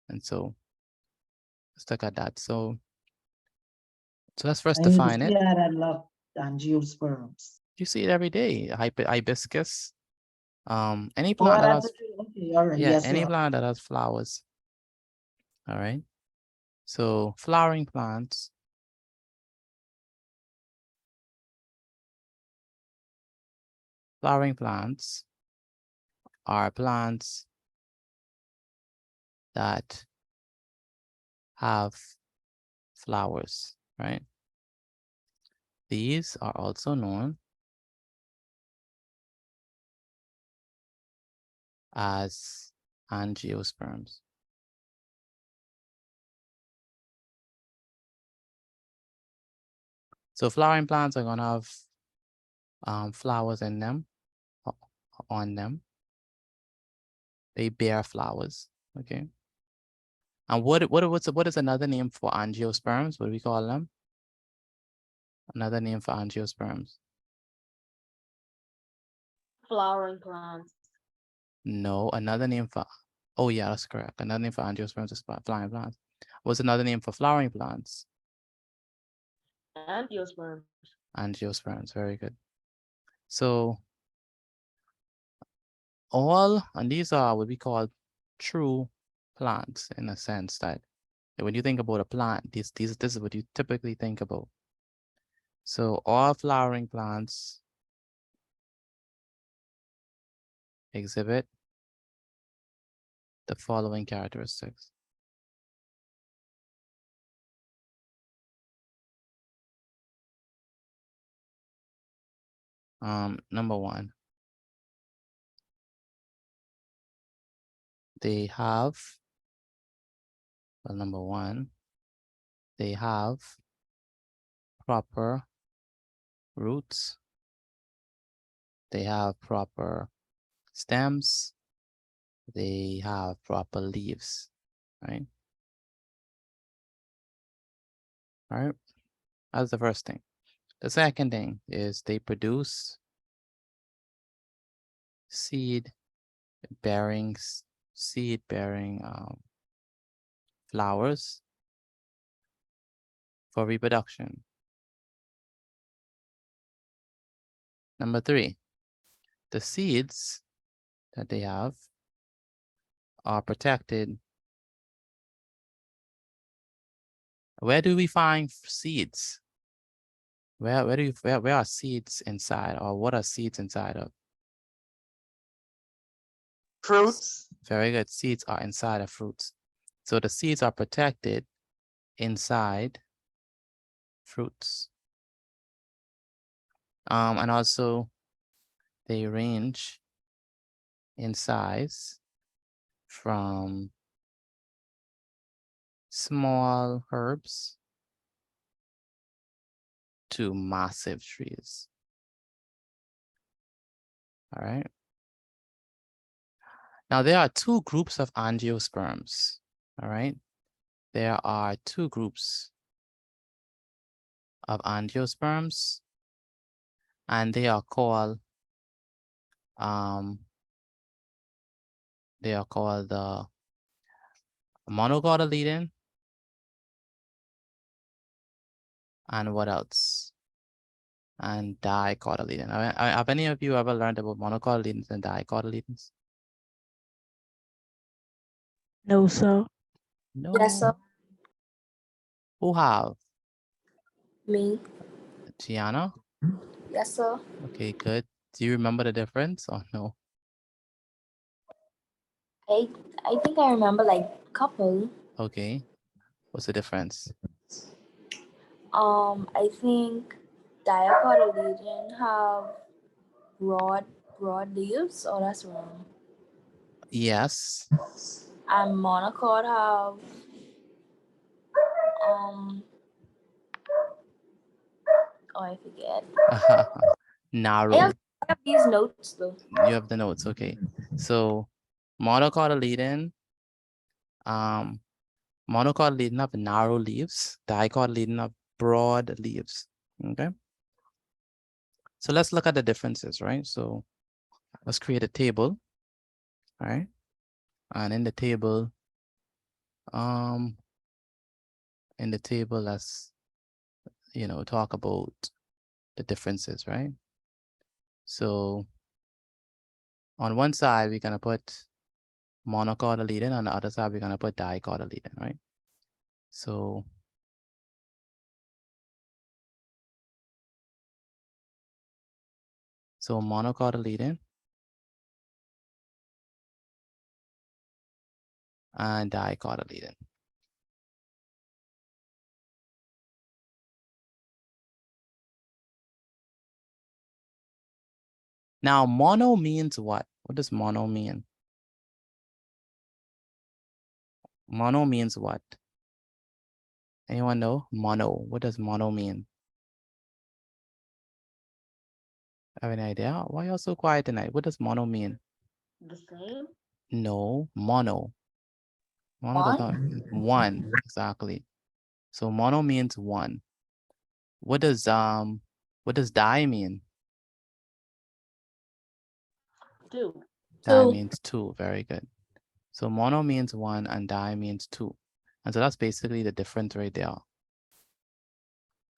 Speaker 1: And so let's look at that. So let's first define it.
Speaker 3: Yeah, I love angiosperms.
Speaker 1: You see it every day. Hibiscus. Any
Speaker 3: Oh,
Speaker 1: plant that
Speaker 3: that's
Speaker 1: has,
Speaker 3: okay. All right.
Speaker 1: yeah,
Speaker 3: Yes,
Speaker 1: any
Speaker 3: sir.
Speaker 1: plant that has flowers. All right. So flowering plants are plants that have flowers, right? These are also known as angiosperms. So flowering plants are going to have, flowers in them, on them. They bear flowers. Okay. And what is another name for angiosperms? What do we call them? Another name for angiosperms.
Speaker 9: Flowering plants.
Speaker 1: No, another name for, oh yeah, that's correct. Another name for angiosperms is flowering plants. What's another name for flowering plants?
Speaker 9: Angiosperms.
Speaker 1: Angiosperms, very good. So all, and these are what we call true plants in a sense that when you think about a plant, this is what you typically think about. So all flowering plants exhibit the following characteristics. Number one, they have, well, number one, they have proper roots. They have proper stems. They have proper leaves, right? All right, that's the first thing. The second thing is they produce seed-bearing flowers for reproduction. Number three, the seeds that they have are protected. Where do we find seeds? Where are seeds inside, or what are seeds inside of?
Speaker 10: Fruits.
Speaker 1: Very good. Seeds are inside of fruits. So the seeds are protected inside fruits. And also they range in size from small herbs to massive trees. All right. Now there are two groups of angiosperms. All right. There are two groups of angiosperms, and they are called the monocotyledon and what else? And dicotyledon. Have any of you ever learned about monocotyledons and dicotyledons?
Speaker 14: No, sir.
Speaker 1: No.
Speaker 2: Yes, sir.
Speaker 1: Who have?
Speaker 2: Me.
Speaker 1: Gianna?
Speaker 2: Yes, sir.
Speaker 1: Okay, good. Do you remember the difference or no?
Speaker 2: I think I remember like couple.
Speaker 1: Okay. What's the difference?
Speaker 2: I think dicotyledon have broad leaves. Oh, that's wrong.
Speaker 1: Yes.
Speaker 2: And monocot have oh, I forget.
Speaker 1: Narrow.
Speaker 2: I have these notes though.
Speaker 1: You have the notes, okay. So monocotyledon have narrow leaves, dicotyledon have broad leaves. Okay. So let's look at the differences, right? So let's create a table. All right. And in the table, let's talk about the differences, right? So on one side, we're gonna put monocotyledon, on the other side, we're gonna put dicotyledon, right? So monocotyledon and dicotyledon. Now, mono means what? What does mono mean? Mono means what? Anyone know? Mono. What does mono mean? Have any idea? Why are you so quiet tonight? What does mono mean?
Speaker 9: The same.
Speaker 1: No, mono. Mono does not one, exactly. So mono means one. What does di mean?
Speaker 3: Two.
Speaker 1: Di means two. Very good. So mono means one and di means two. And so that's basically the difference right there.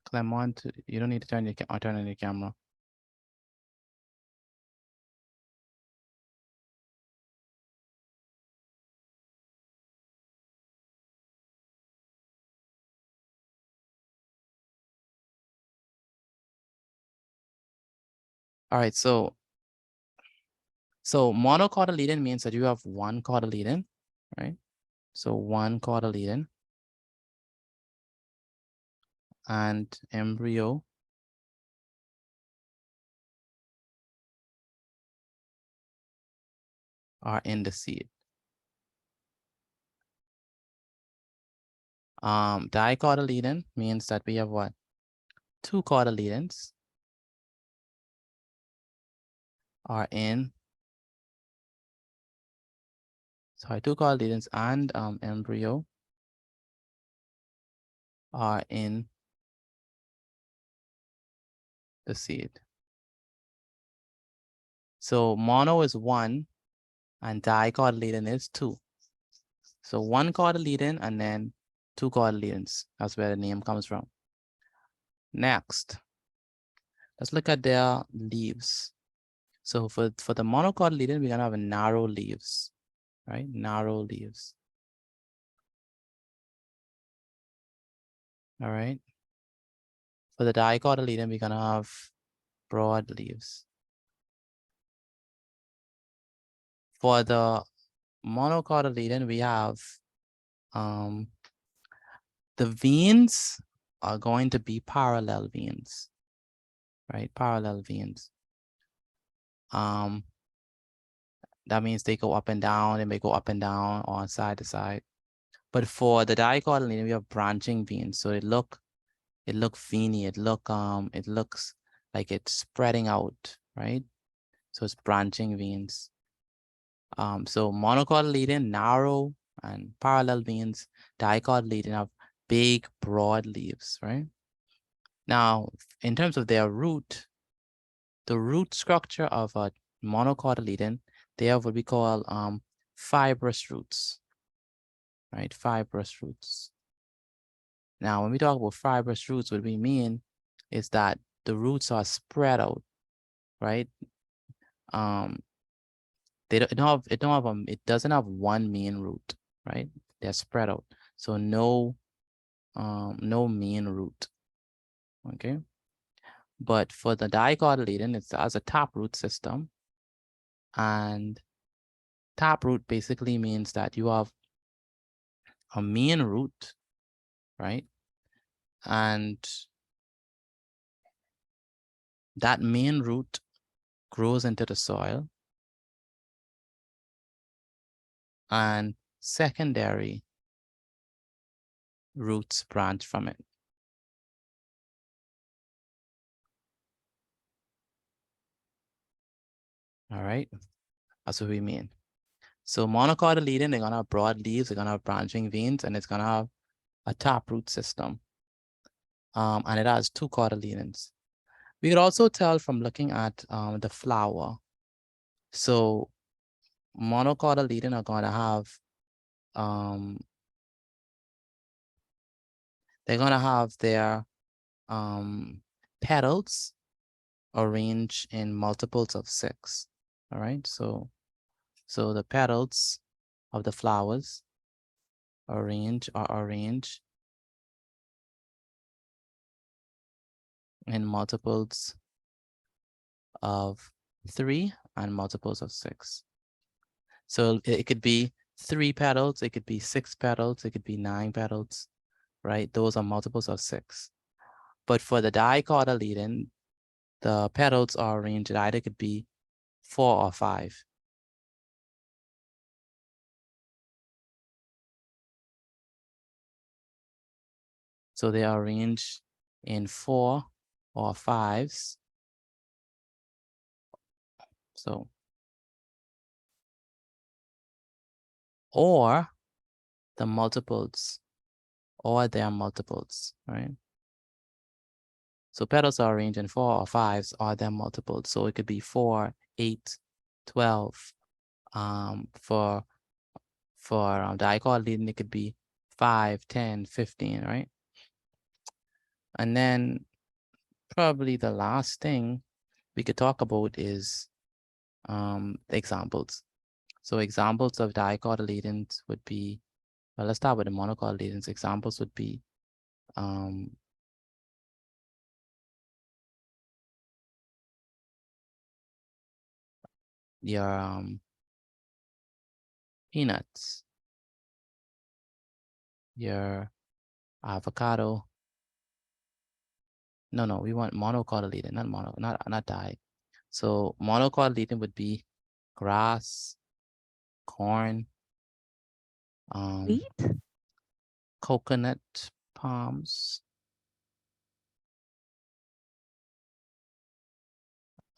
Speaker 1: Clement, you don't need to turn on your camera. All right, so monocotyledon means that you have one cotyledon, right? So one cotyledon and embryo are in the seed. Dicotyledon means that we have what? Two cotyledons are in, sorry, two cotyledons and embryo are in the seed. So mono is one and dicotyledon is two. So one cotyledon and then two cotyledons. That's where the name comes from. Next, let's look at their leaves. So for the monocotyledon, we're gonna have a narrow leaves, right? Narrow leaves. All right. For the dicotyledon, we're gonna have broad leaves. For the monocotyledon, we have the veins are going to be parallel veins, right? Parallel veins. That means they go up and down, they may go up and down or side to side. But for the dicotyledon, we have branching veins. So it look veiny, it looks like it's spreading out, right? So it's branching veins. So monocotyledon, narrow and parallel veins. Dicotyledon have big, broad leaves, right? Now, in terms of their root, the root structure of a monocotyledon, they have what we call fibrous roots, right? Fibrous roots. Now, when we talk about fibrous roots, what we mean is that the roots are spread out, right? It doesn't have one main root, right? They're spread out. So no main root. Okay. But for the dicotyledon, it has a taproot system. And taproot basically means that you have a main root, right? And that main root grows into the soil. And secondary roots branch from it. All right, that's what we mean. So monocotyledon, they're gonna have broad leaves, they're gonna have branching veins, and it's gonna have a taproot system. And it has two cotyledons. We could also tell from looking at the flower. So monocotyledon are gonna have they're gonna have their petals arranged in multiples of 6. All right, so the petals of the flowers are arranged in multiples of 3 and multiples of 6. So it could be 3 petals, it could be 6 petals, it could be 9 petals, right? Those are multiples of 6. But for the dicotyledon, the petals are arranged, either could be 4 or 5. So they are arranged in 4 or 5s. So or the multiples, or their multiples, right? So petals are arranged in 4 or 5s or their multiples. So it could be 4, 8, 12. For dicot leading, it could be 5, 10, 15, right? And then probably the last thing we could talk about is the examples. So examples of dicotyledons would be, well, let's start with the monocotyledons. Examples would be your peanuts, your avocado. No, we want monocotyledon, not di. So monocotyledon would be grass, corn, coconut, palms,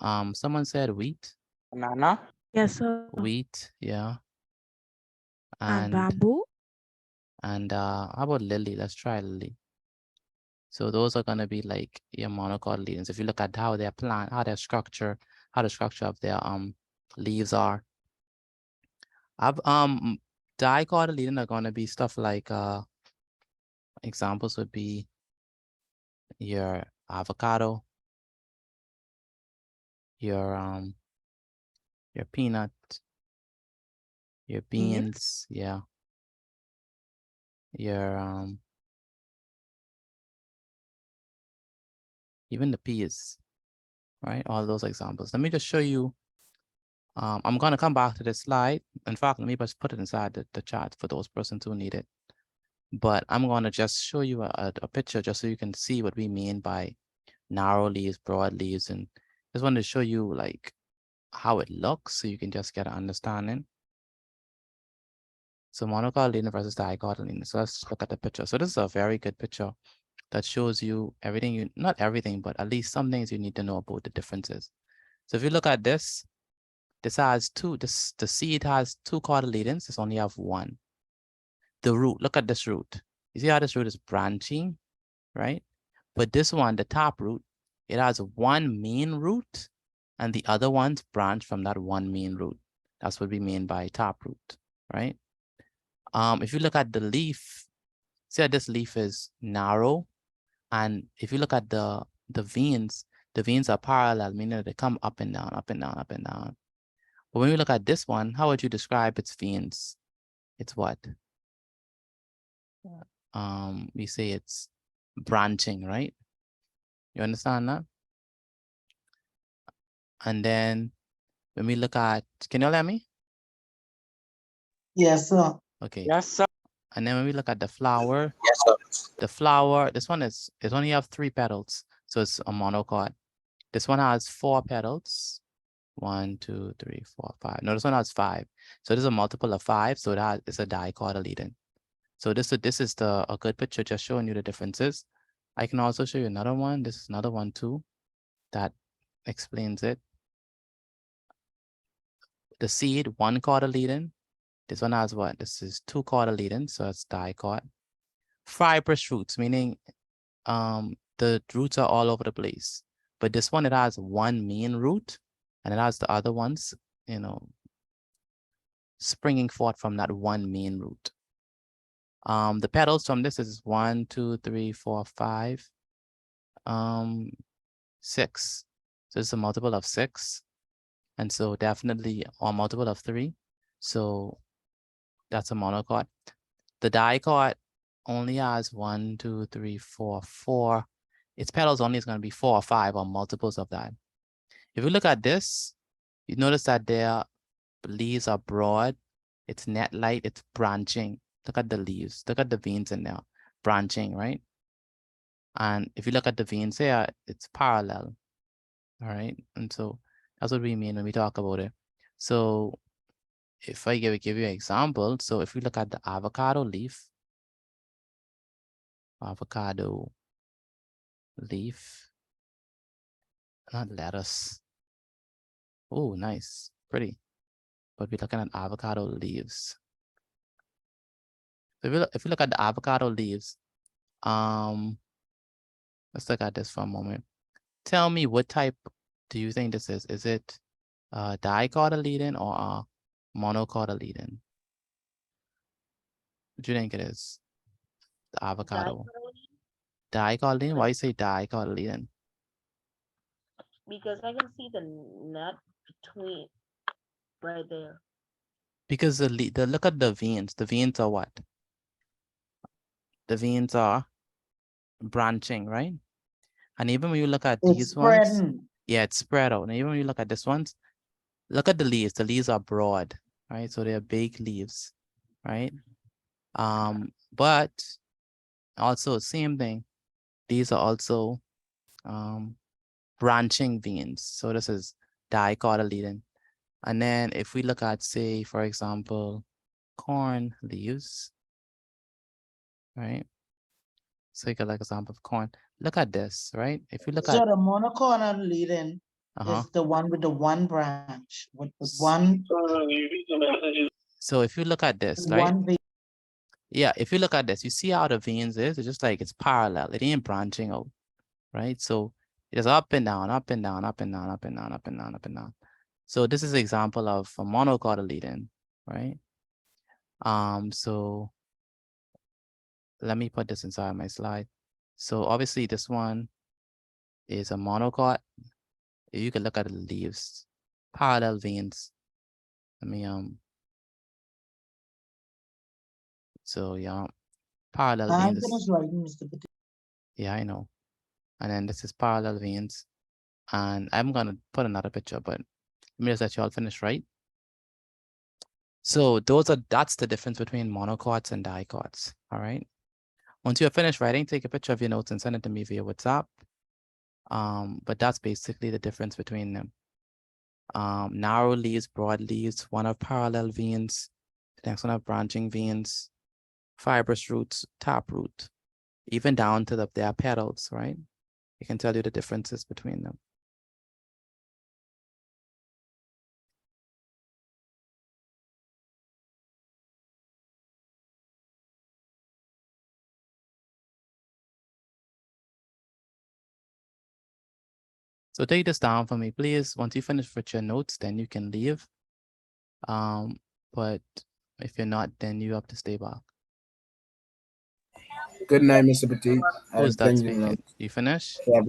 Speaker 1: someone said wheat.
Speaker 10: Banana.
Speaker 21: Yes, sir.
Speaker 1: Wheat, yeah.
Speaker 21: And bamboo.
Speaker 1: And how about lily? Let's try lily. So those are gonna be like your monocotyledons. If you look at how their plant, how the structure of their leaves are. Dicotyledon are gonna be stuff like examples would be your avocado, your peanut, your beans, yeah. Your even the peas, right? All those examples. Let me just show you. I'm gonna come back to this slide. In fact, let me just put it inside the chat for those persons who need it. But I'm gonna just show you a picture just so you can see what we mean by narrow leaves, broad leaves, and just wanted to show you like how it looks so you can just get an understanding. So monocotyledon versus dicotyledon. So let's look at the picture. So this is a very good picture that shows you everything you, not everything, but at least some things you need to know about the differences. So if you look at this, this has two, the seed has 2 cotyledons, this only have 1. The root, look at this root. You see how this root is branching, right? But this one, the top root, it has 1 main root and the other ones branch from that 1 main root. That's what we mean by top root, right? If you look at the leaf, see how this leaf is narrow. And if you look at the veins are parallel, meaning they come up and down, up and down, up and down. But when you look at this one, how would you describe its veins? It's what? We say it's branching, right? You understand that? And then when we look at, can you hear me?
Speaker 3: Yes, sir.
Speaker 1: Okay.
Speaker 10: Yes, sir.
Speaker 1: And then when we look at the flower,
Speaker 4: Yes, sir.
Speaker 1: the flower, this one is, it only have 3 petals. So it's a monocot. This one has 4 petals. 1, 2, 3, 4, 5. No, this one has 5. So this is a multiple of 5. So it's a dicotyledon. So this is a good picture just showing you the differences. I can also show you another one. This is another one too that explains it. The seed, 1 cotyledon. This one has what? This is 2 cotyledons, so it's dicot. Fibrous roots, meaning the roots are all over the place. But this one, it has 1 main root, and it has the other ones, you know, springing forth from that 1 main root. The petals from this is 1, 2, 3, 4, 5, 6. So it's a multiple of 6. And so definitely a multiple of 3. So that's a monocot. The dicot only has 1, 2, 3, 4, 4. Its petals only is going to be 4 or 5 or multiples of that. If you look at this, you notice that their leaves are broad. It's net light. It's branching. Look at the leaves. Look at the veins in there, branching, right? And if you look at the veins here, it's parallel. All right. And so that's what we mean when we talk about it. So if I give you an example, so if we look at the avocado leaf, not lettuce. Oh, nice, pretty. But we're looking at avocado leaves. So if you look at the avocado leaves, let's look at this for a moment. Tell me, what type do you think this is? Is it dicotyledon or monocotyledon? What do you think it is? The avocado. Dicotyledon? Why you say dicotyledon?
Speaker 9: Because I can see the nut between right there.
Speaker 1: Because look at the veins. The veins are what? The veins are branching, right? And even when you look at
Speaker 3: It's
Speaker 1: these ones,
Speaker 3: spreading.
Speaker 1: yeah, it's spread out. And even when you look at this ones, look at the leaves. The leaves are broad, right? So they're big leaves, right? But also same thing. These are also branching veins. So this is dicotyledon. And then if we look at, say, for example, corn leaves, right? So you get like example of corn. Look at this, right? If you look
Speaker 3: So
Speaker 1: at
Speaker 3: the monocotyledon is the one with the one branch, with the one.
Speaker 1: So if you look at this, right?
Speaker 3: One vein.
Speaker 1: Yeah, if you look at this, you see how the veins is, it's just like it's parallel. It ain't branching out, right? So it is up and down, up and down, up and down, up and down, up and down, up and down. So this is an example of a monocotyledon, right? So let me put this inside my slide. So obviously this one is a monocot. You can look at the leaves, parallel veins. Let me so yeah, parallel
Speaker 3: I'm
Speaker 1: veins.
Speaker 3: finished writing, Mr. Patel.
Speaker 1: Yeah, I know. And then this is parallel veins. And I'm gonna put another picture, but let me just let you all finish, right? So that's the difference between monocots and dicots, all right? Once you're finished writing, take a picture of your notes and send it to me via WhatsApp. But that's basically the difference between them. Narrow leaves, broad leaves, one have parallel veins, the next one have branching veins, fibrous roots, taproot, even down to their petals, right? It can tell you the differences between them. So take this down for me, please. Once you finish with your notes, then you can leave. But if you're not, then you have to stay back.
Speaker 15: Good night, Mr. Petit.
Speaker 1: Who is that
Speaker 15: Thank
Speaker 1: speaking? You finish?
Speaker 15: Yeah.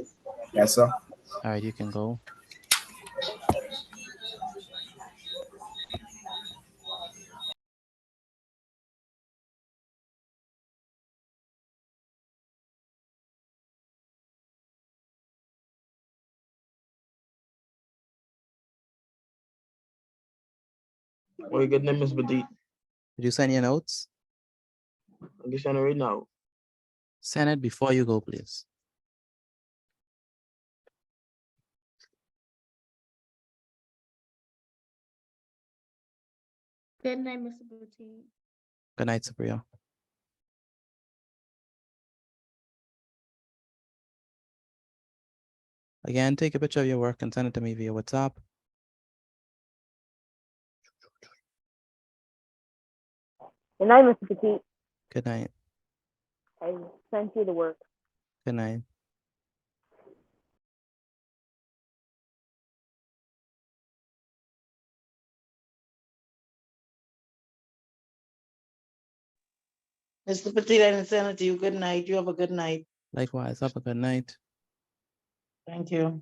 Speaker 15: Yes, sir.
Speaker 1: All right, you can go.
Speaker 5: Well, good name is Badit.
Speaker 1: Did you send your notes?
Speaker 5: I'm just sending right now.
Speaker 1: Send it before you go, please.
Speaker 8: Good night, Mr. Boutique.
Speaker 1: Good night, Supriya. Again, take a picture of your work and send it to me via WhatsApp.
Speaker 17: Good night, Mr. Petit.
Speaker 1: Good night.
Speaker 17: I sent you the work.
Speaker 1: Good night.
Speaker 3: Mr. Petit, I didn't send it to you. Good night. You have a good night.
Speaker 1: Likewise, have a good night.
Speaker 3: Thank you.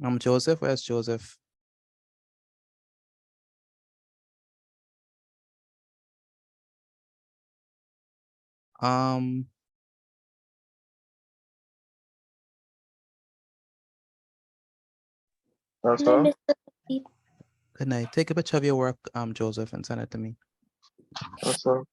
Speaker 1: I'm Joseph. Where's Joseph?
Speaker 13: Yes, sir.
Speaker 1: Good night. Take a picture of your work, Joseph, and send it to me.
Speaker 13: Yes, sir.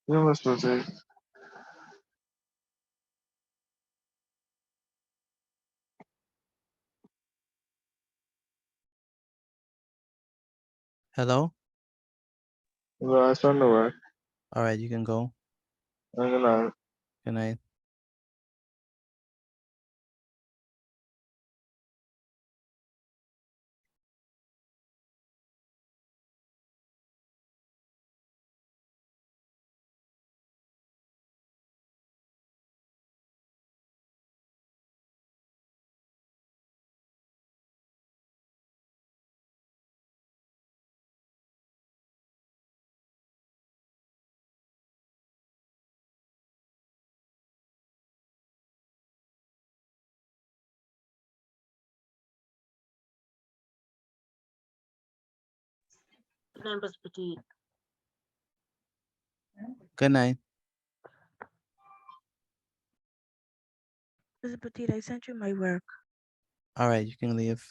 Speaker 13: Yeah, Miss Petite.
Speaker 1: Hello?
Speaker 13: Yeah, I send away.
Speaker 1: All right, you can go.
Speaker 13: Good night.
Speaker 1: Good night.
Speaker 3: Miss Petite.
Speaker 1: Good night.
Speaker 20: Mr. Petite, I sent you my work.
Speaker 1: All right, you can leave.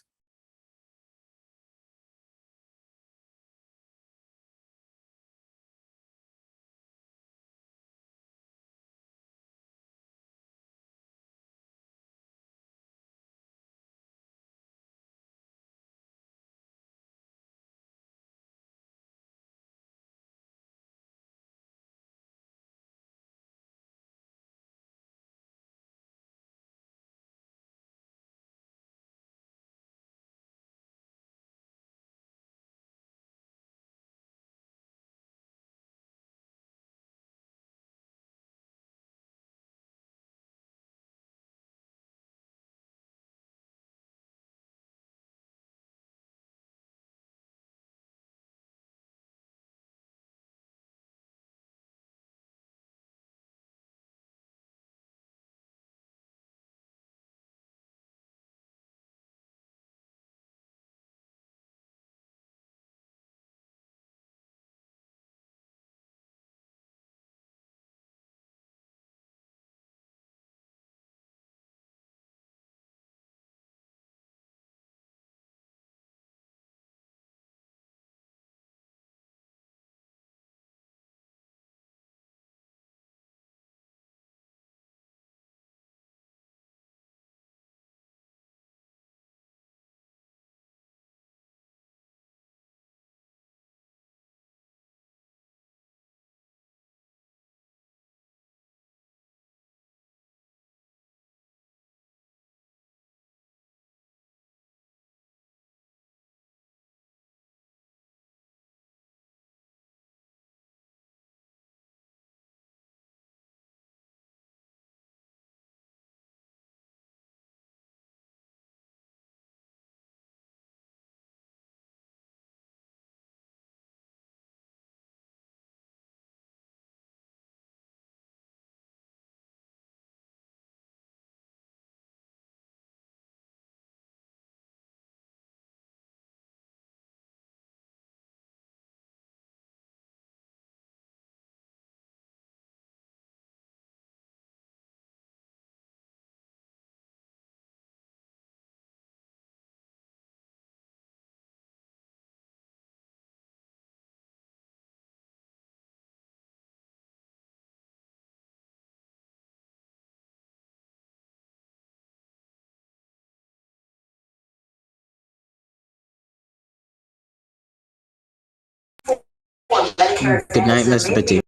Speaker 15: Good night, Mr. Petite.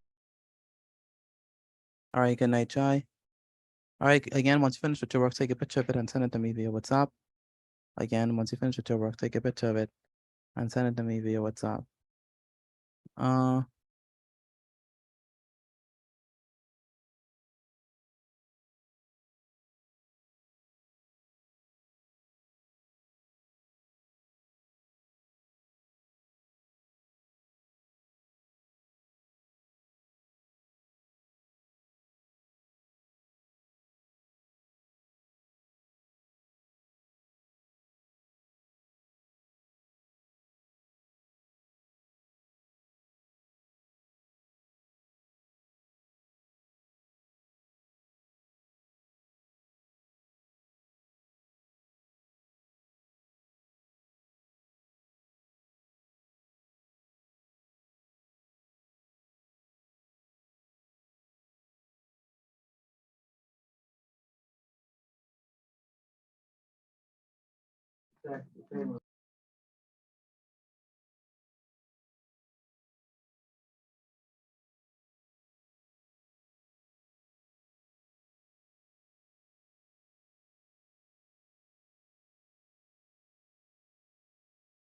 Speaker 1: All right, good night, Chai. All right, again, once you finish with your work, take a picture of it and send it to me via WhatsApp. Again, once you finish with your work, take a picture of it and send it to me via WhatsApp.